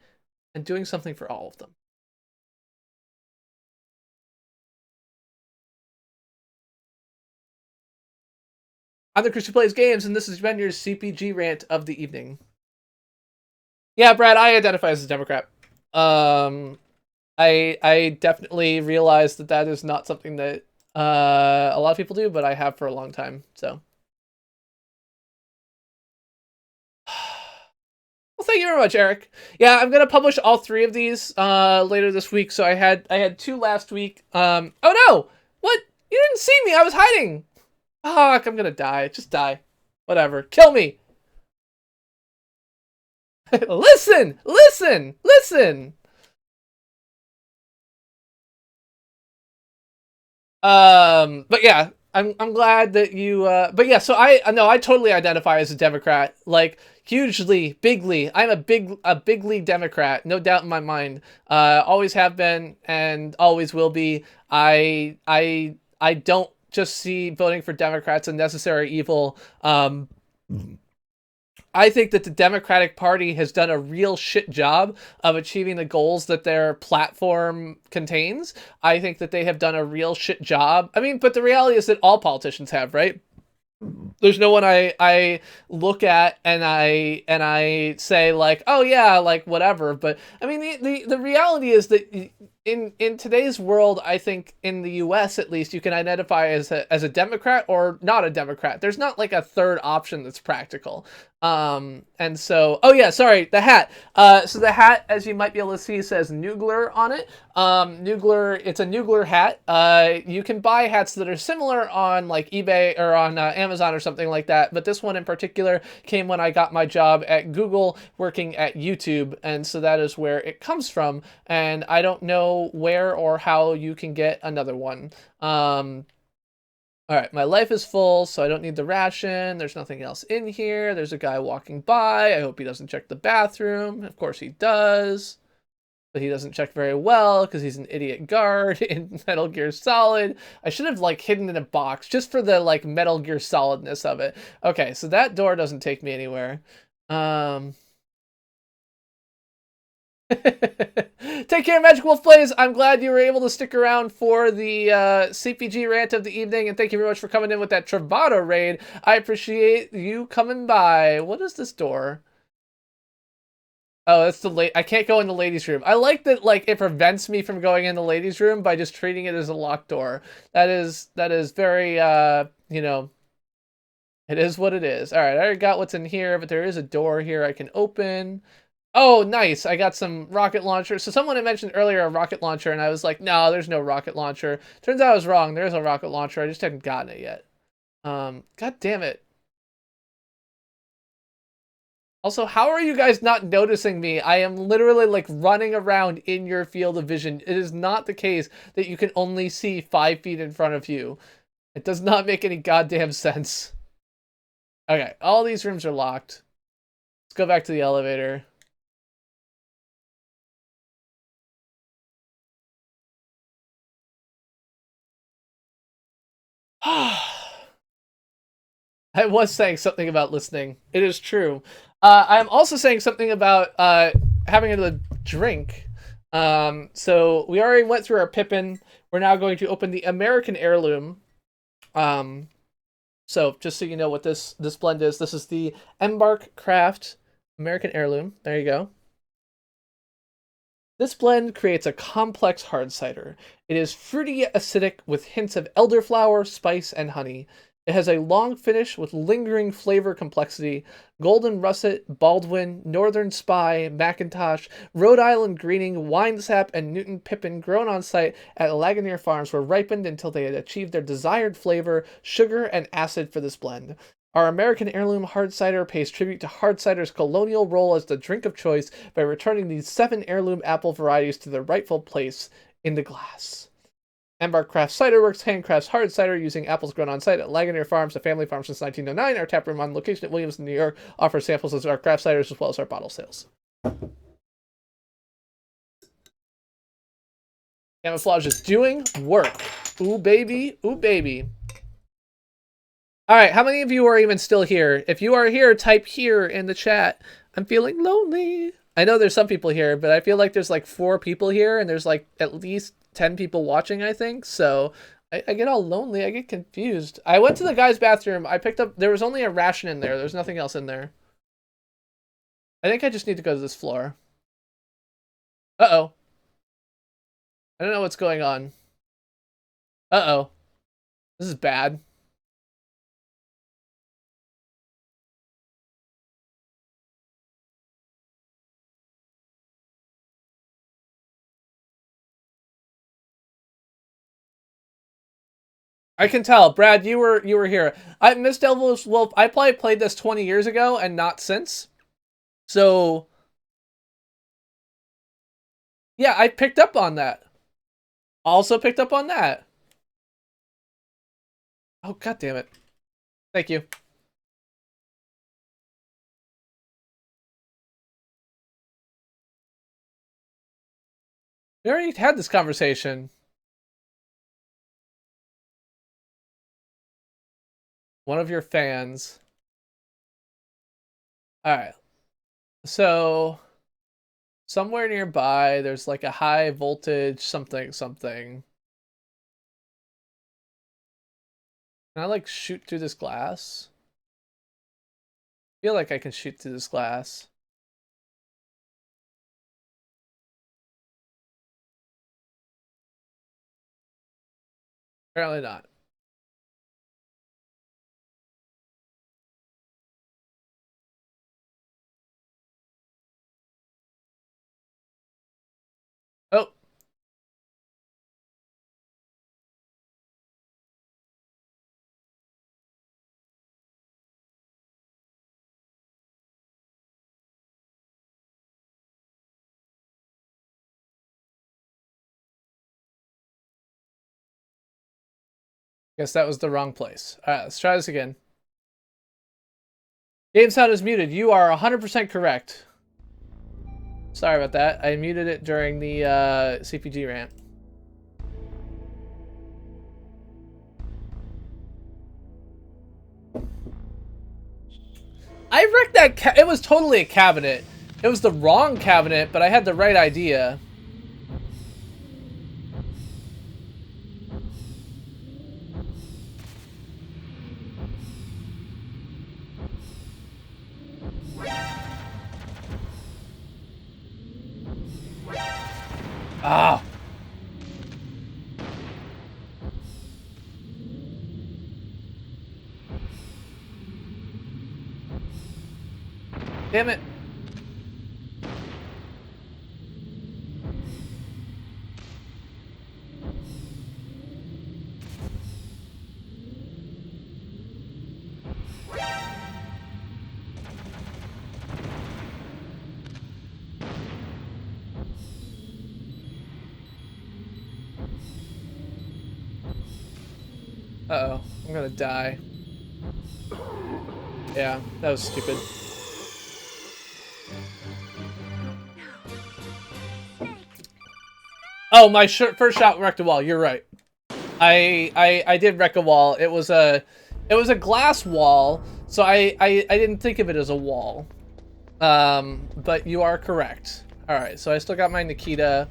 and doing something for all of them. I'm the Chris who plays games, and this has been your CPG rant of the evening. Yeah, Brad, I identify as a Democrat. I definitely realize that is not something that a lot of people do, but I have for a long time, so. Well, thank you very much, Eric. Yeah, I'm gonna publish all 3 of these later this week. So I had 2 last week. Oh no! What? You didn't see me. I was hiding. Fuck! I'm gonna die. Just die. Whatever. Kill me. Listen! Listen! Listen! But yeah, I'm glad that you. But yeah, so I totally identify as a Democrat. Like, hugely, bigly. I'm a bigly Democrat, no doubt in my mind. Always have been and always will be. I don't just see voting for Democrats a necessary evil. I think that the Democratic Party has done a real shit job of achieving the goals that their platform contains. I think that they have done a real shit job. I mean, but the reality is that all politicians have, right? There's no one I look at and I say like, oh yeah, like whatever. But I mean, the reality is that in today's world, I think in the U.S. at least, you can identify as a Democrat or not a Democrat. There's not like a third option that's practical. And so, oh yeah, sorry, the hat. So the hat, as you might be able to see, says Noogler on it. Noogler, it's a Noogler hat. You can buy hats that are similar on like eBay or on Amazon or something like that. But this one in particular came when I got my job at Google working at YouTube. And so that is where it comes from. And I don't know where or how you can get another one. All right, my life is full, so I don't need the ration. There's nothing else in here. There's a guy walking by. I hope he doesn't check the bathroom. Of course he does. But he doesn't check very well because he's an idiot guard in Metal Gear Solid. I should have like hidden in a box just for the like Metal Gear Solidness of it. Okay, so that door doesn't take me anywhere. Take care, Magic Wolf Plays. I'm glad you were able to stick around for the CPG rant of the evening, and thank you very much for coming in with that Travado raid. I appreciate you coming by. What is this door? Oh, that's the I can't go in the ladies' room. I like that, like, it prevents me from going in the ladies' room by just treating it as a locked door. That is very, you know, it is what it is. All right, I already got what's in here, but there is a door here I can open. Oh, nice. I got some rocket launcher. So someone had mentioned earlier a rocket launcher, and I was like, no, there's no rocket launcher. Turns out I was wrong. There's a rocket launcher. I just haven't gotten it yet. God damn it. Also, how are you guys not noticing me? I am literally like running around in your field of vision. It is not the case that you can only see 5 feet in front of you. It does not make any goddamn sense. Okay, all these rooms are locked. Let's go back to the elevator. I was saying something about listening. It is true. I'm also saying something about having a drink. So we already went through our Pippin. We're now going to open the American Heirloom. So just so you know what this blend is, this is the Embark Craft American Heirloom. There you go. This blend creates a complex hard cider. It is fruity acidic with hints of elderflower, spice, and honey. It has a long finish with lingering flavor complexity. Golden Russet, Baldwin, Northern Spy, Macintosh, Rhode Island Greening, Winesap, and Newton Pippin grown on site at Lagunier Farms were ripened until they had achieved their desired flavor, sugar, and acid for this blend. Our American Heirloom Hard Cider pays tribute to hard cider's colonial role as the drink of choice by returning these 7 heirloom apple varieties to their rightful place in the glass. Embark Craft Cider Works handcrafts hard cider using apples grown on site at Lagunier Farms, a family farm since 1909. Our taproom on location at Williamston, New York, offers samples of our craft ciders as well as our bottle sales. Camouflage is doing work. Ooh, baby. Ooh, baby. All right, how many of you are even still here? If you are here, type here in the chat. I'm feeling lonely. I know there's some people here, but I feel like there's like 4 people here, and there's like at least 10 people watching, I think. So I get all lonely. I get confused. I went to the guy's bathroom. I picked up... There was only a ration in there. There's nothing else in there. I think I just need to go to this floor. Uh-oh. I don't know what's going on. Uh-oh. This is bad. I can tell, Brad. You were here. Miss Devil's Wolf. I probably played this 20 years ago and not since. So, yeah, I picked up on that. Also picked up on that. Oh, god damn it! Thank you. We already had this conversation. One of your fans. Alright. So, somewhere nearby, there's like a high voltage something. Can I like shoot through this glass? I feel like I can shoot through this glass. Apparently not. Oh. Guess that was the wrong place. Alright, let's try this again. Game sound is muted. You are 100% correct. Sorry about that. I muted it during the CPG rant. I wrecked that. It was totally a cabinet. It was the wrong cabinet, but I had the right idea. Ah. Damn it. Uh-oh, I'm gonna die. Yeah, that was stupid. Oh, my first shot wrecked a wall. You're right. I did wreck a wall. It was a glass wall, so I didn't think of it as a wall. But you are correct. Alright, so I still got my Nikita.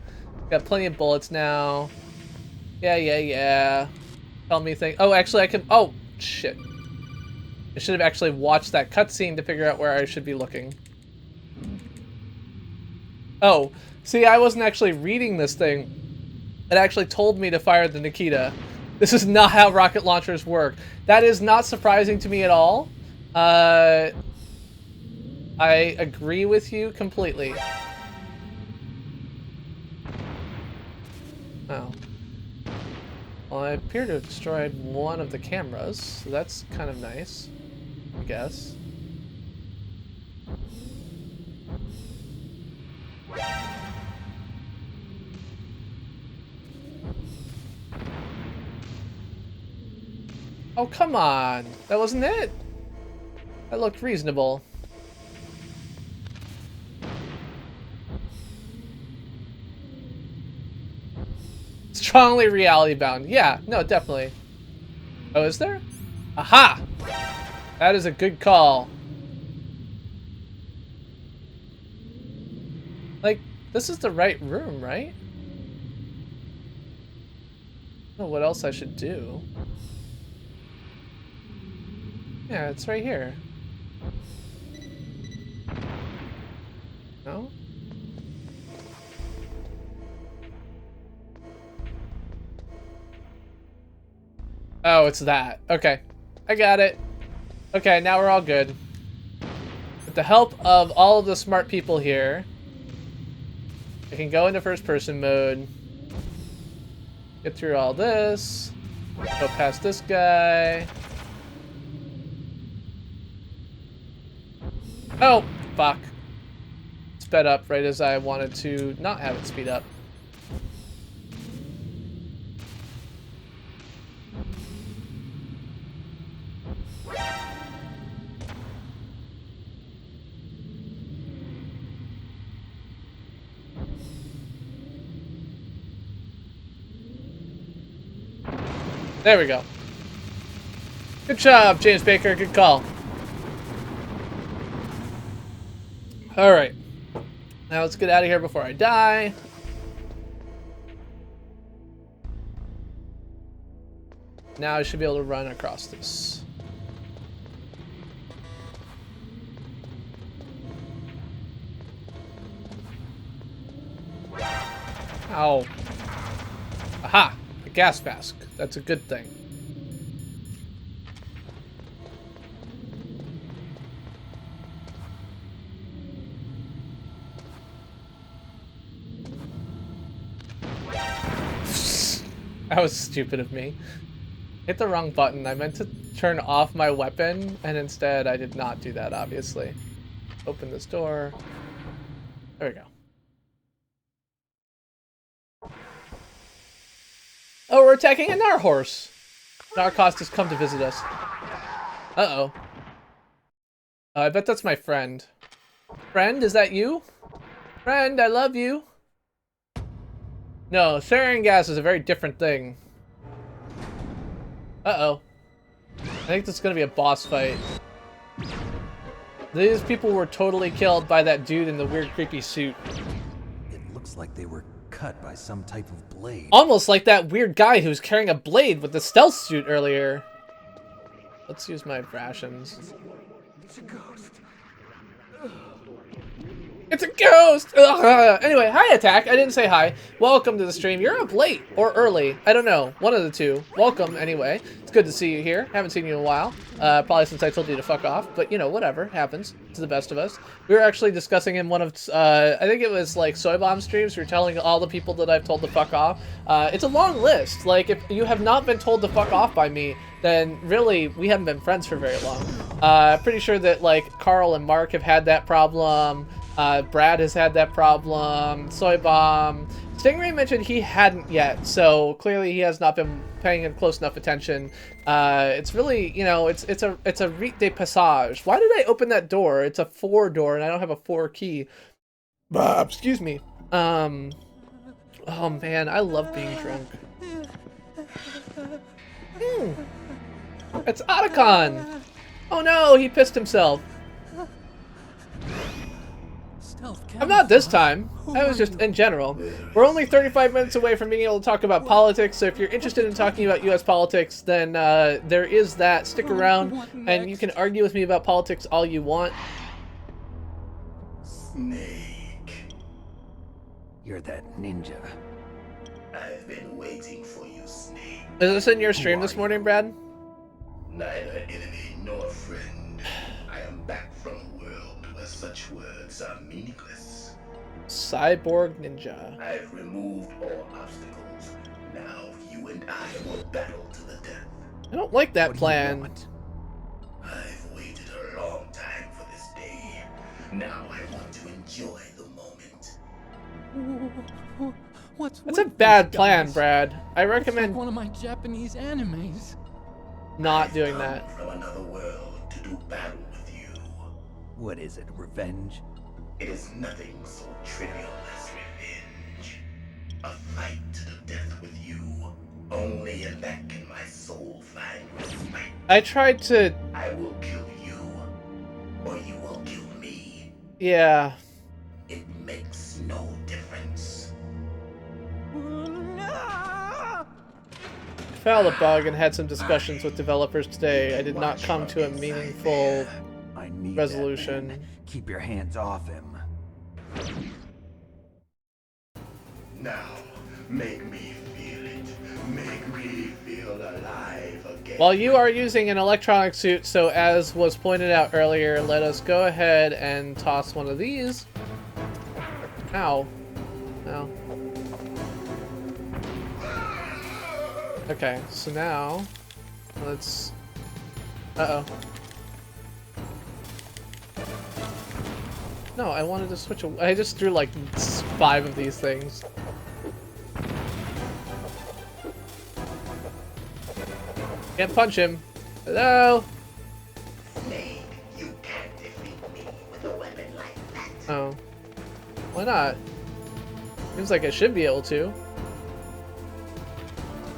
Got plenty of bullets now. Yeah. Tell me things. Oh, actually I can... Oh, shit. I should have actually watched that cutscene to figure out where I should be looking. Oh, see, I wasn't actually reading this thing. It actually told me to fire the Nikita. This is not how rocket launchers work. That is not surprising to me at all. I agree with you completely. Oh. Well, I appear to have destroyed one of the cameras, so that's kind of nice, I guess. Oh, come on! That wasn't it! That looked reasonable. Strongly reality bound. Yeah, no, definitely. Oh, is there? Aha! That is a good call. Like, this is the right room, right? I don't know what else I should do. Yeah, it's right here. No? Oh, it's that. Okay. I got it. Okay, now we're all good. With the help of all of the smart people here, I can go into first person mode. Get through all this. Go past this guy. Oh, fuck. Sped up right as I wanted to not have it speed up. There we go. Good job, James Baker. Good call. Alright. Now let's get out of here before I die. Now I should be able to run across this. Ow. Aha! A gas mask. That's a good thing. That was stupid of me. Hit the wrong button. I meant to turn off my weapon, and instead I did not do that, obviously. Open this door. There we go. Oh, we're attacking a Narhorse. Narcost has come to visit us. Uh-oh. I bet that's my friend. Friend, is that you? Friend, I love you. No, sarin gas is a very different thing. Uh-oh. I think this is gonna be a boss fight. These people were totally killed by that dude in the weird creepy suit. It looks like they were cut by some type of blade. Almost like that weird guy who was carrying a blade with the stealth suit earlier. Let's use my rations. It's a ghost. It's a ghost! Ugh. Anyway, hi Attack. I didn't say hi. Welcome to the stream. You're up late or early. I don't know. One of the two. Welcome anyway. It's good to see you here. Haven't seen you in a while. Probably since I told you to fuck off. But you know, whatever. Happens to the best of us. We were actually discussing in one of, I think it was like Soy Bomb streams. We were telling all the people that I've told to fuck off. It's a long list. Like, if you have not been told to fuck off by me, then really, we haven't been friends for very long. Pretty sure that, like, Carl and Mark have had that problem. Brad has had that problem. Soy Bomb. Stingray mentioned he hadn't yet, so clearly he has not been paying close enough attention. It's really, you know, it's a rite de passage. Why did I open that door? It's a 4 door, and I don't have a 4 key. Excuse me. Oh man, I love being drunk. It's Otacon! Oh no, he pissed himself. I'm not this time. I was just in general. We're only 35 minutes away from being able to talk about politics, so if you're interested in talking about US politics, then there is that. Stick around, and you can argue with me about politics all you want. Snake. You're that ninja. I've been waiting for you, Snake. Is this in your stream this morning, Brad? Neither enemy nor friend. I am back from a world where such words are meaningless. Cyborg Ninja. I've removed all obstacles. Now you and I will battle to the death. I don't like that plan. I've waited a long time for this day. Now I want to enjoy the moment. That's a bad plan, Brad. I recommend one of my Japanese animes. Not doing that. From another world to do battle with you. What is it, revenge? It is nothing so trivial as revenge. A fight to the death with you. Only in that can my soul find respite. I tried to... I will kill you, or you will kill me. Yeah. It makes no difference. I found a bug and had some discussions with developers today. I did not come to a meaningful resolution. Keep your hands off him. Now, make me feel it. Make me feel alive again. While you are using an electronic suit, so as was pointed out earlier, let us go ahead and toss one of these. Ow. Ow. Okay, so now, let's... Uh-oh. No, I wanted to switch away. I just threw like 5 of these things. Can't punch him. Hello? Snake, you can't defeat me with a weapon like that. Oh. Why not? Seems like I should be able to.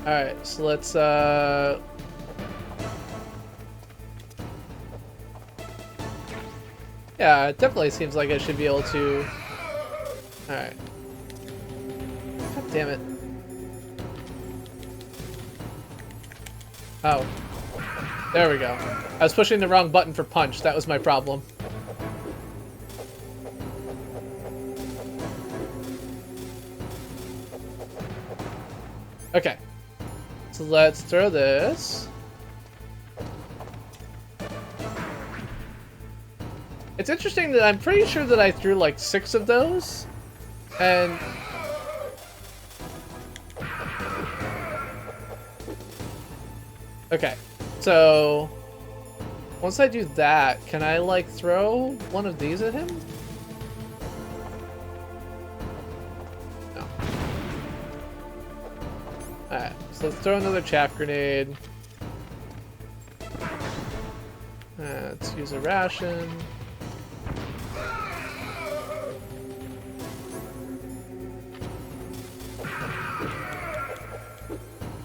Alright, so let's, yeah, it definitely seems like I should be able to... Alright. God damn it. Oh. There we go. I was pushing the wrong button for punch. That was my problem. Okay. So let's throw this. It's interesting that I'm pretty sure that I threw like 6 of those. And... Okay. So... Once I do that, can I like throw one of these at him? No. Alright, so let's throw another chaff grenade. Let's use a ration.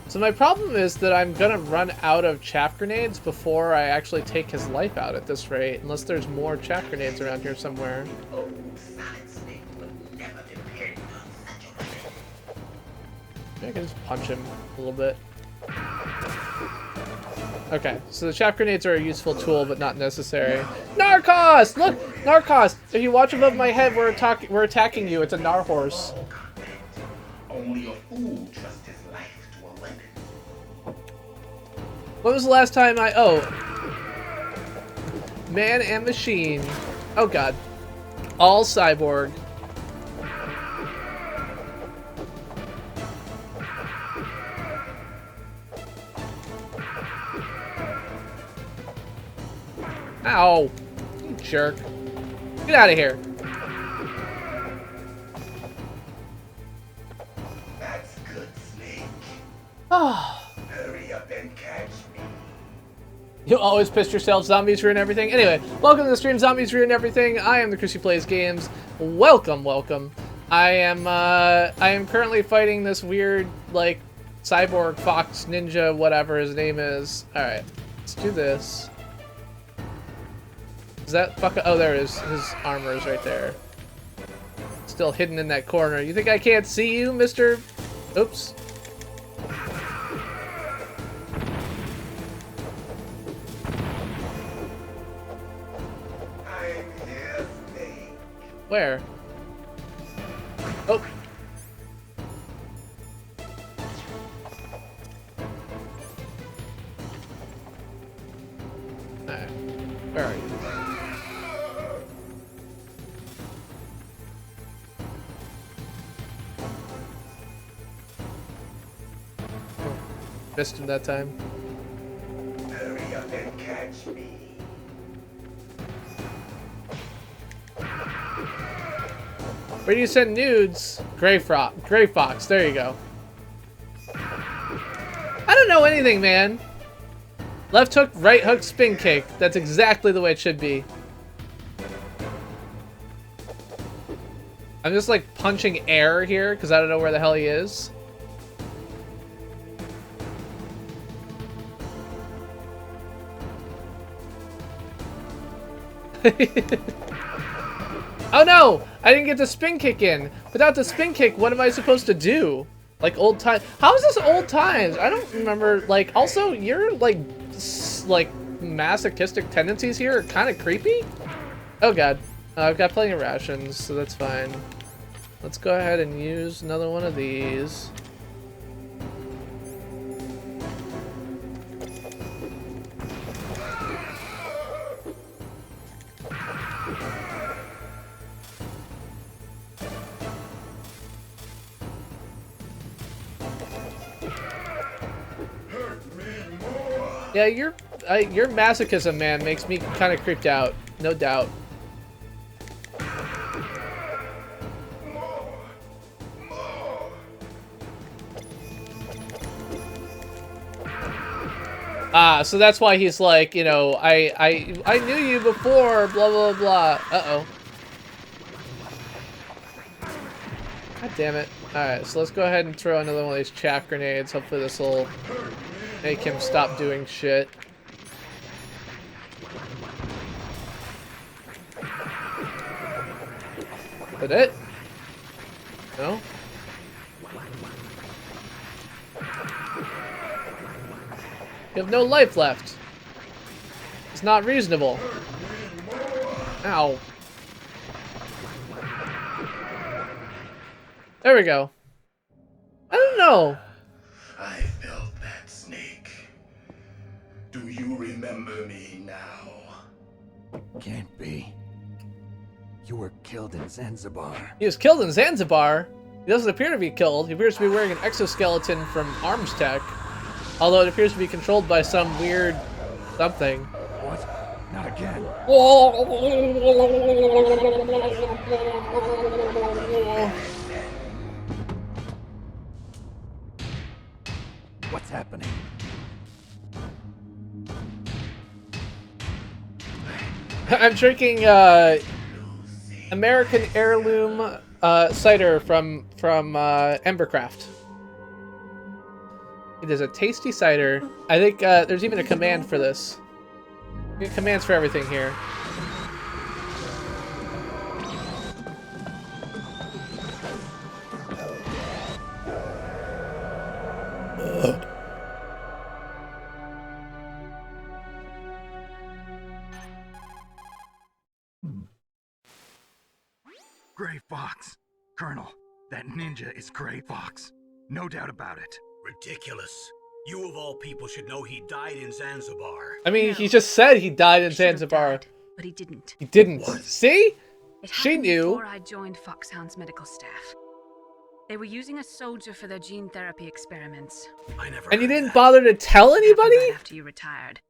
So my problem is that I'm gonna run out of chaff grenades before I actually take his life out at this rate, unless there's more chaff grenades around here somewhere. Maybe I can just punch him a little bit. Okay, so the chaff grenades are a useful tool, but not necessary. Narcos! Look! Narcos! If you watch above my head, we're attacking you. It's a nar horse. Only a fool trusts his life to a weapon. When was the last time I... Oh. Man and machine. Oh god. All cyborg. Ow. You jerk. Get out of here. That's good, Snake. Ah. Hurry up and catch me. You always piss yourself, zombies ruin everything. Anyway, welcome to the stream, Zombies Ruin Everything. I am the Chris who plays games. Welcome, welcome. I am currently fighting this weird, like, cyborg fox ninja, whatever his name is. Alright, let's do this. Is that fuck? Oh, there it is. His armor is right there. Still hidden in that corner. You think I can't see you, Mr. Oops. I'm here, Snake. Where? Oh. Alright. Where are you? Missed him that time. Hurry up and catch me. Where do you send nudes? Gray Fox. There you go. I don't know anything, man. Left hook, right hook, spin kick. That's exactly the way it should be. I'm just like punching air here because I don't know where the hell he is. Oh no! I didn't get the spin kick in. Without the spin kick, what am I supposed to do? Like old time? How is this old times? I don't remember. Like, also, your like masochistic tendencies here are kind of creepy. Oh god, I've got plenty of rations, so that's fine. Let's go ahead and use another one of these. Yeah, your masochism, man, makes me kind of creeped out, no doubt. Ah, so that's why he's like, you know, I knew you before, blah blah blah. Uh-oh. God damn it. Alright, so let's go ahead and throw another one of these chaff grenades. Hopefully this will make him stop doing shit. Is that it? No? You have no life left. It's not reasonable. Ow. There we go. I don't know. I felt that, Snake. Do you remember me now? Can't be. You were killed in Zanzibar. He was killed in Zanzibar. He doesn't appear to be killed. He appears to be wearing an exoskeleton from Arms Tech. Although it appears to be controlled by some weird something. What? Not again. What's happening? I'm drinking American heirloom cider from Embercraft. It is a tasty cider. I think there's even a command for this. We have commands for everything here. Gray Fox. Colonel, that ninja is Gray Fox. No doubt about it. Ridiculous. You of all people should know he died in Zanzibar. I mean, he just said he died in Zanzibar. But he didn't. He didn't. What? See? It She happened knew. before I joined Foxhound's medical staff. They were using a soldier for their gene therapy experiments. I never. And you heard didn't that. bother to tell It happened anybody? right after you retired.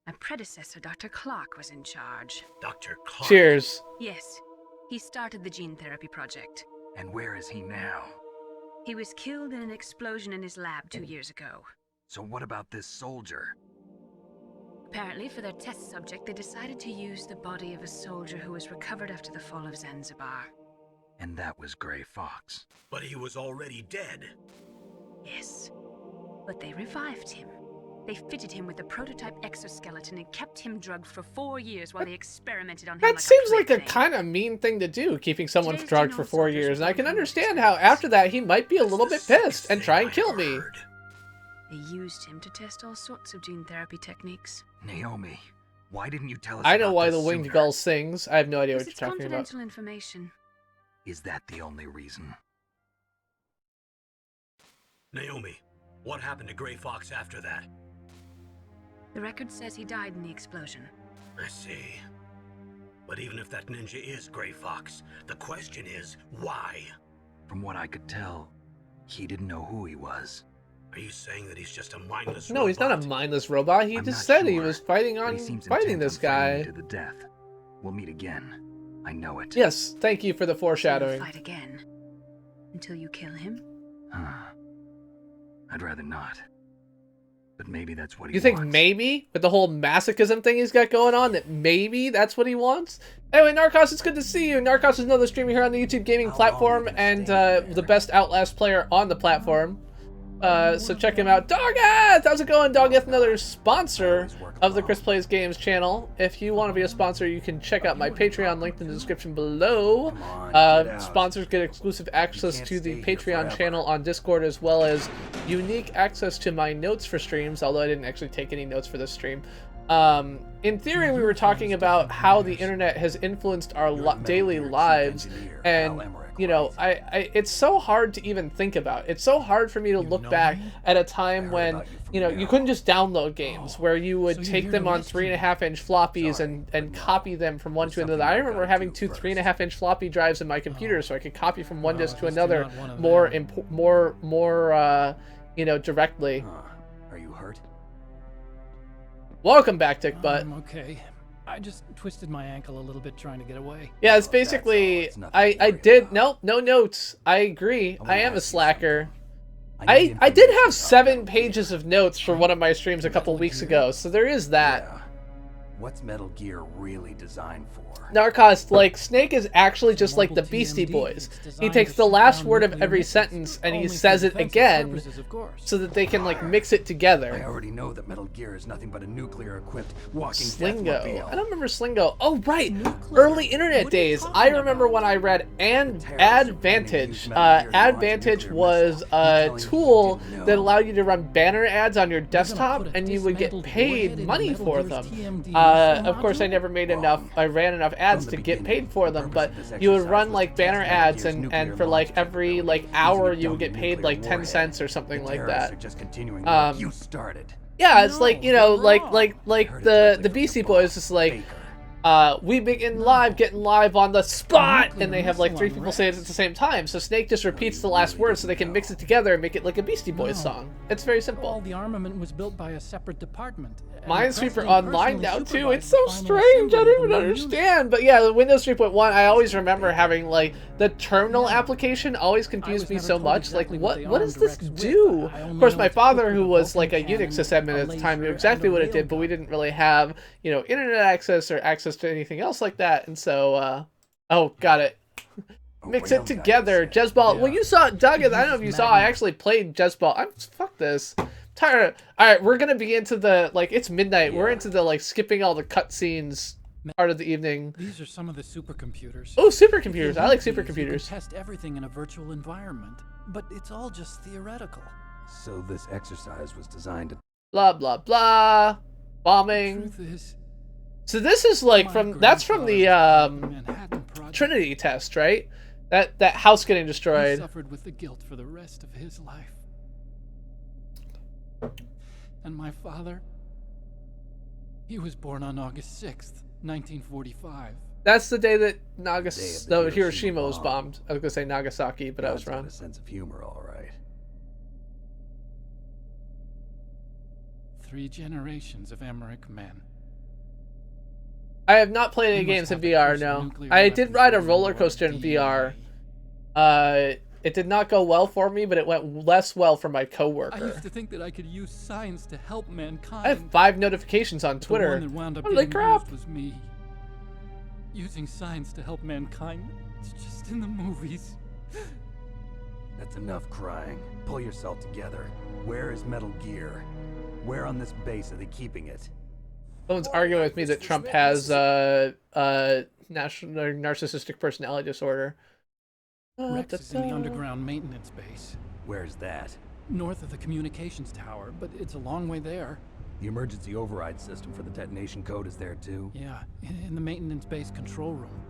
My predecessor, Dr. Clark, was in charge. Dr. Clark. Cheers. Yes, he started the gene therapy project. And where is he now? He was killed in an explosion in his lab 2 years ago. So what about this soldier? Apparently, for their test subject, they decided to use the body of a soldier who was recovered after the fall of Zanzibar. And that was Gray Fox. But he was already dead. Yes, but they revived him. They fitted him with a prototype exoskeleton and kept him drugged for 4 years while they experimented on him. That seems like a kind of mean thing to do, keeping someone drugged for 4 years. And I can understand how after that he might be a little bit pissed and try and kill me. They used him to test all sorts of gene therapy techniques. Naomi, why didn't you tell us I know about why this the winged sooner? gull sings. I have no idea what It's you're talking about. confidential information. Is that the only reason? Naomi, what happened to Gray Fox after that? The record says he died in the explosion. I see. But even if that ninja is Gray Fox, the question is, why? From what I could tell, he didn't know who he was. Are you saying that he's just a mindless No, robot? he's not a mindless robot. He I'm just not said he sure, was fighting but he seems fighting intent this on fighting guy. me to the death. We'll meet again. I know it. Yes, thank you for the So foreshadowing. you'll fight again until you kill him. I'd rather not. But maybe that's what he You think wants. maybe, with the whole masochism thing he's got going on, that maybe that's what he wants? Anyway, Narcos, it's good to see you. Narcos is another streamer here on the YouTube gaming platform and the best Outlast player on the platform. So check him out. Dogeth! How's it going, Dogeth? Another sponsor of the Chris Plays Games channel. If you want to be a sponsor, you can check out my Patreon linked in the description below. Sponsors get exclusive access to the Patreon channel on Discord, as well as unique access to my notes for streams, although I didn't actually take any notes for this stream. In theory, we were talking about how the internet has influenced our daily lives, and you know, it's so hard to even think about. It's so hard for me to look back at a time when, you know, you couldn't just download games, where you would take them on 3.5-inch floppies and copy them from one to another. I remember having two 3.5-inch floppy drives in my computer, so I could copy from one disk to another more, you know, directly. Are you hurt? Welcome back, Dick Butt. I'm okay. I just twisted my ankle a little bit trying to get away. Yeah, it's basically, I did, no notes. I agree. I am a slacker. I did have 7 pages of notes for one of my streams a couple weeks ago, so there is that. Yeah. What's Metal Gear really designed for? Narcos, like, Snake is actually just like the Beastie Boys. He takes the last word of every sentence and he says it again so that they can, like, mix it I together. already know that Metal Gear is nothing but a nuclear-equipped walking Slingo. deathmobile. I don't remember Slingo. Oh, right. Early internet days. I remember when I read Advantage. Advantage was a tool that allowed you to run banner ads on your desktop, and you would get paid money for them. Of course, I never made enough. I ran enough ads to get paid for them, but you would run like banner ads, and for like every like hour you would get paid like 10 cents or something like that. You started. Yeah, it's like, you know, like the Beastie Boys is like, we begin live, getting live on the spot, and they have like 3 people say it at the same time. So Snake just repeats the last word so they can mix it together and make it like a Beastie Boys song. It's very simple. All the armament was built by a separate department. Minesweeper Online now too. It's so strange. I don't even understand. But yeah, the Windows 3.1. I always remember having like the terminal application always confused me so much. Like, what does this do? Of course, my father, who was like a Unix sysadmin at the time, knew exactly what it did, but we didn't really have, you know, internet access or access to anything else like that. And so, oh, got it. Mix it together. Jezball. Well, you saw Doug. I don't know if you saw. I actually played Jezball. Fuck this. Tired. All right, we're gonna be into the, like, it's midnight. We're into the, like, skipping all the cutscenes part of the evening. These are some of the supercomputers. Oh, supercomputers. I like supercomputers. You can test everything in a virtual environment, but it's all just theoretical. So this exercise was designed to... Blah, blah, blah. Bombing. The truth is, so this is like that's from the Trinity test, right? That house getting destroyed. He suffered with the guilt for the rest of his life. And my father, he was born on August 6th, 1945. That's the day that Hiroshima was bombed. I was gonna say Nagasaki, but I was wrong. A sense of humor, all right. 3 generations of Emmerich men. I have not played any games in VR, no. I did ride a roller coaster in VR. It did not go well for me, but it went less well for my coworker. I used to think that I could use science to help mankind. I have 5 notifications on Twitter. The one that wound up Holy crap! was me. Using science to help mankind. It's just in the movies. That's enough crying. Pull yourself together. Where is Metal Gear? Where on this base are they keeping it? Someone's arguing with me that Trump has national narcissistic personality disorder. Rex is in the underground maintenance base. Where's that? North of the communications tower, but it's a long way there. The emergency override system for the detonation code is there too? Yeah, in the maintenance base control room.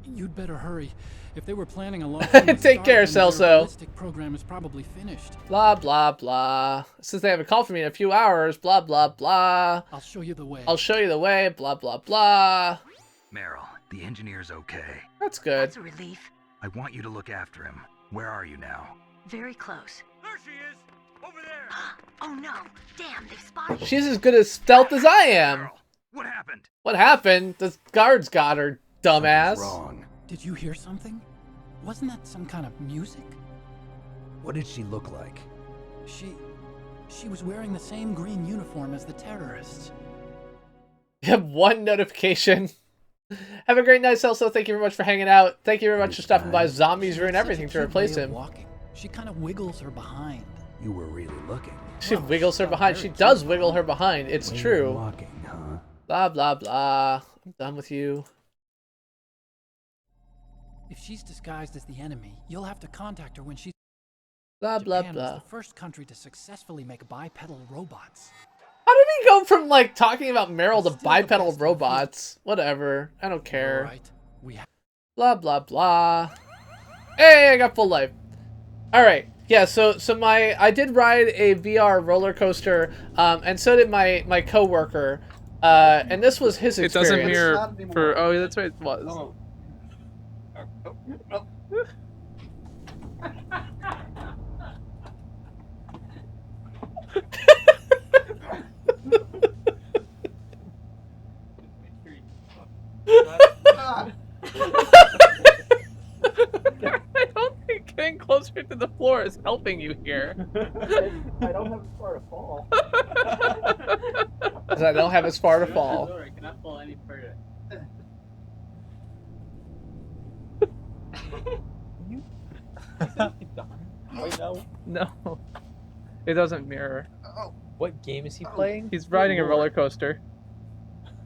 You'd better hurry. If they were planning a long-term Take care, Celso. ballistic program is probably finished. Blah, blah, blah. Since they have a call for me in a few hours, blah, blah, blah. I'll show you the way. I'll show you the way, blah, blah, blah. Meryl, the engineer's okay. That's good. That's a relief. I want you to look after him. Where are you now? Very close. There she is! Over there! Oh no! Damn, they spotted me. She's as good at stealth as I am. Meryl, what happened? What happened? The guards got her, dumbass. Something's wrong. Did you hear something? Wasn't that some kind of music? What did she look like? She was wearing the same green uniform as the terrorists. You have one notification. Have a great night, Celso. Thank you very much for hanging out. Thank you very much for stopping by. Zombies ruin everything to replace him. Walking. She kind of wiggles her behind. You were really looking. She wiggles her behind. She does wiggle her behind. It's true. Walking, huh? Blah, blah, blah. I'm done with you. If she's disguised as the enemy, you'll have to contact her when she's... Blah, blah, Japan blah. was the first country to successfully make bipedal robots. How did we go from, like, talking about Meryl to bipedal robots? Whatever. I don't care. Right. Blah, blah, blah. Hey, I got full life. Alright. Yeah, so I did ride a VR roller coaster, and so did my coworker. And this was his experience. It doesn't mirror for... Oh, that's right, it was. Oh. I don't think getting closer to the floor is helping you here. I don't have as far to fall. Because I don't have as far to fall. I cannot fall any further. Wait, no. No. It doesn't mirror. Oh. What game is he playing? He's riding a roller coaster.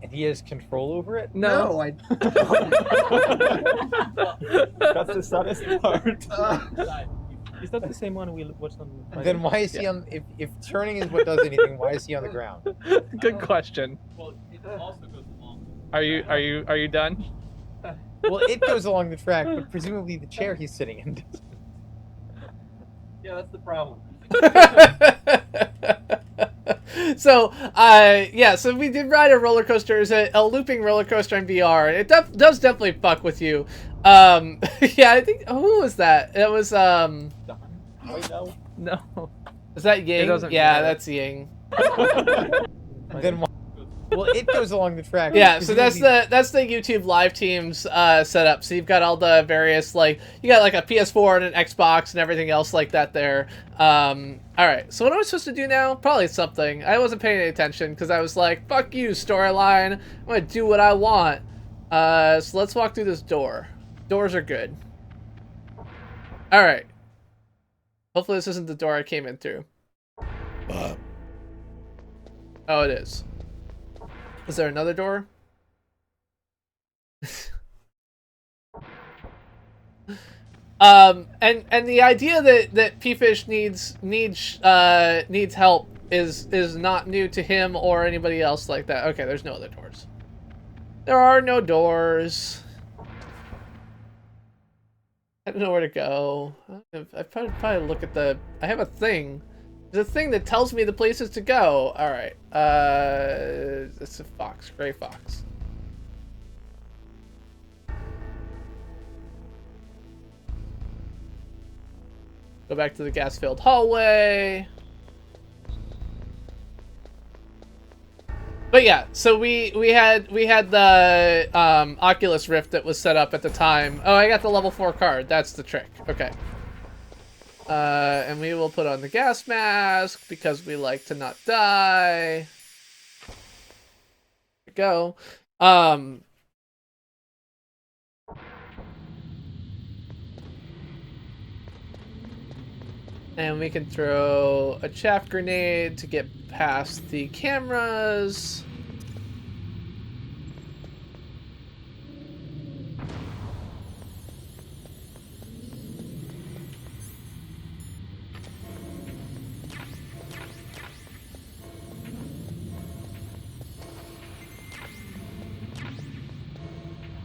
And he has control over it? No. I That's the saddest part. Is that the same one we watched on the... Then why is he on... If turning is what does anything, why is he on the ground? Good question. Well, it also goes along. Are you done? Well, it goes along the track, but presumably the chair he's sitting in doesn't. Yeah, that's the problem. So, yeah, so we did ride a roller coaster. It's a looping roller coaster in VR. It does definitely fuck with you. Yeah, I think, who was that? It was, Wait, no. No. Is that Ying? It doesn't Yeah, matter. that's Ying. Then why... Well, it goes along the track. Yeah, so that's the YouTube live teams setup. So you've got all the various, like, you got like a PS4 and an Xbox and everything else like that there. All right, so what am I supposed to do now? Probably something. I wasn't paying any attention because I was like, fuck you, storyline. I'm gonna do what I want. So let's walk through this door. Doors are good. All right. Hopefully this isn't the door I came in through. Oh, it is. Is there another door? And the idea that P-Fish needs help is not new to him or anybody else like that. Okay, there's no other doors. There are no doors. I don't know where to go. I probably look at the... I have a thing. There's a thing that tells me the places to go. Alright. It's a fox. Gray fox. Go back to the gas-filled hallway. But yeah, so we had the Oculus Rift that was set up at the time. Oh, I got the level 4 card. That's the trick. Okay. And we will put on the gas mask because we like to not die. There we go. And we can throw a chaff grenade to get past the cameras.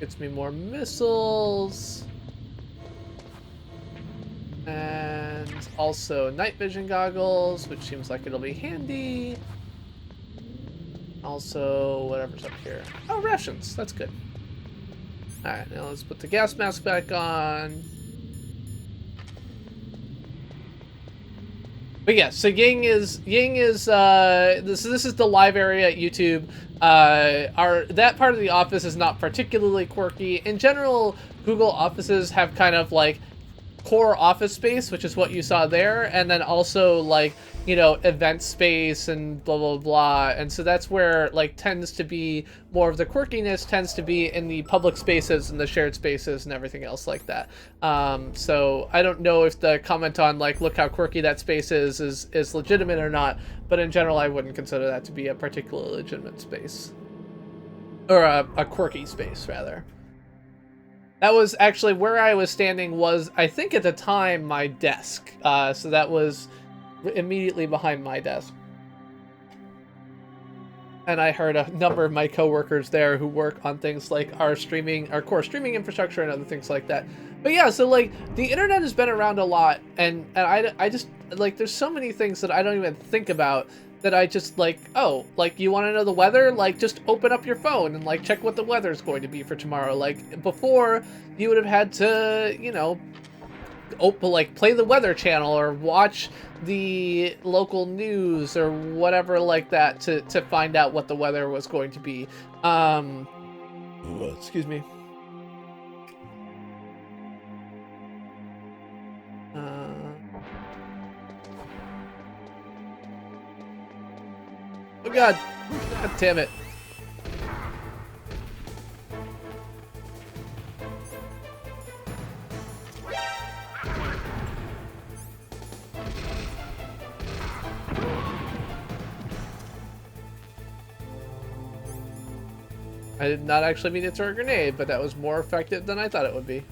Gets me more missiles. And also night vision goggles, which seems like it'll be handy. Also, whatever's up here. Oh, rations. That's good. Alright, now let's put the gas mask back on. But yeah, so Ying is this is the live area at YouTube. That part of the office is not particularly quirky. In general, Google offices have kind of like core office space, which is what you saw there, and then also like, you know, event space and blah blah blah. And so that's where like tends to be more of the quirkiness tends to be in the public spaces and the shared spaces and everything else like that. So I don't know if the comment on like look how quirky that space is legitimate or not, but in general I wouldn't consider that to be a particularly legitimate space, or a quirky space rather. That was actually where I was standing was, I think at the time, my desk. So that was immediately behind my desk. And I heard a number of my coworkers there who work on things like our core streaming infrastructure and other things like that. But yeah, so like the internet has been around a lot, and I just like there's so many things that I don't even think about that I just like, oh, like you want to know the weather? Like just open up your phone and like check what the weather is going to be for tomorrow. Like before you would have had to, you know, play the weather channel or watch the local news or whatever like that to find out what the weather was going to be. Excuse me. Oh god! God damn it. I did not actually mean to throw a grenade, but that was more effective than I thought it would be.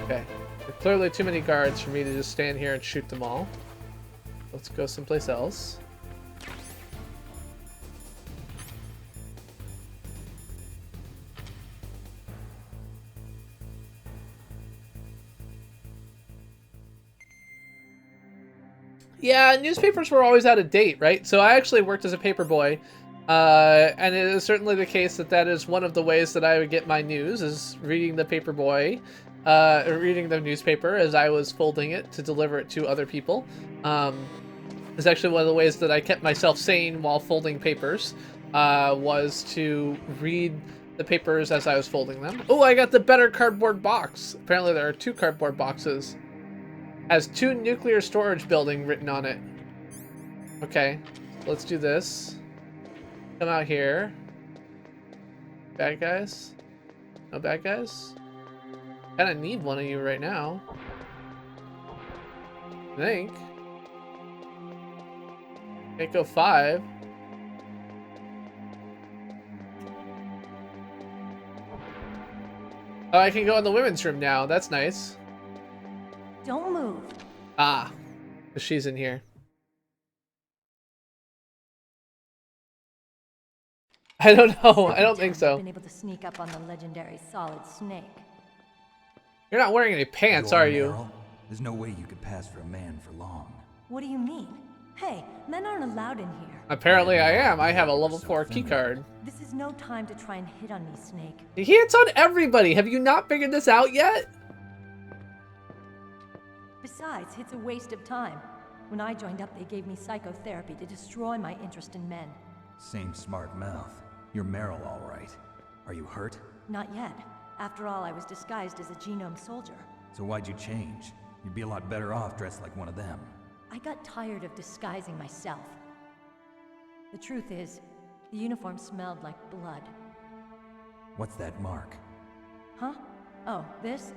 Okay, there are clearly too many guards for me to just stand here and shoot them all. Let's go someplace else. Yeah, newspapers were always out of date, right? So I actually worked as a paper boy, and it is certainly the case that is one of the ways that I would get my news, is reading the paper boy, reading the newspaper as I was folding it to deliver it to other people. It's actually one of the ways that I kept myself sane while folding papers, was to read the papers as I was folding them. Oh, I got the better cardboard box. Apparently there are 2 cardboard boxes. Has 2 nuclear storage building written on it. Okay, let's do this. Come out here. Bad guys? No bad guys? Kinda need one of you right now. I think. Can't go 5. Oh, I can go in the women's room now. That's nice. Don't move. Ah, she's in here. I don't know. I don't think so. Been able to sneak up on the legendary Solid Snake. You're not wearing any pants, are you? Meryl? There's no way you could pass for a man for long. What do you mean? Hey, men aren't allowed in here. Apparently I am. I have a level 4 keycard. This is no time to try and hit on me, Snake. He hits on everybody. Have you not figured this out yet? Besides, it's a waste of time. When I joined up, they gave me psychotherapy to destroy my interest in men. Same smart mouth. You're Meryl, all right. Are you hurt? Not yet. After all, I was disguised as a genome soldier. So why'd you change? You'd be a lot better off dressed like one of them. I got tired of disguising myself. The truth is, the uniform smelled like blood. What's that mark? Huh? Oh, this?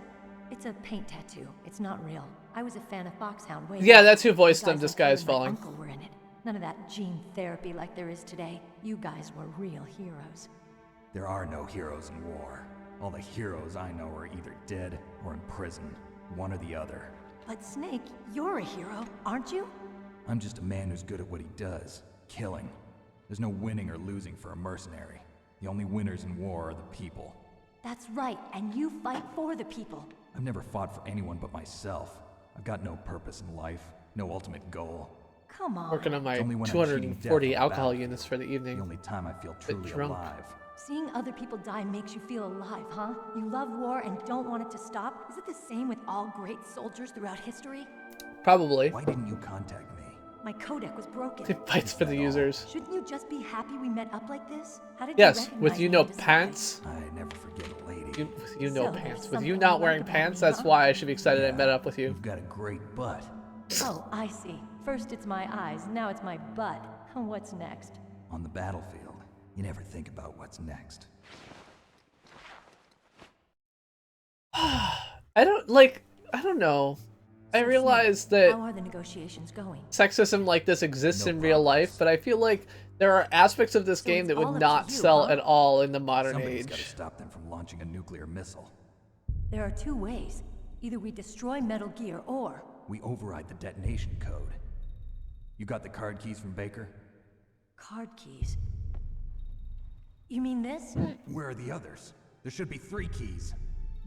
It's a paint tattoo. It's not real. I was a fan of Foxhound way Yeah, back. that's who voiced The them. This I guy killed is my falling. uncle were in it. None of that gene therapy like there is today. You guys were real heroes. There are no heroes in war. All the heroes I know are either dead or in prison. One or the other. But Snake, you're a hero, aren't you? I'm just a man who's good at what he does. Killing. There's no winning or losing for a mercenary. The only winners in war are the people. That's right, and you fight for the people. I've never fought for anyone but myself. I've got no purpose in life, no ultimate goal. Come on. Working on my It's only when I'm 240 cheating death on the alcohol battlefield. units for the evening. The only time I feel truly drunk. alive. Seeing other people die makes you feel alive, huh? You love war and don't want it to stop? Is it the same with all great soldiers throughout history? Probably. Why didn't you contact me? My codec was broken. It fights for the users. Shouldn't you just be happy we met up like this? How did Yes, you with recognize you me know and decide? pants. I never forget a lady. With you know So there's pants. With something you you not like wearing about pants, me, that's huh? why I should be excited I met up with you. You've got a great butt. Oh, I see. First it's my eyes, now it's my butt. What's next? On the battlefield, you never think about what's next. I don't know. I So, realize Snake, that how are the negotiations going? sexism like this exists No in real life, but I feel like there are aspects of this So game it's that all would up to not you, sell huh? at all in the modern Somebody's got to age. stop them from launching a nuclear missile. There are two ways. Either we destroy Metal Gear or... We override the detonation code. You got the card keys from Baker? card keys. You mean this? Where are the others? There should be 3 keys.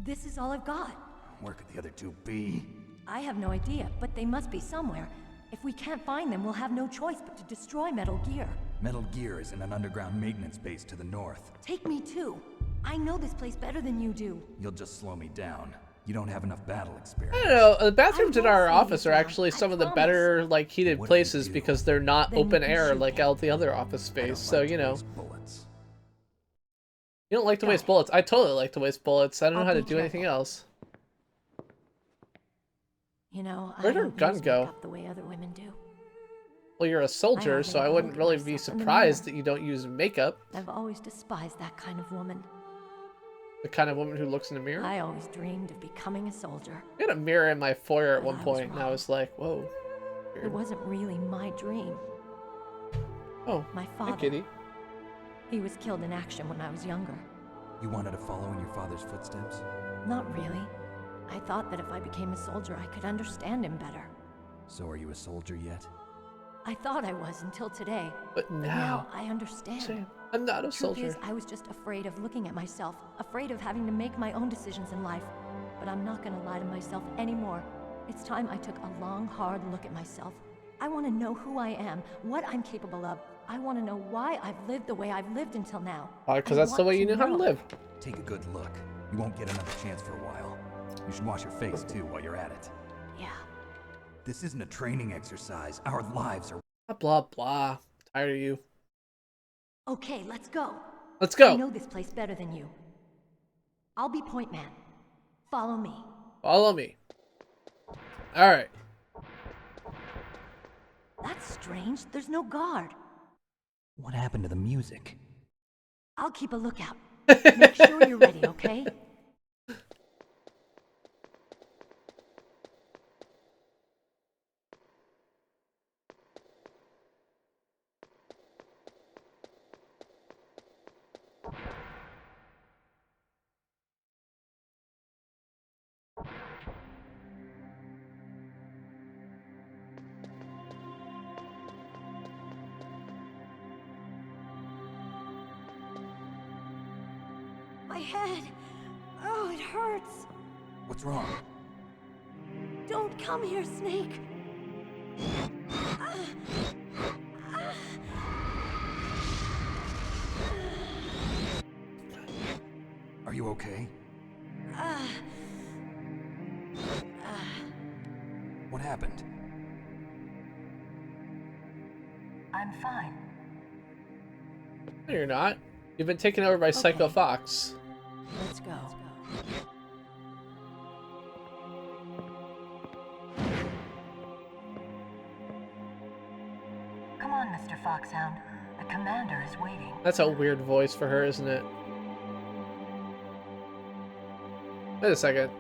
This is all I've got. Where could the other 2 be? I have no idea, but they must be somewhere. If we can't find them, we'll have no choice but to destroy Metal Gear. Metal Gear is in an underground maintenance base to the north. Take me too. I know this place better than you do. You'll just slow me down. You don't have enough battle experience. I don't know. The bathrooms in won't our slow you office are down, actually I some of the promise. better, like, heated What if you places do? because they're not Then you open can air shoot like me. all the other office I don't space. So, like to you know. waste bullets. You don't like to Got waste it. bullets. I totally like to waste bullets. I don't know I'll how to be do anything careful. else. You know, Where'd I her don't gun use go? makeup the way other women do. Well, you're a soldier, hardly so I ever wouldn't look at really be myself in the surprised mirror. that you don't use makeup. I've always despised that kind of woman. The kind of woman who looks in the mirror. I always dreamed of becoming a soldier. I had a mirror in my foyer at But one I was point, and I wrong. was like, whoa. It Weird. wasn't really my dream. Oh, My hi, father. kitty. He was killed in action when I was younger. You wanted to follow in your father's footsteps? Not really. I thought that if I became a soldier, I could understand him better. So are you a soldier yet? I thought I was until today. But Now now, I understand. Sam, I'm not a Truth soldier. is, I was just afraid of looking at myself, afraid of having to make my own decisions in life. But I'm not gonna lie to myself anymore. It's time I took a long, hard look at myself. I want to know who I am, what I'm capable of. I want to know why I've lived the way I've lived until now. Because I that's the want way you to know how to live. Take a good look. You won't get another chance for a while. You should wash your face too while you're at it. Yeah. This isn't a training exercise. Our lives are... Blah, blah. Tired of you. Okay, let's go. Let's I go. know this place better than you. I'll be point man. Follow me. Follow me. All right. That's strange. There's no guard. What happened to the music? I'll keep a lookout. Make sure you're ready, okay? My head. Oh, it hurts. What's wrong? Don't come here, Snake. Are you okay? What happened? I'm fine. No, you're not. You've been taken over by Psycho Okay. Fox. Let's go. Come on, Mr. Foxhound. I The commander is waiting. That's a weird voice for her, isn't it? Wait a second.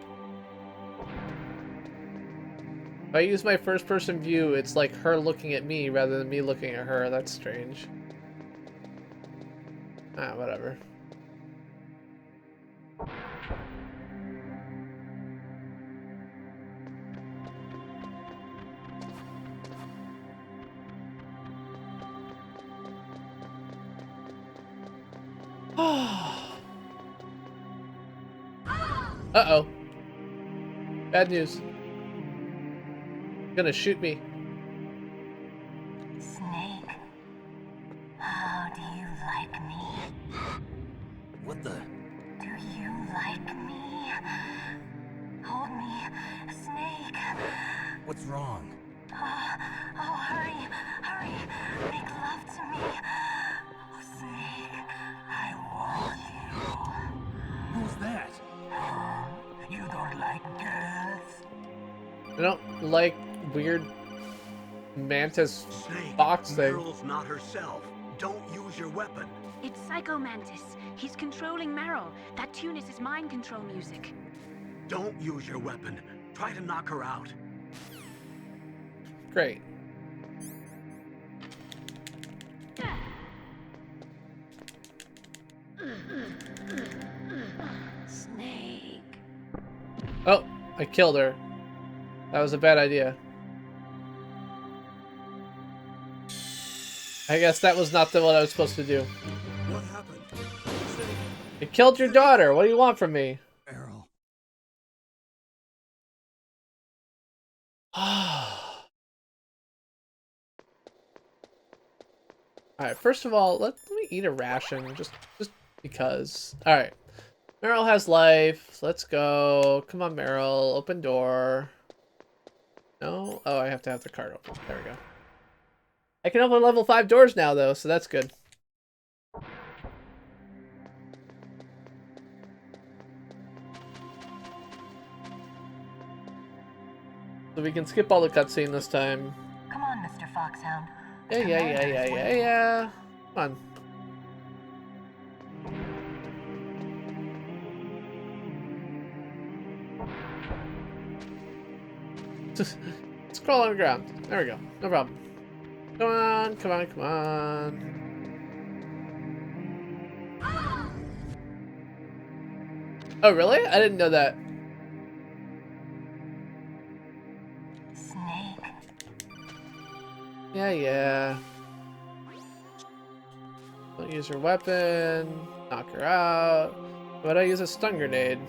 If I use my first-person view, it's like her looking at me rather than me looking at her. That's strange. Ah, whatever. Uh-oh. Bad news. Gonna shoot me. Snake, how do you like me? What the? Do you like me? Hold me, Snake. What's wrong? Oh, hurry, hurry. Make love to me. Oh, Snake, I want you. Who's that? Oh, you don't like girls? I don't like weird mantis box thing. Meryl's not herself. Don't use your weapon. It's Psycho Mantis. He's controlling Meryl. That tune is his mind control music. Don't use your weapon. Try to knock her out. Great. Snake. Oh, I killed her. That was a bad idea. I guess that was not what I was supposed to do. What happened? I killed your daughter. What do you want from me? Errol. Alright, first of all, let me eat a ration, just because. Alright. Meryl has life. Let's go. Come on, Meryl. Open door. No? Oh, I have to have the card open. There we go. I can open level 5 doors now, though, so that's good. So we can skip all the cutscene this time. Come on, Mr. Foxhound. Yeah. Come on. Just scroll on the ground. There we go. No problem. Come on, come on, come on. Oh, really? I didn't know that. Snake. Yeah. Don't use her weapon. Knock her out. But I use a stun grenade.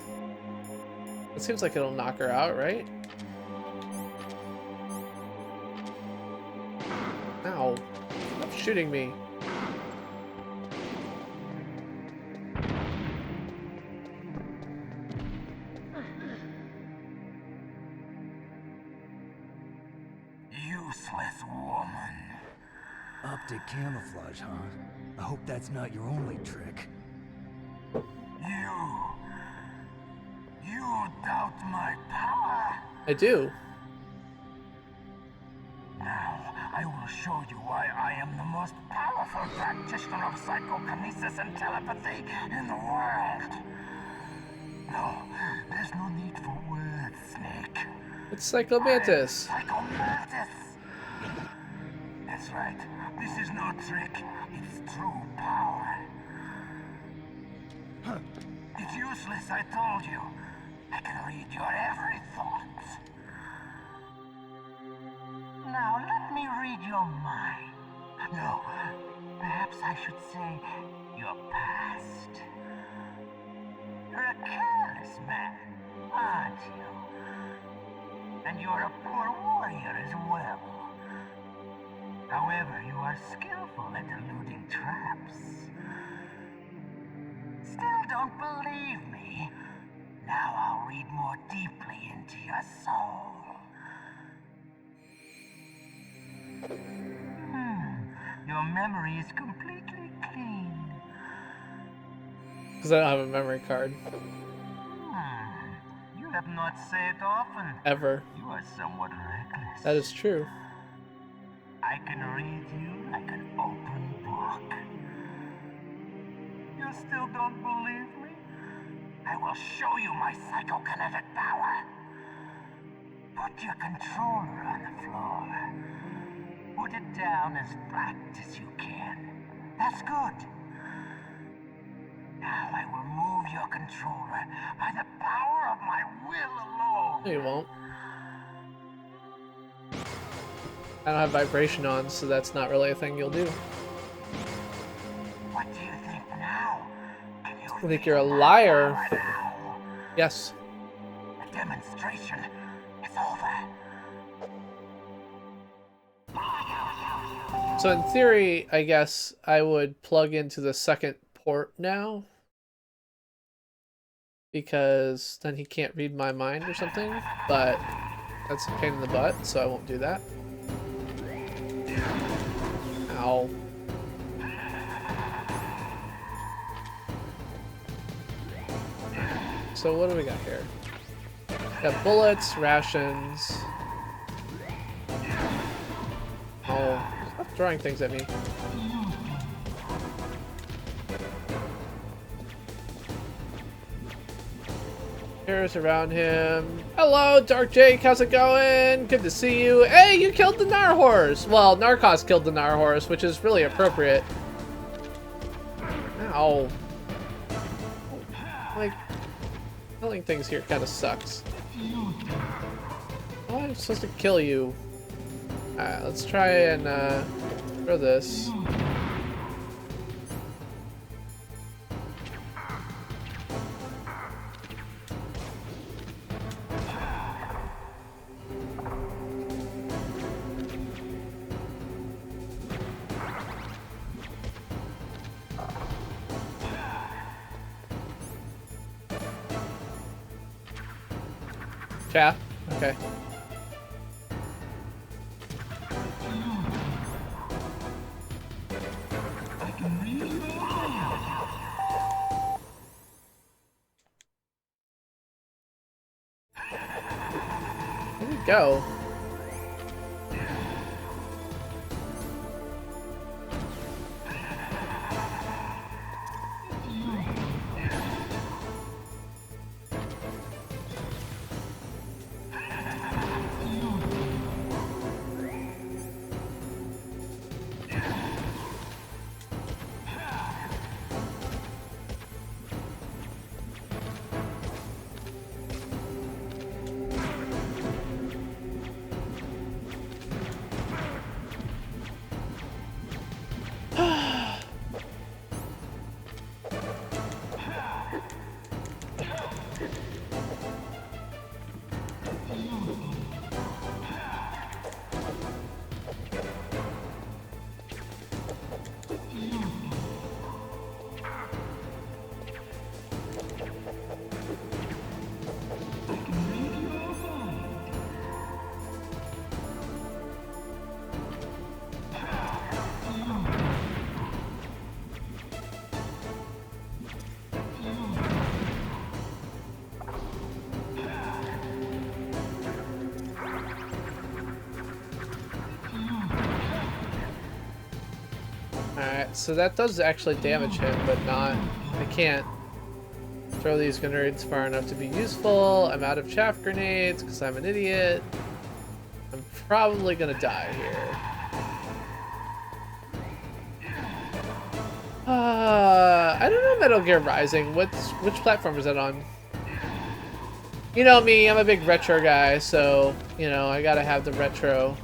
It seems like it'll knock her out, right? Ow. Stop shooting me. Useless woman. Optic camouflage, huh? I hope that's not your only trick. You doubt my power? I do. Now, I will show you why I am the most powerful practitioner of psychokinesis and telepathy in the world. No, there's no need for words, Snake. It's Psycho Mantis. Psycho Mantis! That's right. This is no trick. It's true power. It's useless, I told you. I can read your every thought. Now, let me read your mind. No, perhaps I should say your past. You're a careless man, aren't you? And you're a poor warrior as well. However, you are skillful at eluding traps. Still don't believe me? Now I'll read more deeply into your soul. Your memory is completely clean. Because I don't have a memory card. You have not said often. Ever. You are somewhat reckless. That is true. I can read you like an open book. still don't believe me? I will show you my psychokinetic power. Put your controller on the floor. Put it down as flat as you can. That's good. Now I will move your controller by the power of my will alone. No, you won't. I don't have vibration on, so that's not really a thing you'll do. What do you think now? I think you're a liar. Yes. The demonstration is over. So in theory, I guess I would plug into the second port now. Because then he can't read my mind or something. But that's a pain in the butt, so I won't do that. Ow. So what do we got here? Got bullets, rations. Oh, stop throwing things at me. Here's around him. Hello, Dark Jake, how's it going? Good to see you. Hey, you killed the Nar horse! Well, Narcos killed the Nar horse, which is really appropriate. Ow. Like, killing things here kind of sucks. Oh, I'm supposed to kill you. Alright, let's try and throw this. Yeah, okay. There we go. Alright, so that does actually damage him, but not... I can't throw these grenades far enough to be useful. I'm out of chaff grenades because I'm an idiot. I'm probably gonna die here. I don't know Metal Gear Rising. Which platform is that on? You know me, I'm a big retro guy, so, you know, I gotta have the retro.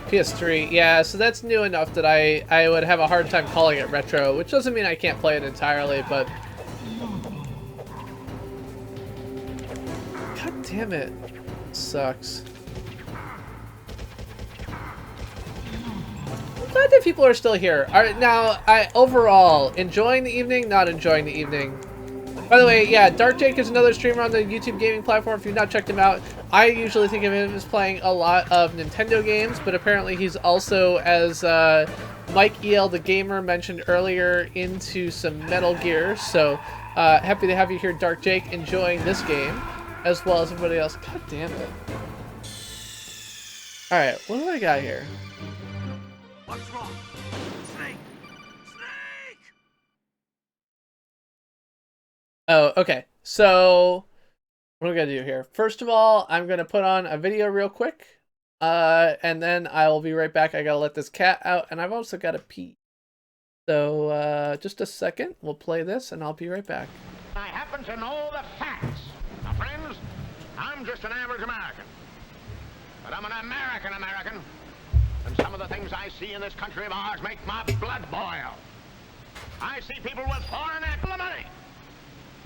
PS3, yeah, so that's new enough that I would have a hard time calling it retro, which doesn't mean I can't play it entirely, but... God damn it. Sucks. I'm glad that people are still here. Alright, now, overall, enjoying the evening, not enjoying the evening? By the way, yeah, Dark Jake is another streamer on the YouTube gaming platform. If you've not checked him out, I usually think of him as playing a lot of Nintendo games, but apparently he's also, as Mike EL the Gamer mentioned earlier, into some Metal Gear. So happy to have you here, Dark Jake, enjoying this game, as well as everybody else. God damn it. Alright, what do I got here? What's wrong? Snake! Snake! Oh, okay. So, what are we gonna do here? First of all, I'm gonna put on a video real quick, and then I will be right back. I gotta let this cat out, and I've also gotta pee. So, just a second. We'll play this, and I'll be right back. I happen to know the facts. Now, friends, I'm just an average American. But I'm an American, and some of the things I see in this country of ours make my blood boil. I see people with foreign money.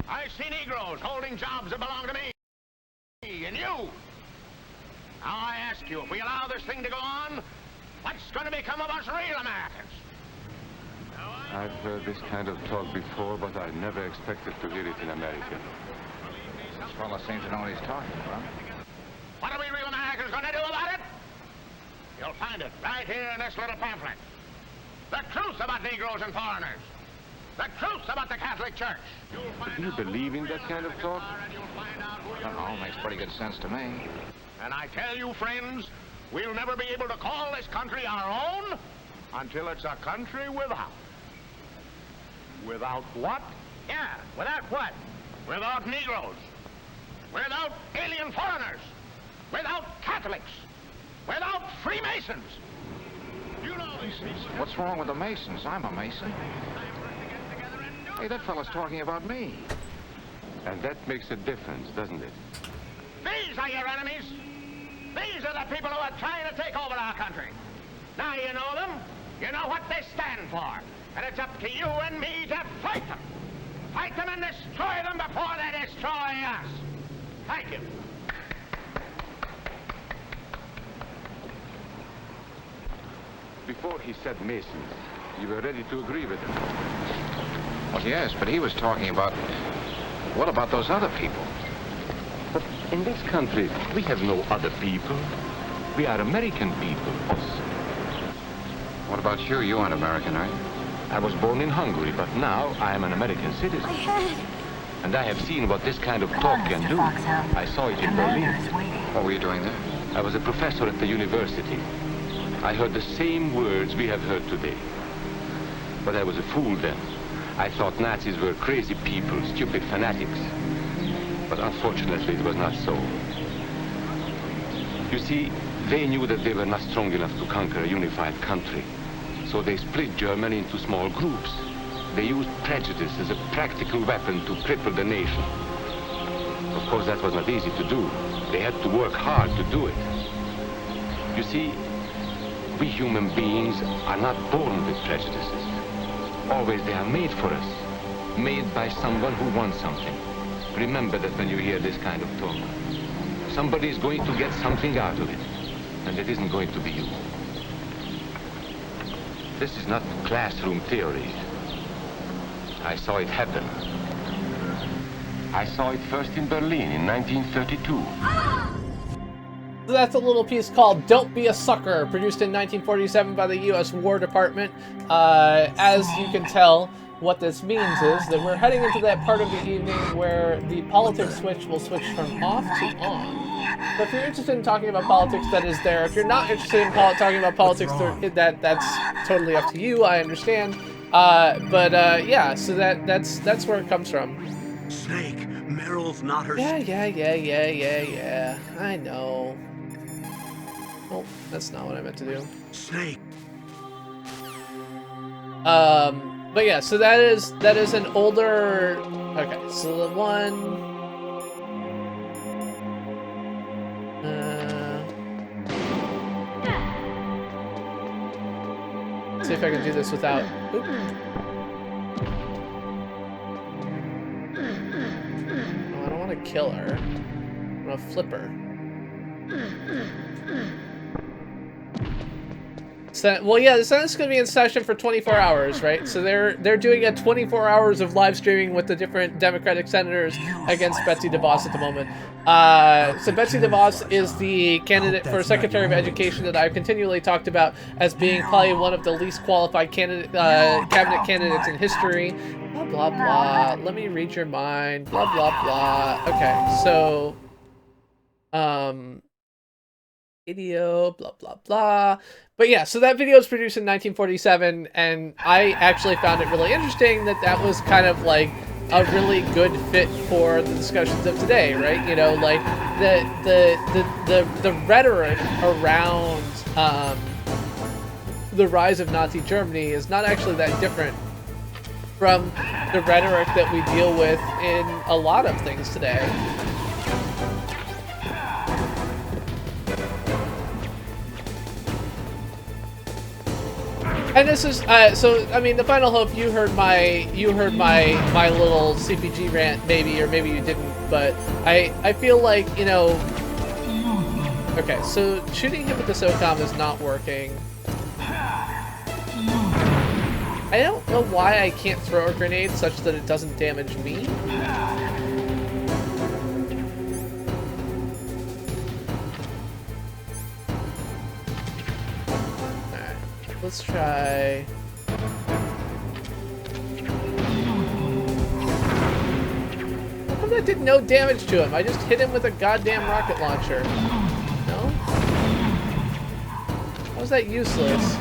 I see Negroes holding jobs that belong to me and you. Now I ask you, if we allow this thing to go on, what's going to become of us real Americans? I've heard this kind of talk before, but I never expected to hear it in America. This fellow seems to know what he's talking about. What are we real Americans going to do about it? You'll find it right here in this little pamphlet. The truth about Negroes and foreigners. The truth about the Catholic Church. Do you believe in that kind of talk? I don't know, makes pretty good sense to me. And I tell you, friends, we'll never be able to call this country our own until it's a country without. Without what? Yeah, without what? Without Negroes. Without alien foreigners. Without Catholics. Without Freemasons. You know these people. What's wrong with the Masons? I'm a Mason. Hey, that fellow's talking about me. And that makes a difference, doesn't it? These are your enemies. These are the people who are trying to take over our country. Now you know them. You know what they stand for. And it's up to you and me to fight them. Fight them and destroy them before they destroy us. Thank you. Before he said Masons, you were ready to agree with him. Well, yes, but he was talking about... What about those other people? But in this country, we have no other people. We are American people. What about you? You aren't American, are you? I was born in Hungary, but now I am an American citizen. My head. And I have seen what this kind of talk can do. I saw it in Berlin. What were you doing there? I was a professor at the university. I heard the same words we have heard today. But I was a fool then. I thought Nazis were crazy people, stupid fanatics. But unfortunately, it was not so. You see, they knew that they were not strong enough to conquer a unified country. So they split Germany into small groups. They used prejudice as a practical weapon to cripple the nation. Of course, that was not easy to do. They had to work hard to do it. You see, we human beings are not born with prejudices. Always they are made for us. Made by someone who wants something. Remember that when you hear this kind of talk. Somebody is going to get something out of it. And it isn't going to be you. This is not classroom theory. I saw it happen. I saw it first in Berlin in 1932. So that's a little piece called Don't Be a Sucker, produced in 1947 by the U.S. War Department. As you can tell, what this means is that we're heading into that part of the evening where the politics switch will switch from off to on. So if you're interested in talking about politics, that is there. If you're not interested in talking about politics, that's totally up to you. I understand. Yeah, so that's where it comes from. Snake, Meryl's not her... Yeah. I know. Oh, that's not what I meant to do. Snake. But yeah, so that is an older... Okay, so the one... Let's see if I can do this without... Oop. No, I don't want to kill her. I want to flip her. Well, yeah, the Senate's going to be in session for 24 hours, right? So they're doing a 24 hours of live streaming with the different Democratic senators against Betsy DeVos at the moment. So Betsy DeVos is the candidate for Secretary of Education that I've continually talked about as being probably one of the least qualified cabinet candidates in history. Blah, blah, blah. Let me read your mind. Blah, blah, blah. Okay, so... video, blah, blah, blah. But yeah, so that video was produced in 1947, and I actually found it really interesting that that was kind of like a really good fit for the discussions of today, right? You know, like the rhetoric around the rise of Nazi Germany is not actually that different from the rhetoric that we deal with in a lot of things today. And this is so. I mean, the final hope. You heard my little CPG rant, maybe, or maybe you didn't. But I feel like, you know. Okay, so shooting him with the SOCOM is not working. I don't know why I can't throw a grenade such that it doesn't damage me. Let's try... How come that did no damage to him? I just hit him with a goddamn rocket launcher. No? How was that useless?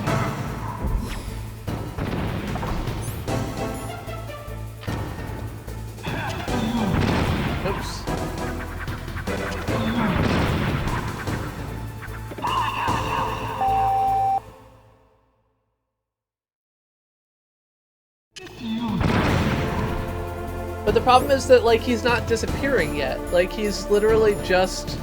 Oops. But the problem is that, like, he's not disappearing yet. Like, he's literally just...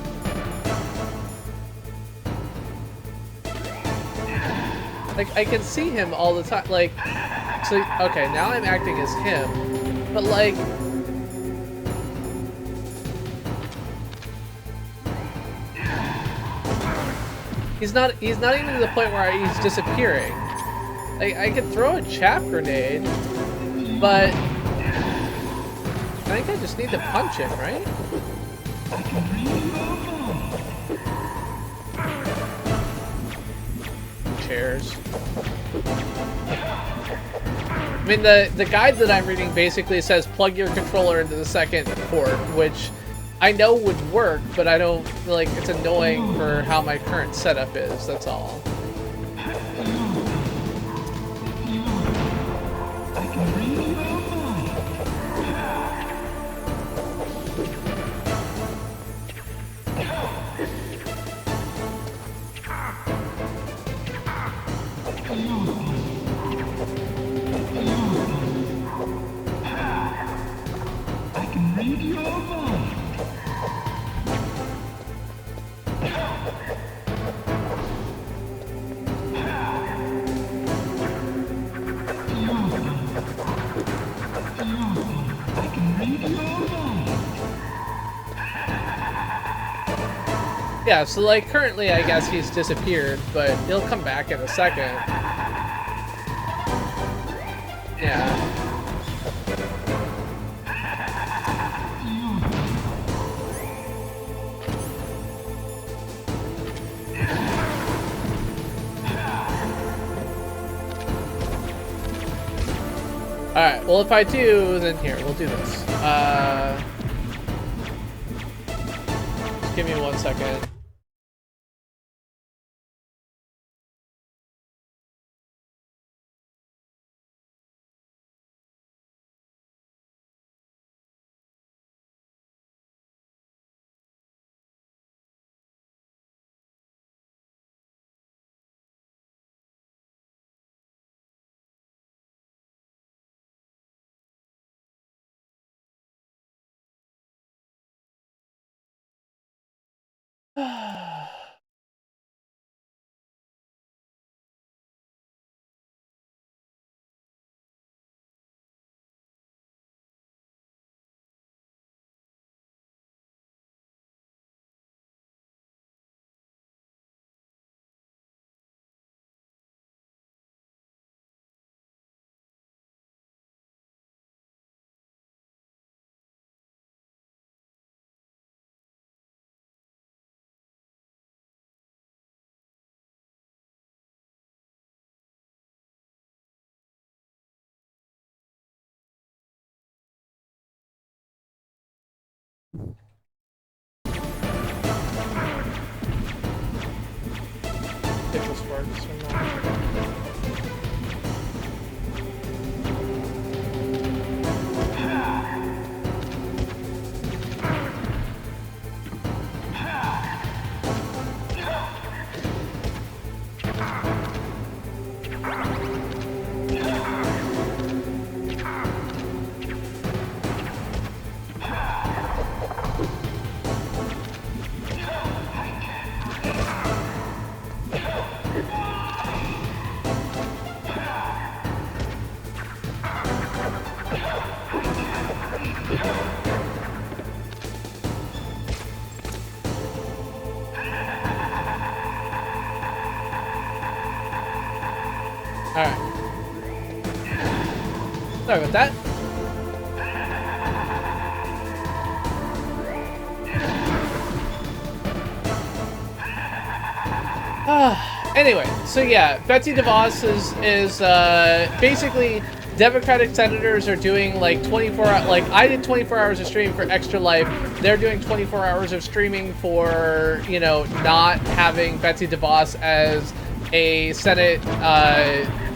Like, I can see him all the time. Like, so, okay, now I'm acting as him. But, like... He's not even to the point where he's disappearing. Like, I could throw a chaff grenade, but... I think I just need to punch him, right? Chairs. I mean, the guide that I'm reading basically says plug your controller into the second port, which I know would work, but I don't, like, it's annoying for how my current setup is, that's all. Yeah, so like currently I guess he's disappeared, but he'll come back in a second. Yeah. Alright, well if I do, then here, we'll do this. Just give me 1 second. Alright. Sorry about that. Anyway, so yeah, Betsy DeVos is basically Democratic senators are doing like 24 like I did 24 hours of streaming for Extra Life. They're doing 24 hours of streaming for, you know, not having Betsy DeVos as a Senate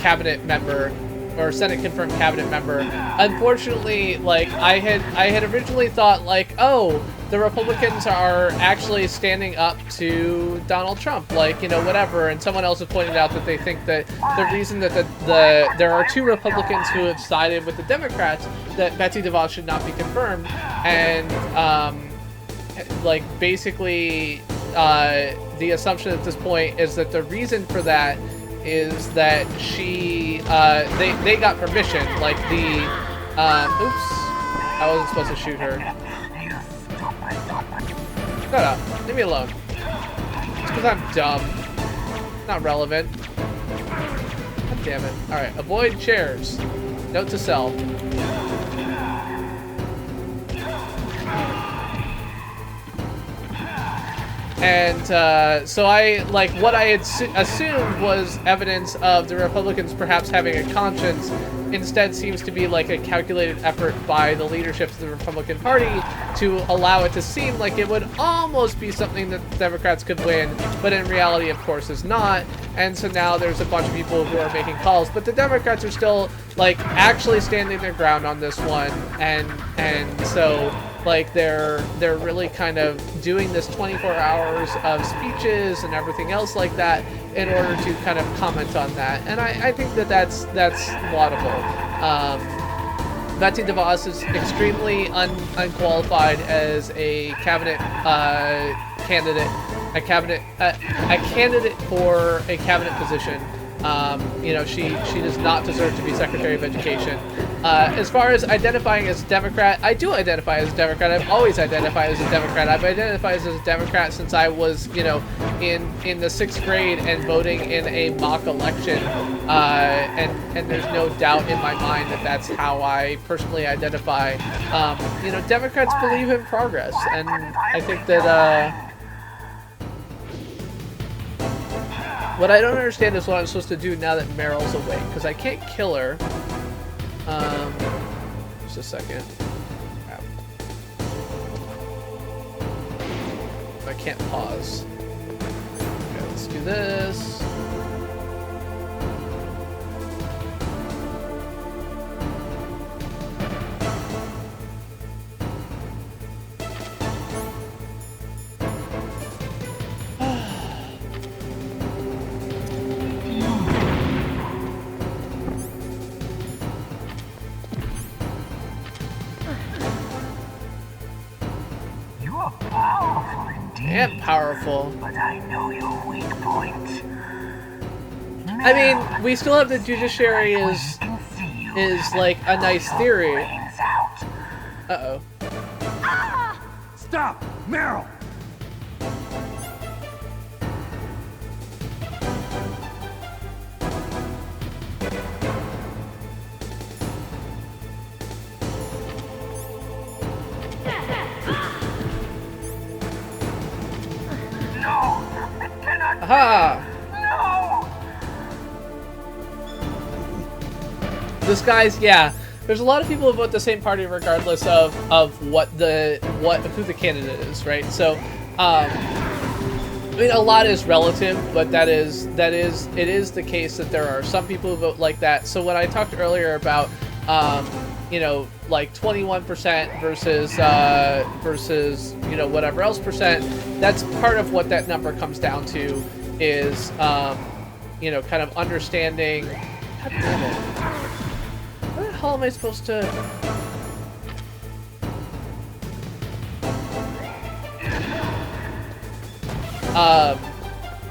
cabinet member or Senate confirmed cabinet member. Unfortunately, like I had originally thought like, oh, the Republicans are actually standing up to Donald Trump, like, you know, whatever. And someone else has pointed out that they think that the reason that there are 2 Republicans who have sided with the Democrats that Betsy DeVos should not be confirmed, and like basically the assumption at this point is that the reason for that is that she they got permission, like the oops, I wasn't supposed to shoot her. Shut up, leave me alone. It's because I'm dumb, not relevant. God damn it. All right, avoid chairs. Note to self. And so I, like, what I had assumed was evidence of the Republicans perhaps having a conscience instead seems to be like a calculated effort by the leadership of the Republican Party to allow it to seem like it would almost be something that the Democrats could win, but in reality, of course, is not. And so now there's a bunch of people who are making calls, but the Democrats are still, like, actually standing their ground on this one, and so, like, they're really kind of doing this 24 hours of speeches and everything else like that in order to kind of comment on that. And I think that that's laudable. Betsy DeVos is extremely unqualified as a cabinet candidate, a candidate for a cabinet position. You know, she does not deserve to be Secretary of Education. As far as identifying as a Democrat, I do identify as a Democrat. I've always identified as a Democrat. I've identified as a Democrat since I was, you know, in the 6th grade and voting in a mock election. And there's no doubt in my mind that that's how I personally identify. You know, Democrats believe in progress, and I think that what I don't understand is what I'm supposed to do now that Meryl's awake, because I can't kill her. Just a second. I can't pause. Okay, let's do this. And powerful. But I know your weak point. I mean, we still have the judiciary is like a nice theory. Uh-oh. Stop! Meryl! Aha! No! This guy's, yeah. There's a lot of people who vote the same party regardless of who the candidate is, right? So, I mean, a lot is relative, but it is the case that there are some people who vote like that. So when I talked earlier about, you know, like 21% versus you know, whatever else percent, that's part of what that number comes down to is, you know, kind of understanding. God damn it. What the hell am I supposed to?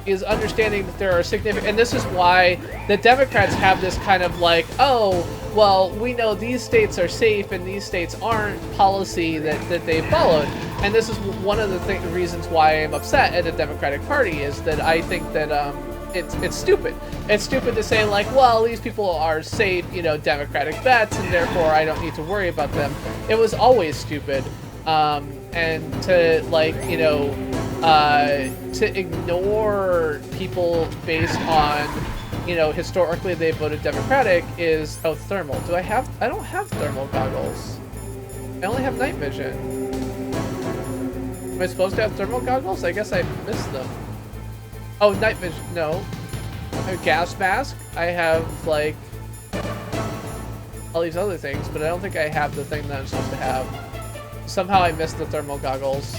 Is understanding that there are significant, and this is why the Democrats have this kind of like, oh, well, we know these states are safe and these states aren't policy that they followed. And this is one of the reasons why I'm upset at the Democratic Party is that I think that, it's stupid. It's stupid to say like, well, these people are safe, you know, Democratic bets, and therefore I don't need to worry about them. It was always stupid, and to like, you know, to ignore people based on, you know, historically they voted Democratic is thermal. I don't have thermal goggles. I only have night vision. Am I supposed to have thermal goggles? I guess I missed them. Oh, night vision, no. A gas mask. I have, like, all these other things, but I don't think I have the thing that I'm supposed to have. Somehow I missed the thermal goggles.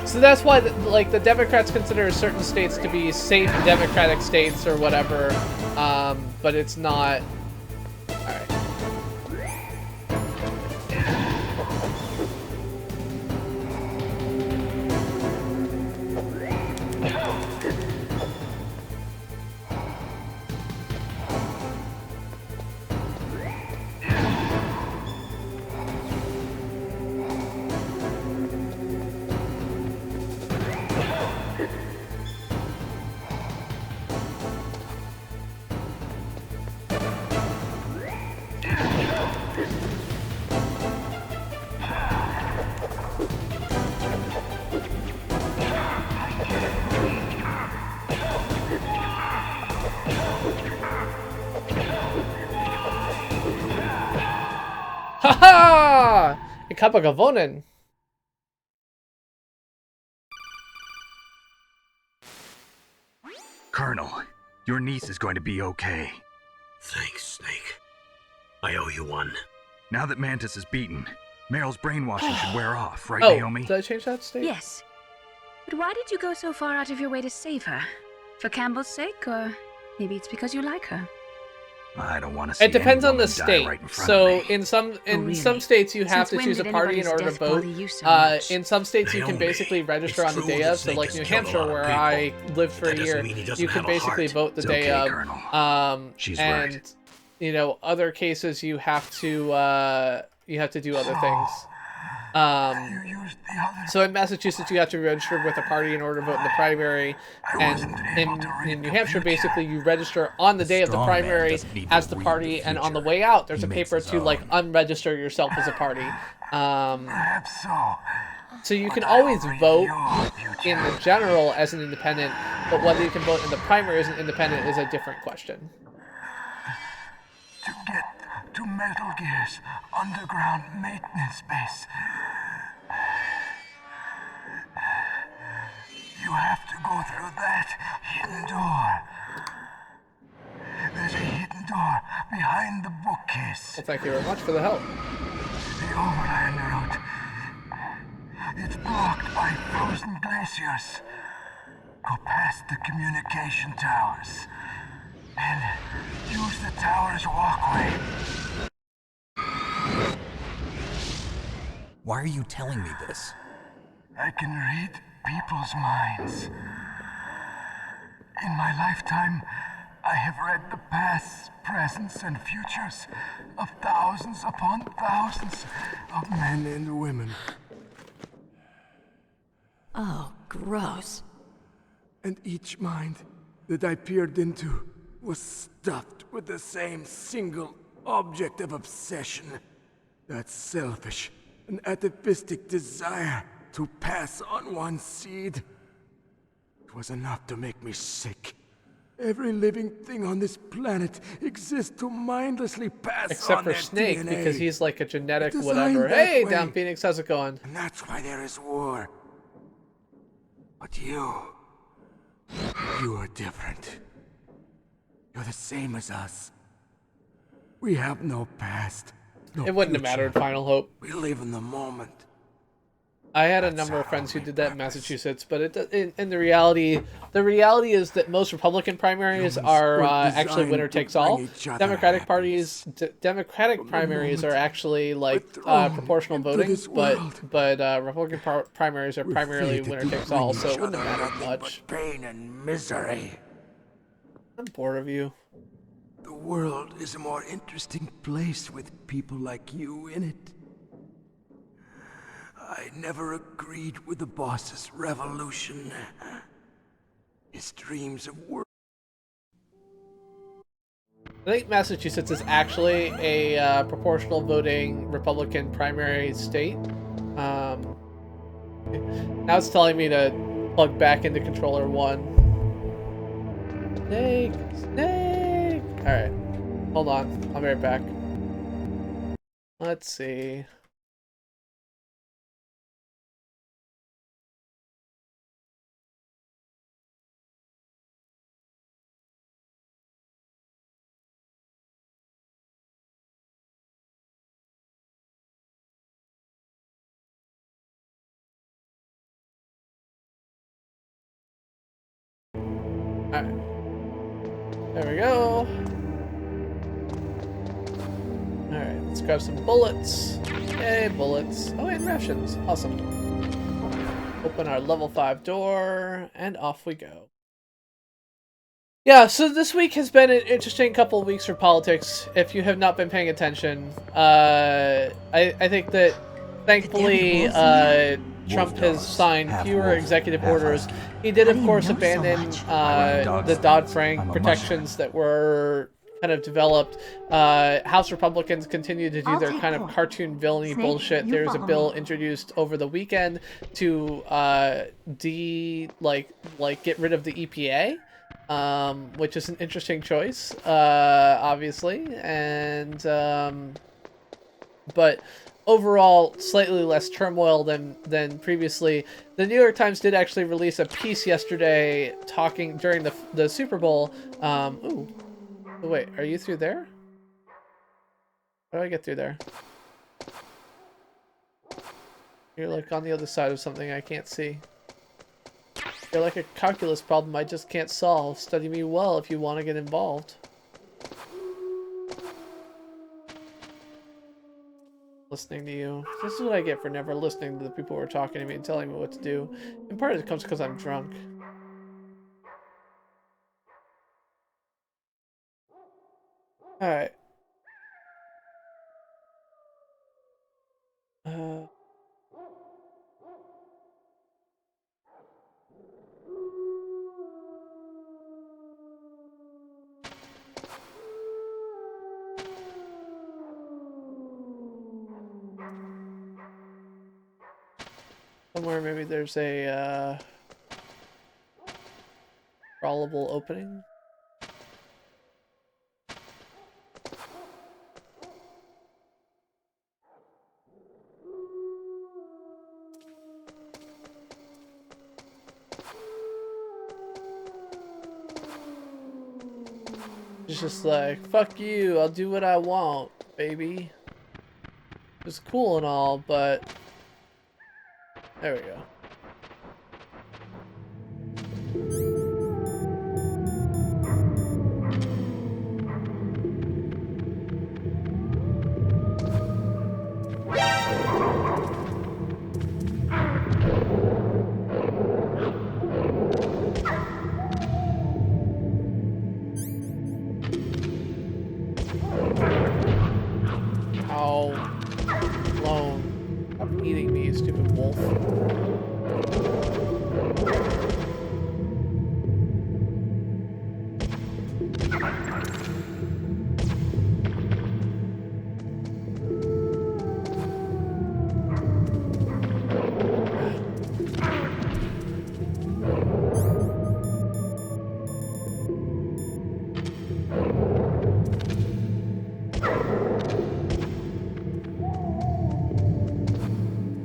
So that's why, like, the Democrats consider certain states to be safe Democratic states or whatever, but it's not. All right. Haha! Ich habe gewonnen. Colonel, your niece is going to be okay. Thanks, Snake. I owe you one. Now that Mantis is beaten, Meryl's brainwashing should wear off, right, Oh, Naomi? did I change that state? Yes. But why did you go so far out of your way to save her? For Campbell's sake, or maybe it's because you like her? I don't want to see It depends any on the woman die state. right in front So of me. in some states you have Since to when choose a did party in anybody's order to death vote. bother you so much? In some states you can Naomi, basically register on the true day that of. So Snake like has New killed a Hampshire, lot of where people. I lived for a That doesn't year, mean he doesn't you can have a basically heart. vote the It's day okay, of. Colonel. She's and right. you know, other cases you have to do other things. So in Massachusetts, you have to register with a party in order to vote in the primary, and in New Hampshire, basically, you register on the day of the Strong man primary doesn't need as to the read party, the and on the future. way out, there's He a makes paper his to like own. unregister yourself as a party. Perhaps so. So you can always vote in the general as an independent, but whether you can vote in the primary as an independent is a different question. To get to Metal Gear's underground maintenance base, you have to go through that hidden door. There's a hidden door behind the bookcase. Well, thank you very much for the help. The overland route. It's blocked by frozen glaciers. Go past the communication towers. And use the tower's walkway. Why are you telling me this? I can read people's minds. In my lifetime, I have read the pasts, presents, and futures of thousands upon thousands of men and women. Oh, gross. And each mind that I peered into was stuffed with the same single object of obsession. That selfish and atavistic desire to pass on one seed. It was enough to make me sick. Every living thing on this planet exists to mindlessly pass Except on for their Snake, DNA. because he's like a genetic Designed whatever. that Hey, way. Down Phoenix, how's it going? And that's why there is war. But you are different. You're the same as us. We have no past. No It wouldn't have future. mattered, Final Hope. We live in the moment. I had a number of friends who did that in Massachusetts, but in the reality is that most Republican primaries are actually winner takes all. Democratic primaries are actually like proportional voting, but Republican primaries are primarily winner takes all, so it wouldn't have mattered much. Pain and misery. I'm bored of you. The world is a more interesting place with people like you in it. I never agreed with the boss's revolution. His dreams of work. I think Massachusetts is actually a proportional voting Republican primary state. Now it's telling me to plug back into controller 1. Snake! Snake! Alright. Hold on. I'll be right back. Let's see. Alright. There we go. Alright, let's grab some bullets. Hey, bullets. Oh, and rations. Awesome. Open our level 5 door, and off we go. Yeah, so this week has been an interesting couple of weeks for politics, if you have not been paying attention. I think that, thankfully, Trump has signed fewer executive orders. He did, of course, abandon the Dodd-Frank protections that were kind of developed. House Republicans continue to do their kind of cartoon villainy bullshit. There's a bill introduced over the weekend to get rid of the EPA. Which is an interesting choice, obviously, and but overall slightly less turmoil than previously. The New York Times did actually release a piece yesterday talking during the Super Bowl. Ooh, oh, wait, are you through there? How do I get through there? You're like on the other side of something I can't see. You're like a calculus problem I just can't solve. Study me well if you want to get involved. Listening to you. This is what I get for never listening to the people who are talking to me and telling me what to do. And part of it comes because I'm drunk. Alright. Somewhere maybe there's a crawlable opening. It's just like, fuck you, I'll do what I want, baby. It's cool and all, but there we go.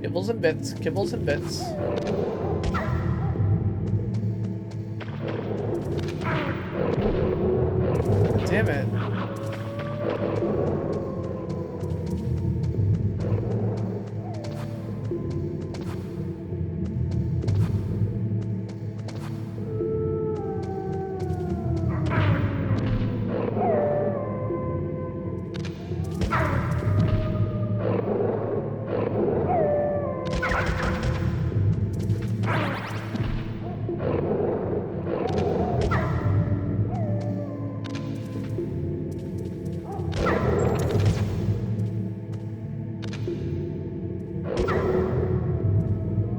Kibbles and bits, kibbles and bits. Damn it.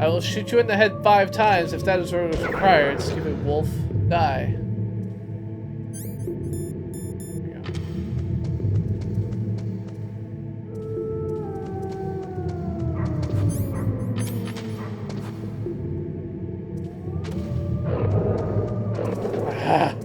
I will shoot you in the head 5 times if that is what is required. Stupid wolf. Die. Ah.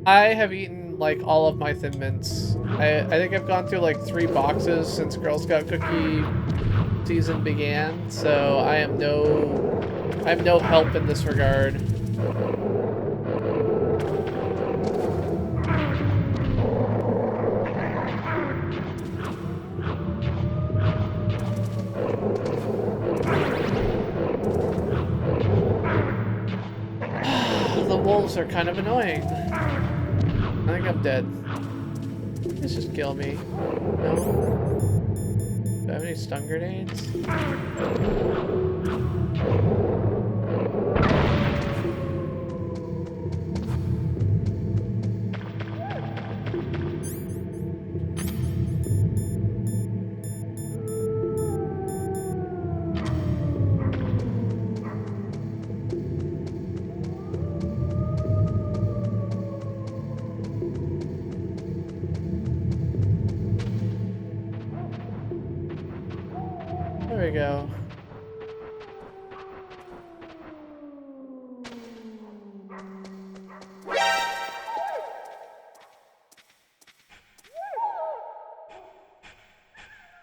I have eaten like all of my Thin Mints. I think I've gone through like 3 boxes since Girl Scout cookie season began, so I am no help in this regard. The wolves are kind of annoying. I think I'm dead. Let's just kill me. No? Do I have any stun grenades? There we go.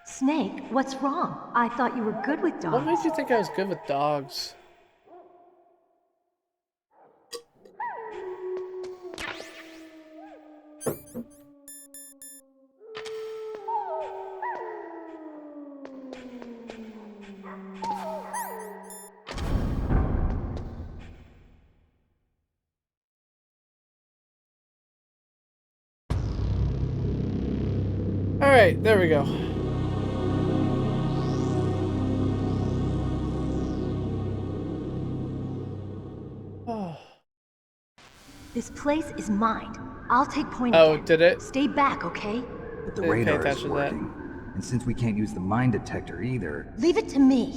Snake, what's wrong? I thought you were good with dogs. What made you think I was good with dogs? Alright, there we go. Oh. This place is mine. I'll take point Oh, again. did it? Stay back, okay? But the Didn't pay radar is attention to that. working. And since we can't use the mine detector either... Leave it to me.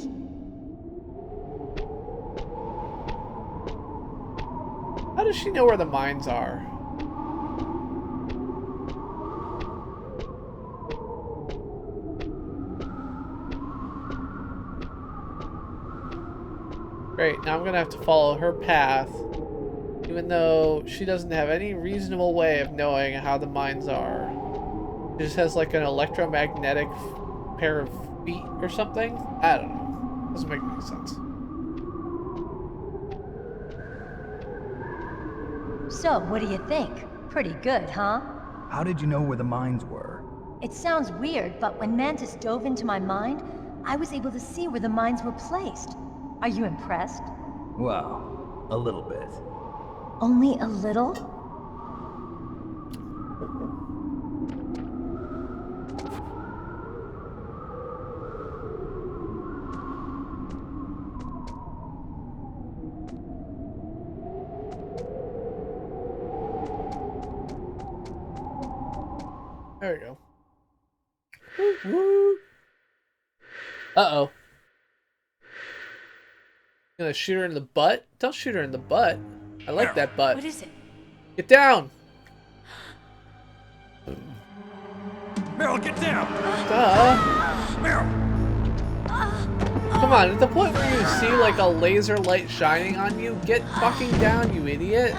How does she know where the mines are? Great, now I'm gonna have to follow her path, even though she doesn't have any reasonable way of knowing how the mines are. She just has like an electromagnetic pair of feet or something? I don't know. Doesn't make any sense. So, what do you think? Pretty good, huh? How did you know where the mines were? It sounds weird, but when Mantis dove into my mind, I was able to see where the mines were placed. Are you impressed? Well, a little bit. Only a little? There we go. Uh-oh. Gonna shoot her in the butt? Don't shoot her in the butt. I like that butt. What is it? Get down! Meryl, get down! Duh. Meryl! Come on, at the point where you see like a laser light shining on you, get fucking down, you idiot.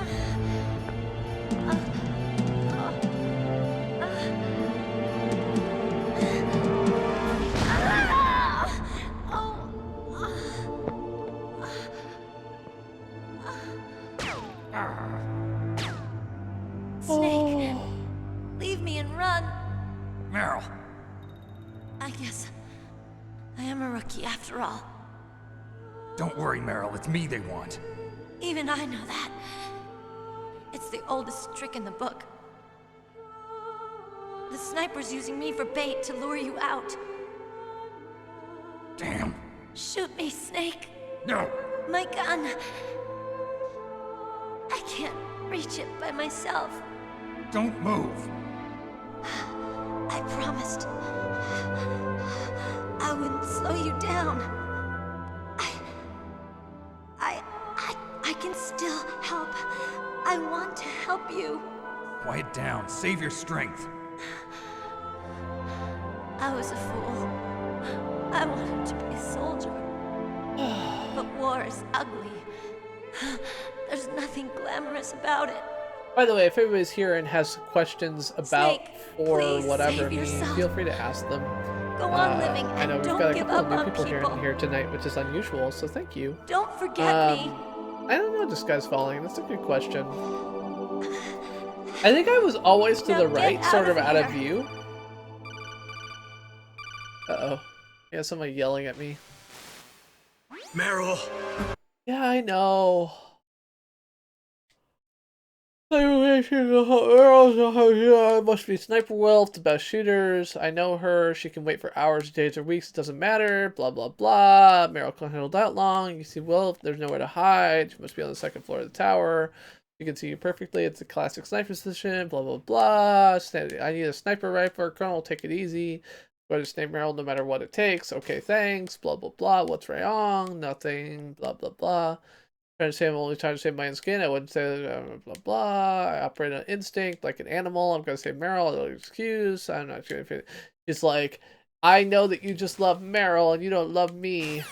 Snake, leave me and run. Meryl! I guess I am a rookie after all. Don't worry, Meryl. It's me they want. Even I know that. It's the oldest trick in the book. The sniper's using me for bait to lure you out. Damn. Shoot me, Snake. No! My gun. I can't reach it by myself. Don't move. I promised I wouldn't slow you down. I can still help. I want to help you. Quiet down. Save your strength. I was a fool. I wanted to be a soldier. But war is ugly. There's nothing glamorous about it. By the way, if anybody's here and has questions about Snake, or please whatever save it means, yourself. feel free to ask them. Go on living I know and we've don't got a give couple up of new on people people. here tonight, which is unusual, so thank you. Don't forget me. I don't know, this guy's falling. That's a good question. I think I was always to Now the get right, out sort of of out of here. view. Uh-oh. Yeah, somebody yelling at me. Meryl! Yeah, I know. Must be Sniper Wolf, the best shooters. I know her. She can wait for hours, days, or weeks. It doesn't matter. Blah, blah, blah. Meryl can't handle that long. You see Wolf. There's nowhere to hide. She must be on the second floor of the tower. You can see you perfectly. It's a classic sniper position. Blah, blah, blah. I need a sniper rifle. Colonel, take it easy. Go to Snake Meryl no matter what it takes. Okay, thanks. Blah, blah, blah. What's wrong? Nothing. Blah, blah, blah. Trying to say I'm only trying to save my own skin. I wouldn't say blah, blah, blah. I operate on instinct like an animal. I'm going to say Meryl. No excuse. I'm not sure if it... It's like, I know that you just love Meryl and you don't love me.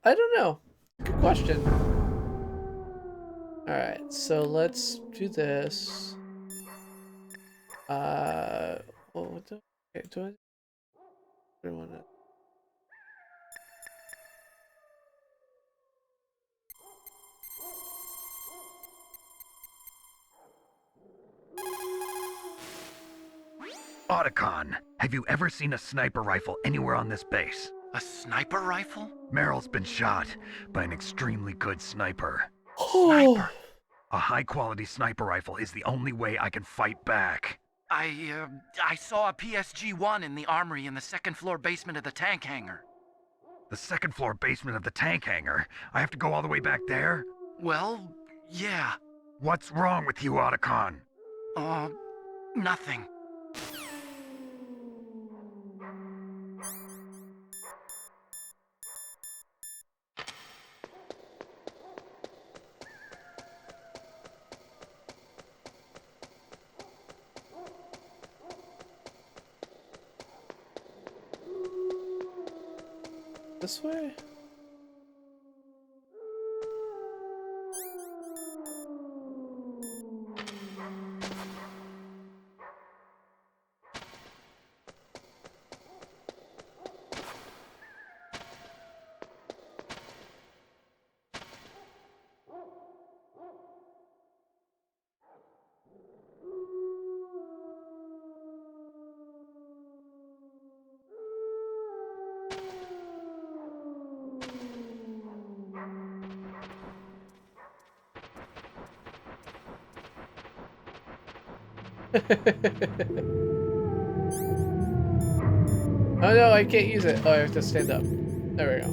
I don't know. Good question. Alright, so let's do this. What the... Okay, do I want to... Otacon, have you ever seen a sniper rifle anywhere on this base? A sniper rifle? Meryl's been shot by an extremely good sniper. Sniper? A high-quality sniper rifle is the only way I can fight back. I saw a PSG-1 in the armory in the second-floor basement of the tank hangar. The second-floor basement of the tank hangar? I have to go all the way back there? Well, yeah. What's wrong with you, Otacon? Nothing. This way? Oh no, I can't use it. Oh, I have to stand up. There we go.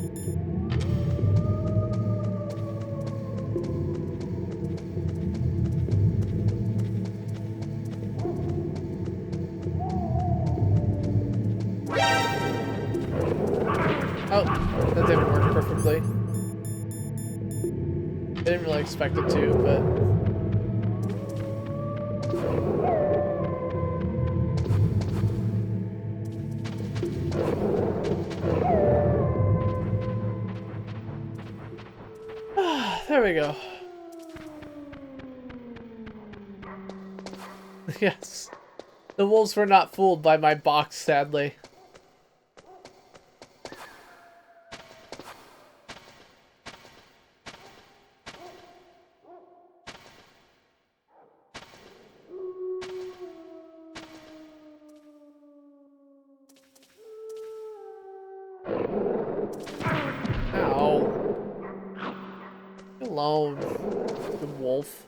Oh, that didn't work perfectly. I didn't really expect it to, but... There we go. Yes. The wolves were not fooled by my box, sadly. Ow. Leave me alone, the wolf.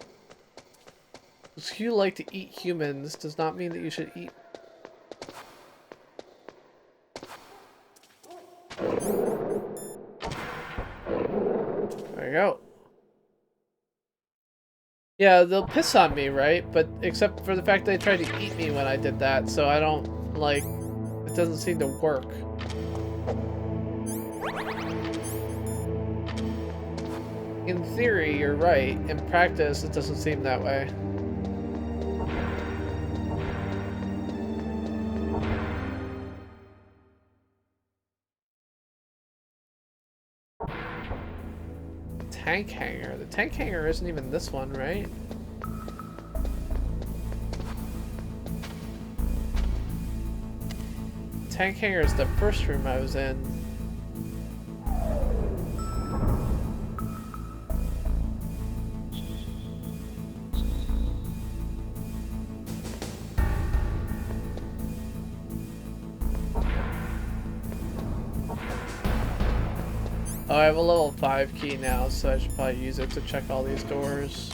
If you like to eat humans, does not mean that you should eat. There you go. Yeah, they'll piss on me, right? But except for the fact they tried to eat me when I did that, so I don't, like, it doesn't seem to work. In theory, you're right. In practice, it doesn't seem that way. Tank hanger. The tank hanger isn't even this one, right? Tank hanger is the first room I was in. Oh, I have a level 5 key now, so I should probably use it to check all these doors.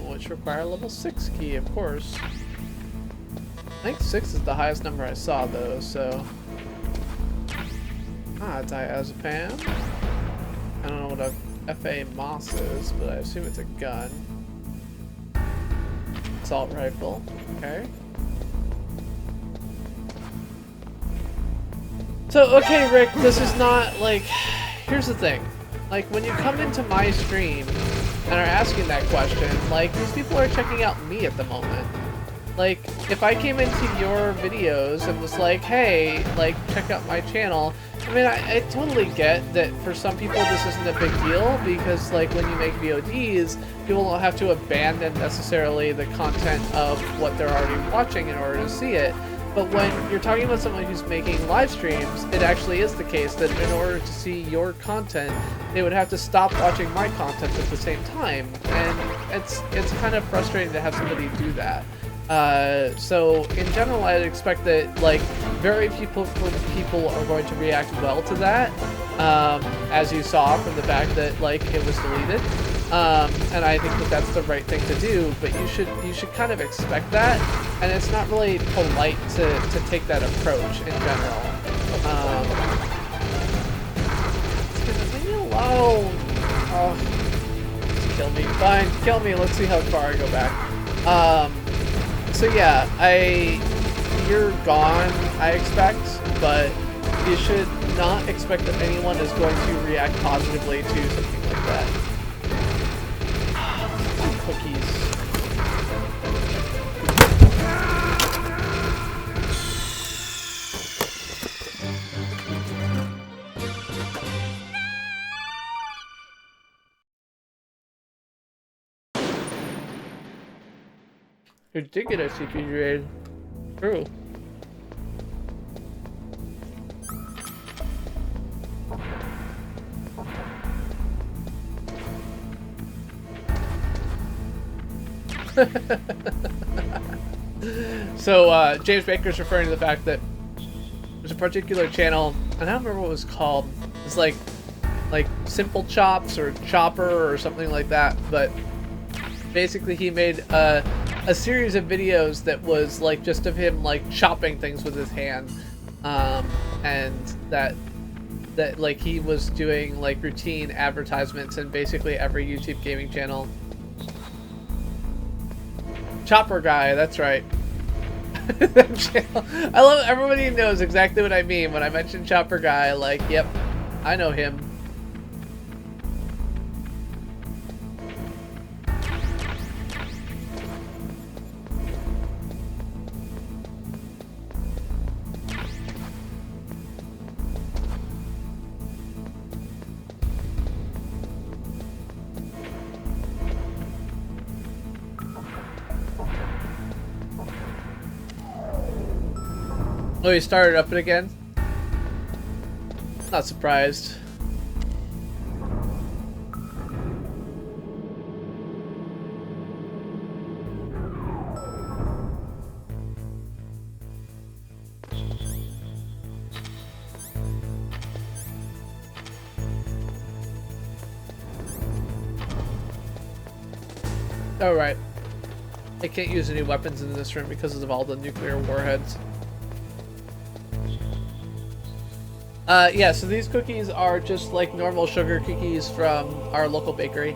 Which require a level 6 key, of course. I think 6 is the highest number I saw, though, so... Ah, diazepam. I don't know what a FA Moss is, but I assume it's a gun. Assault rifle. Okay. So, okay, Rick, this is not, like... Here's the thing. Like, when you come into my stream and are asking that question, like, these people are checking out me at the moment. Like, if I came into your videos and was like, hey, like, check out my channel, I mean, I totally get that for some people this isn't a big deal, because, like, when you make VODs, people don't have to abandon necessarily the content of what they're already watching in order to see it. But when you're talking about someone who's making live streams, it actually is the case that in order to see your content, they would have to stop watching my content at the same time. And it's kind of frustrating to have somebody do that. So in general, I'd expect that, like, very few people are going to react well to that, as you saw from the fact that, like, it was deleted. And I think that that's the right thing to do, but you should kind of expect that, and it's not really polite to take that approach in general. Leave me alone. Oh, kill me. Fine, kill me. Let's see how far I go back. So yeah, you're gone, I expect, but you should not expect that anyone is going to react positively to something like that. Cookies. You did get a CPU raid. True. So, James Baker's referring to the fact that there's a particular channel, I don't remember what it was called. It's like Simple Chops or Chopper or something like that, but basically he made a series of videos that was like just of him like chopping things with his hand, and that like he was doing like routine advertisements in basically every YouTube gaming channel. Chopper guy, that's right. That channel. I love everybody knows exactly what I mean when I mention Chopper guy. Like, yep, I know him. Oh, he started up it again? Not surprised. Oh, right. I can't use any weapons in this room because of all the nuclear warheads. Yeah, so these cookies are just like normal sugar cookies from our local bakery.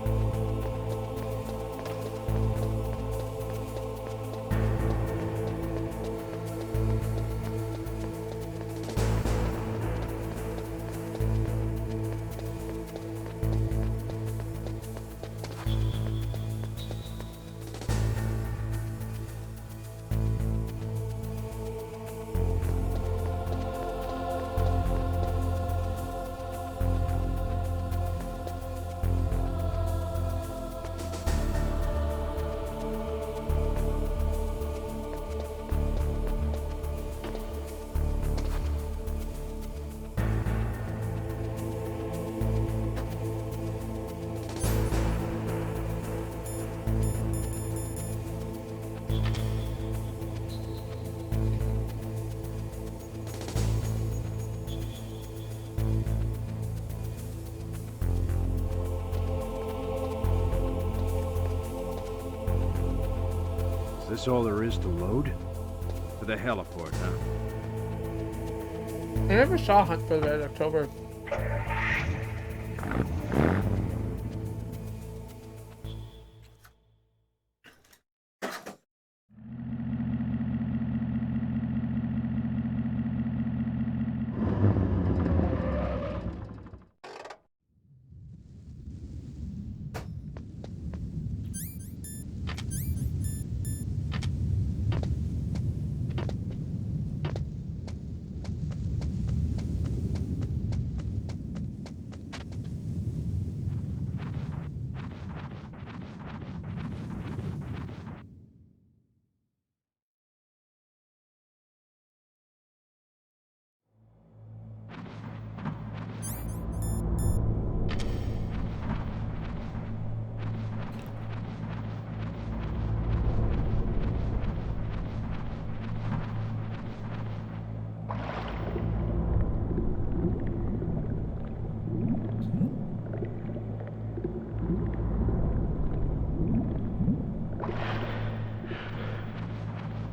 Is this all there is to load? To the heliport, huh? I never saw Hunt for the Red October.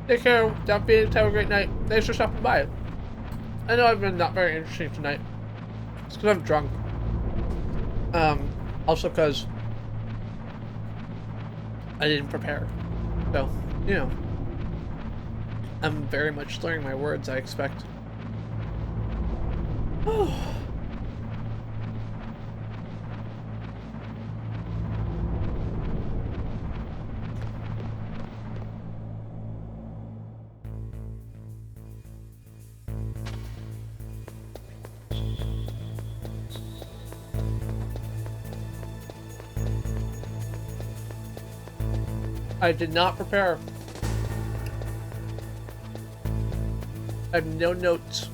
Take care, Down Phoenix, have a great night. Thanks for stopping by. I know I've been not very interesting tonight. It's because I'm drunk. Also because I didn't prepare. So, you know. I'm very much slurring my words, I expect. I did not prepare. I have no notes.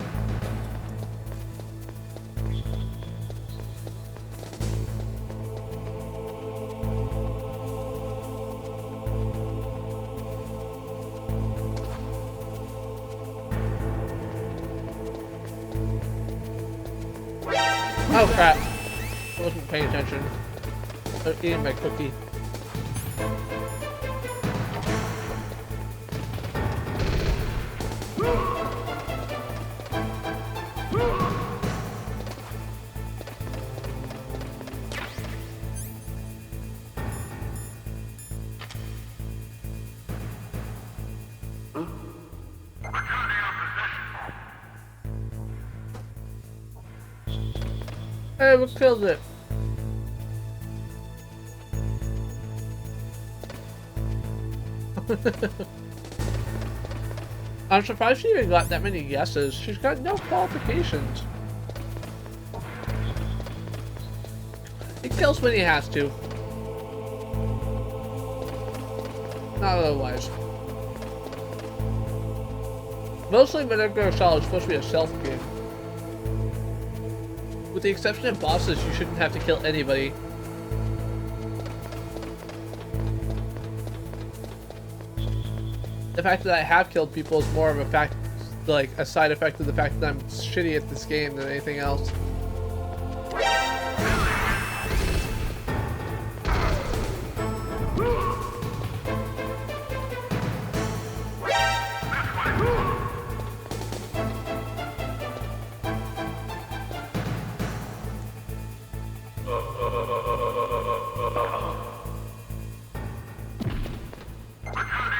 Oh crap. I wasn't paying attention. I was eating my cookie. Hey, we killed it. I'm surprised she even got that many yeses. She's got no qualifications. He kills when he has to. Not otherwise. Mostly Metal Gear Solid is supposed to be a stealth game. With the exception of bosses, you shouldn't have to kill anybody. The fact that I have killed people is more of a fact, like a side effect of the fact that I'm shitty at this game than anything else.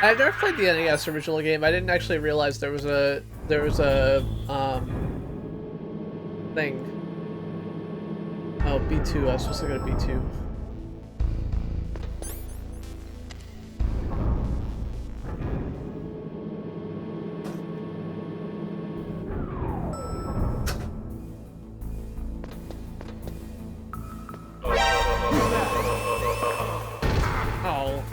I've never played the NES original game. I didn't actually realize there was a thing. Oh, B2. I was supposed to go to B2. Oh.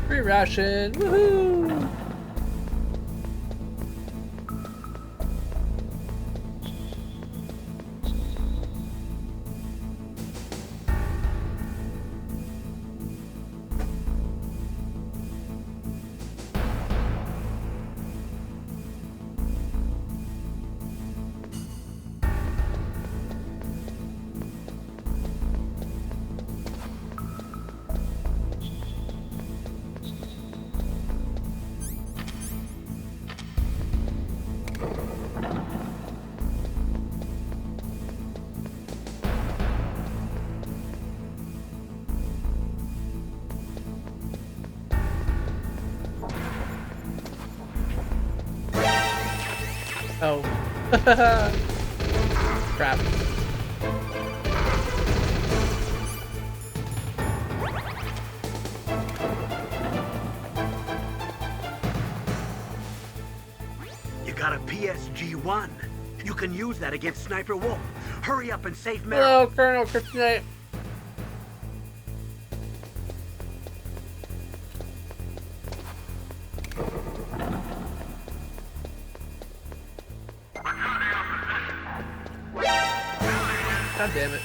Free ration, woohoo! Oh. Crap. You got a PSG-1. You can use that against Sniper Wolf. Hurry up and save Meryl. Hello, Colonel Kryptonite. God damn it.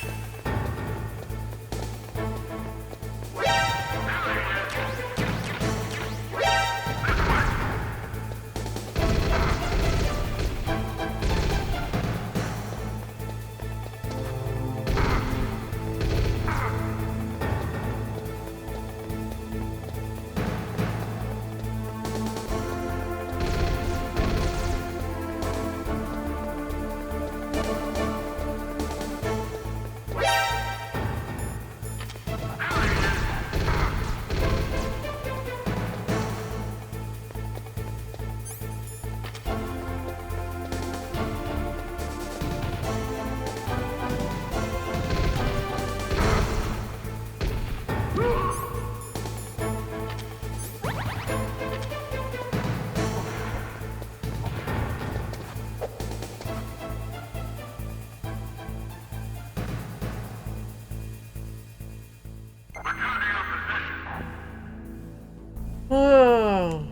Oh.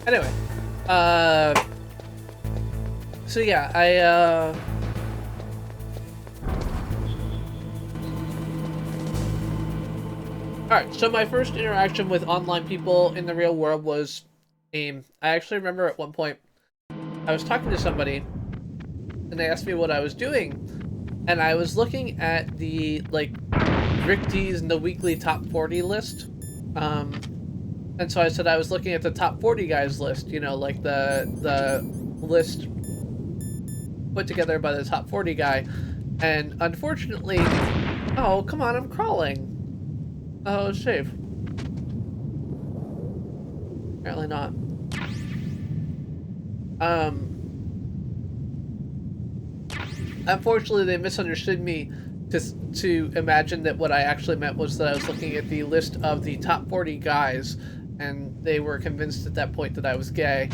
Anyway, so yeah, alright, so my first interaction with online people in the real world was AIM. I actually remember at one point, I was talking to somebody, and they asked me what I was doing, and I was looking at the, like, Rick D's The Weekly Top 40 list, and so I said I was looking at the top 40 guys list, you know, like the list put together by the top 40 guy. And unfortunately, oh, come on, I'm crawling. Oh, shave. Apparently not. Unfortunately, they misunderstood me to imagine that what I actually meant was that I was looking at the list of the top 40 guys, and they were convinced at that point that I was gay,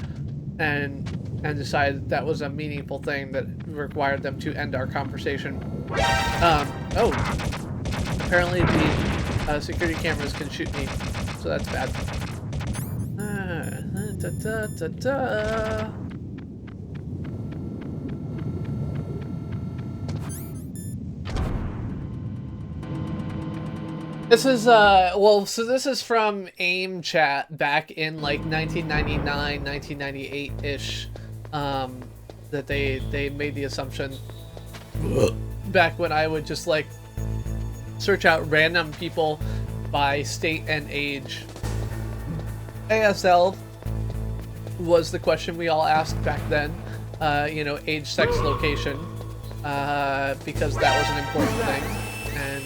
and decided that was a meaningful thing that required them to end our conversation. Oh, apparently the security cameras can shoot me, so that's bad. This is, well, so this is from AIM chat back in, like, 1999, 1998-ish, that they made the assumption back when I would just, like, search out random people by state and age. ASL was the question we all asked back then, you know, age, sex, location, because that was an important thing, and...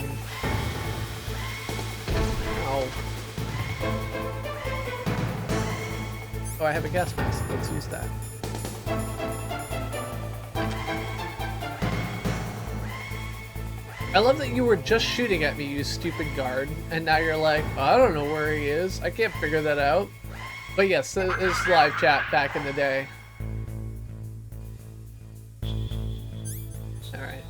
Oh, I have a gas mask. Let's use that. I love that you were just shooting at me, you stupid guard, and now you're like, oh, I don't know where he is. I can't figure that out. But yes, this is live chat back in the day. Alright.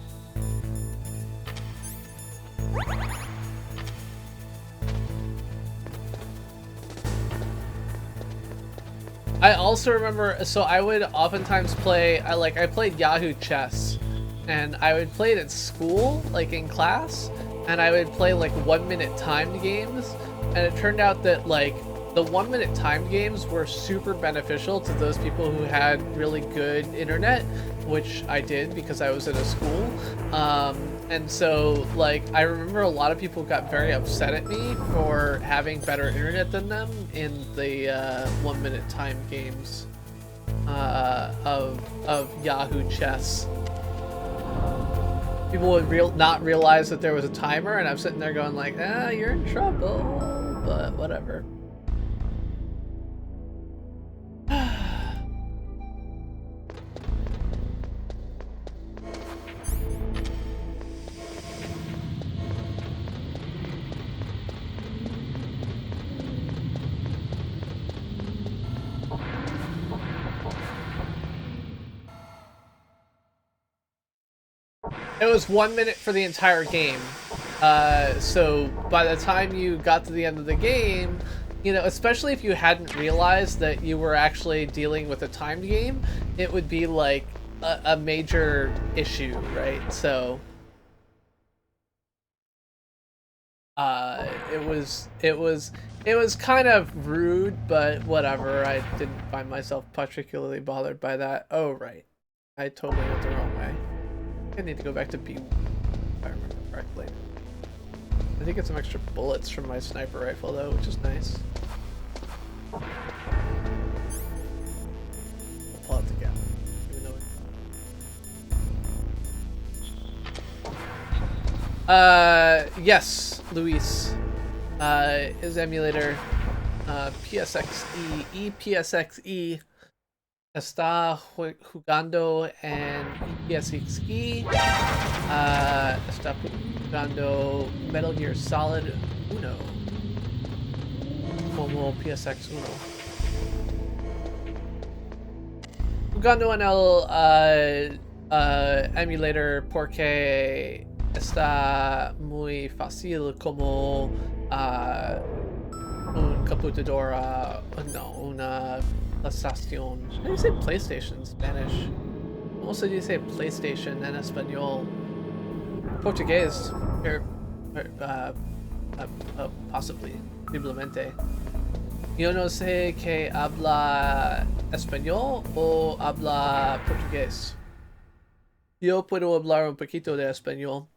I also remember, so I would oftentimes play, I played Yahoo Chess, and I would play it at school, like in class, and I would play like 1-minute timed games, and it turned out that like the 1-minute timed games were super beneficial to those people who had really good internet, which I did because I was at a school. And so, like, I remember a lot of people got very upset at me for having better internet than them in the 1-minute time games of Yahoo Chess. People would not realize that there was a timer, and I'm sitting there going like, ah, you're in trouble, but whatever. It was 1 minute for the entire game. So by the time you got to the end of the game, you know, especially if you hadn't realized that you were actually dealing with a timed game, it would be like a major issue, right? So it was kind of rude, but whatever. I didn't find myself particularly bothered by that. Oh, right. I totally went the wrong way. I need to go back to B, if I remember correctly. I think get some extra bullets from my sniper rifle though, which is nice. I'll pull out the gap, even though yes, Luis. His emulator, PSXE, EPSXE. Está jugando en EPSXE. Está jugando Metal Gear Solid 1 como PSX 1. Jugando en el emulator porque está muy fácil como un computadora, no, una PlayStation. How do you say PlayStation in Spanish? Also, do you say PlayStation en español? Portugués, possibly, simplemente. Yo no sé que habla español o habla portugués. Yo puedo hablar un poquito de español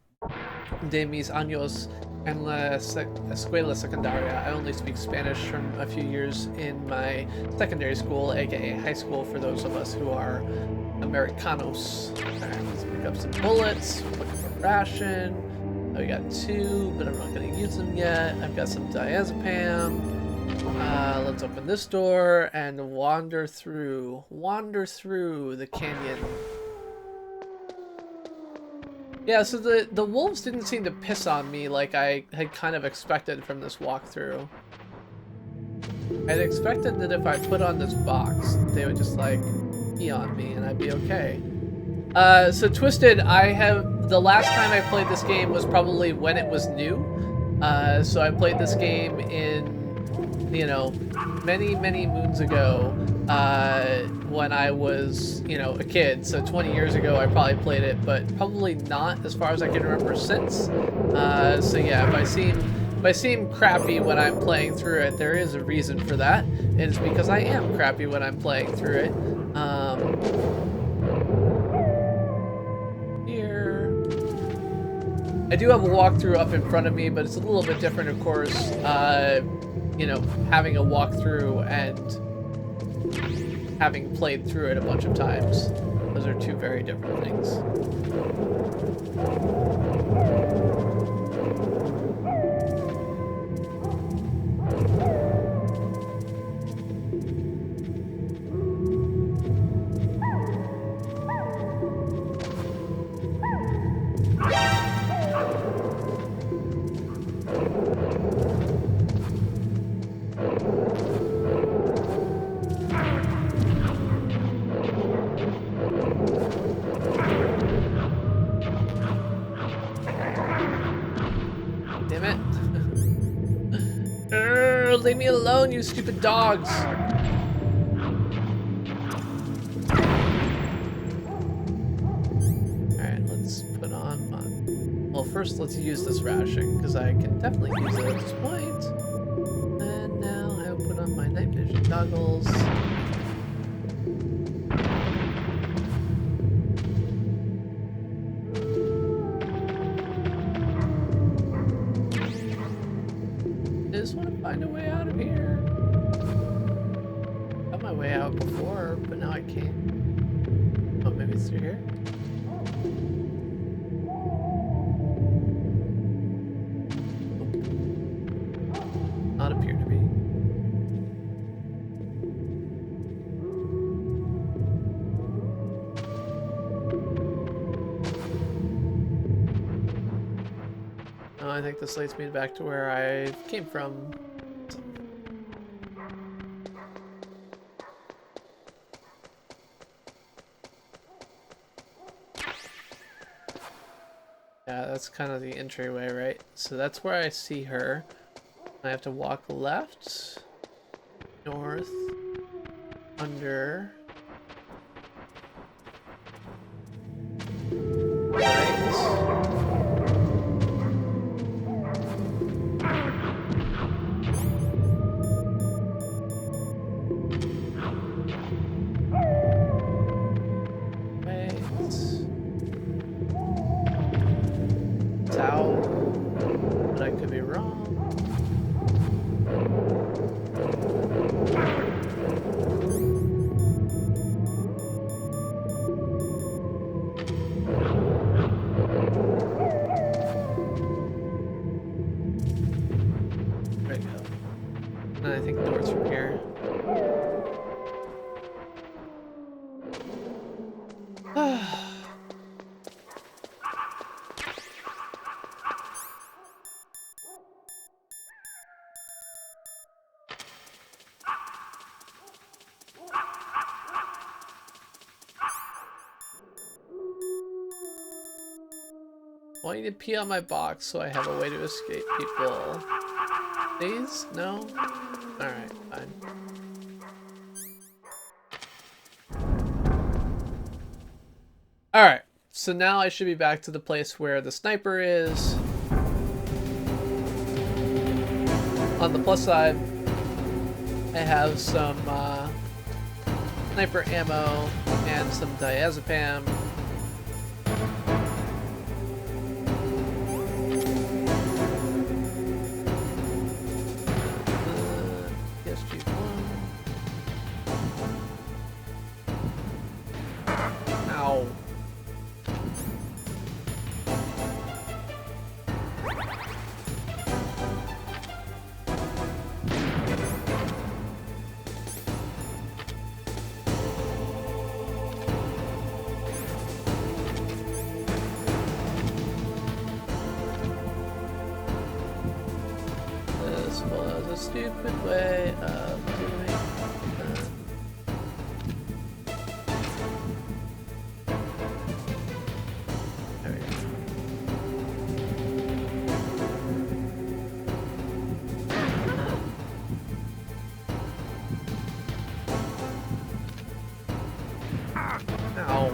de mis años en la escuela secundaria. I only speak Spanish from a few years in my secondary school, aka high school for those of us who are Americanos. Alright, let's pick up some bullets, look for ration. I got 2, but I'm not going to use them yet. I've got some diazepam. Let's open this door and wander through the canyon. Yeah, so the wolves didn't seem to piss on me like I had kind of expected from this walkthrough. I'd expected that if I put on this box, they would just like pee on me and I'd be okay. So Twisted, the last time I played this game was probably when it was new. So I played this game in, you know, many moons ago, when I was, you know, a kid. So 20 years ago I probably played it, but probably not as far as I can remember since. So yeah, if I seem crappy when I'm playing through it, there is a reason for that. It is because I am crappy when I'm playing through it. Here. I do have a walkthrough up in front of me, but it's a little bit different, of course. You know, having a walkthrough and having played through it a bunch of times. Those are two very different things. Leave me alone, you stupid dogs! Alright, let's put on my... Well, first let's use this ration, because I can definitely use it at this point. And now I will put on my night vision goggles. I just want to find a way out of here. Got my way out before, but now I can't. Oh, maybe it's through here? Nope. Not appear to be. No, I think this leads me back to where I came from. Yeah, that's kind of the entryway, right? So that's where I see her. I have to walk left, north, under, right. Out, but I could be wrong. There we go. And I think north from here. I want you to pee on my box so I have a way to escape people. Please? No? Alright, fine. Alright, so now I should be back to the place where the sniper is. On the plus side, I have some sniper ammo and some diazepam. stupid way of doing that. There we go. Ow.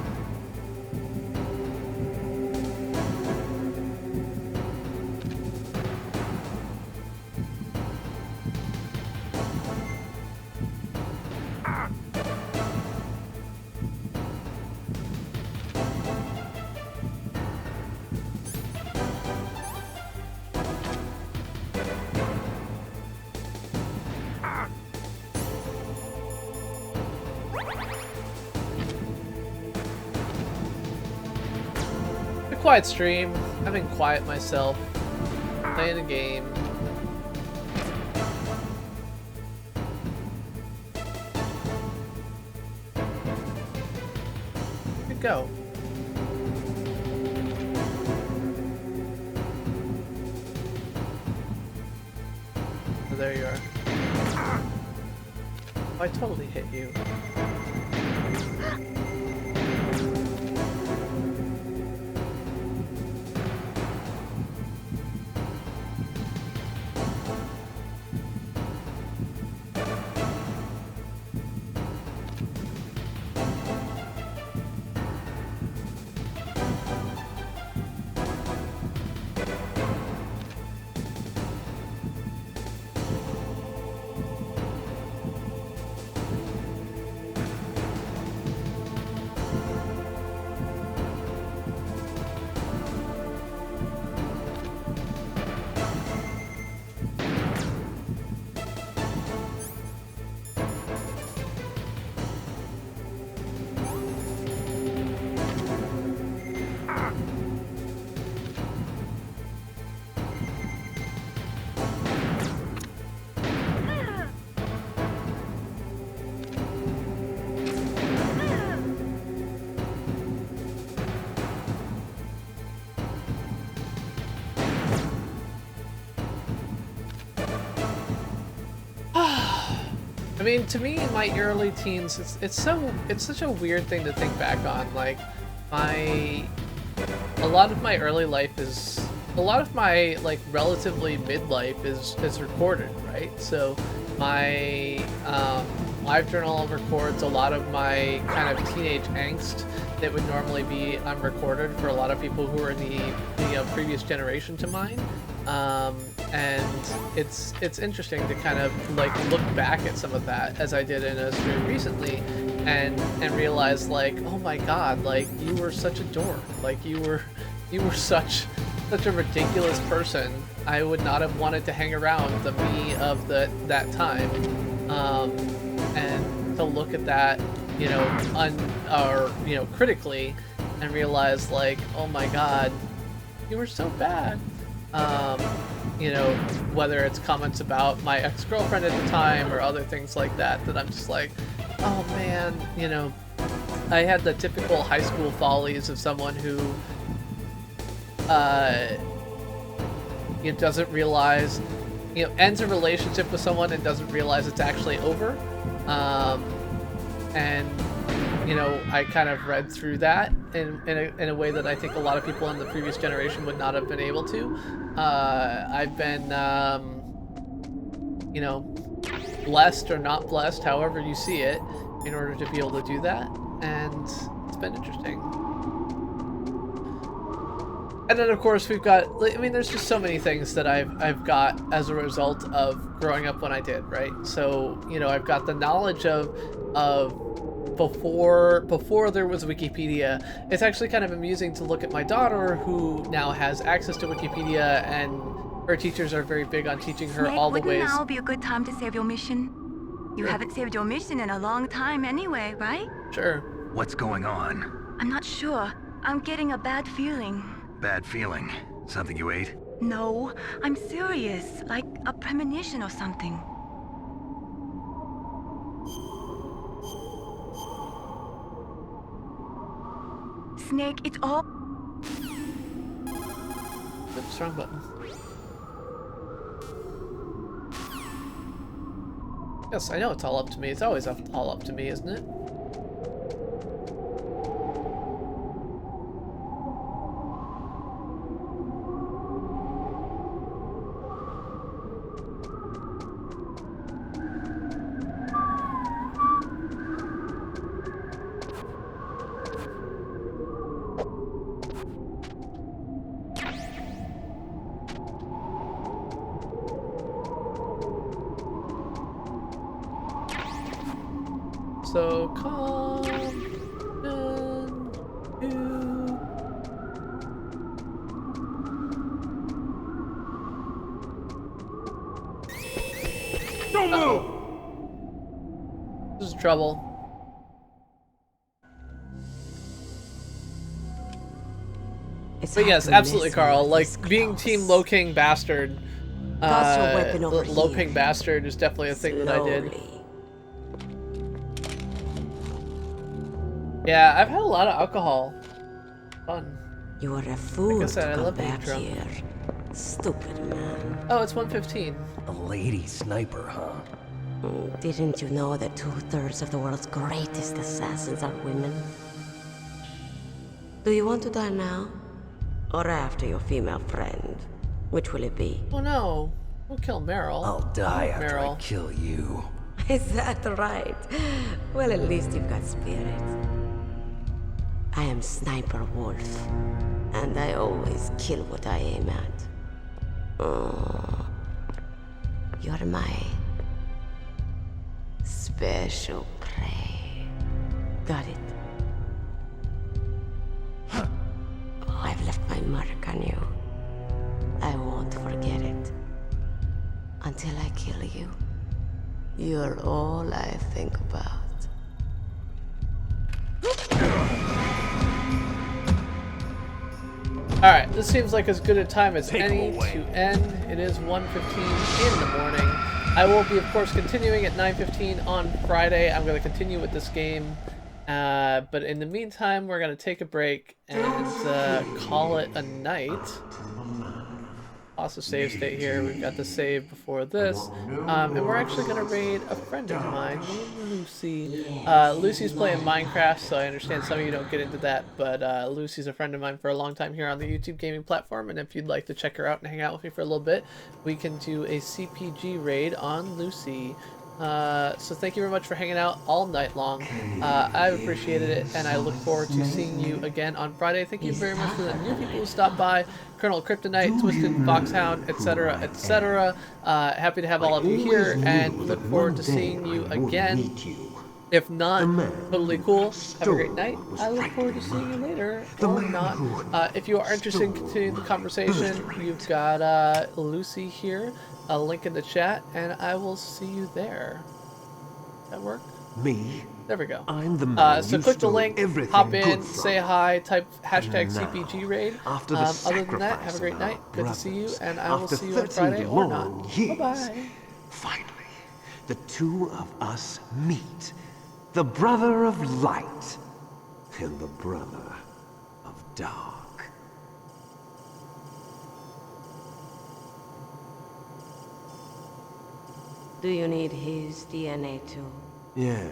Quiet stream. I've been quiet myself, playing a game. Good go. Oh, there you are. Oh, I totally hit you. I mean, to me, in my early teens, it's such a weird thing to think back on. Like, a lot of my early life is, a lot of my like relatively midlife is recorded, right? So my live journal records a lot of my kind of teenage angst that would normally be unrecorded for a lot of people who are in the previous generation to mine. And it's interesting to kind of like look back at some of that, as I did in a stream recently, and realize like, oh my god, like you were such a dork, like you were such a ridiculous person. I would not have wanted to hang around the me of that time, and to look at that, you know, critically, and realize like, oh my god, you were so bad. You know, whether it's comments about my ex-girlfriend at the time or other things like that, that I'm just like, oh man, you know, I had the typical high school follies of someone who, doesn't realize, ends a relationship with someone and doesn't realize it's actually over. And, I kind of read through that in a way that I think a lot of people in the previous generation would not have been able to. I've been, blessed or not blessed, however you see it, in order to be able to do that, and it's been interesting. And then, of course, we've got, I mean, there's just so many things that I've got as a result of growing up when I did, right? So, I've got the knowledge of before there was Wikipedia. It's actually kind of amusing to look at my daughter, who now has access to Wikipedia, and her teachers are very big on teaching her all the ways. Wouldn't now be a good time to save your mission? You haven't saved your mission in a long time anyway, right? Sure. What's going on? I'm not sure. I'm getting a bad feeling. Bad feeling? Something you ate? No, I'm serious. Like a premonition or something. Snake, it's all... Oops, wrong button. Yes, I know it's all up to me. It's always all up to me, isn't it? So come Don't move! This is trouble. But yes, absolutely, Carl. Like, being Team Low-King Bastard, Low-King Bastard is definitely a thing that I did. Yeah, I've had a lot of alcohol. Fun. You are a fool like I said, to I come love being back drunk. here. Stupid man. Oh, it's 1:15. A lady sniper, huh? Didn't you know that 2/3 of the world's greatest assassins are women? Do you want to die now? Or after your female friend? Which will it be? Oh no. We'll kill Meryl. I'll die after I Meryl. kill you. Is that right? Well, at least you've got spirit. I am Sniper Wolf, and I always kill what I aim at. Oh, you're my special prey. Got it? I've left my mark on you. I won't forget it. Until I kill you. You're all I think about. Alright, this seems like as good a time as any to end. It is 1:15 in the morning. I will be, of course, continuing at 9:15 on Friday. I'm going to continue with this game. But in the meantime, we're going to take a break and call it a night. Pause the save state here. We've got the save before this. And we're actually going to raid a friend of mine named Lucy. Lucy's playing Minecraft, so I understand some of you don't get into that, but Lucy's a friend of mine for a long time here on the YouTube gaming platform, and if you'd like to check her out and hang out with me for a little bit, we can do a CPG raid on Lucy. So thank you very much for hanging out all night long. I've appreciated it, and I look forward to seeing you again on Friday. Thank you very much for the new people who stopped by. Colonel Kryptonite, Twisted Foxhound, etc., etc. Happy to have all of you here, and look forward to seeing you again. If not, totally cool. Have a great night. I look forward to seeing you later, or not. If you are interested in continuing the conversation, you've got Lucy here. A link in the chat, and I will see you there. Does that work? Me? There we go. I'm the man. So click the link, hop in, say hi, type hashtag CPG raid. Other than that, have a great night. Good to see you, and I will see you on Friday or not. Bye-bye. Finally, the two of us meet. The brother of light and the brother of dark. Do you need his DNA too? Yeah.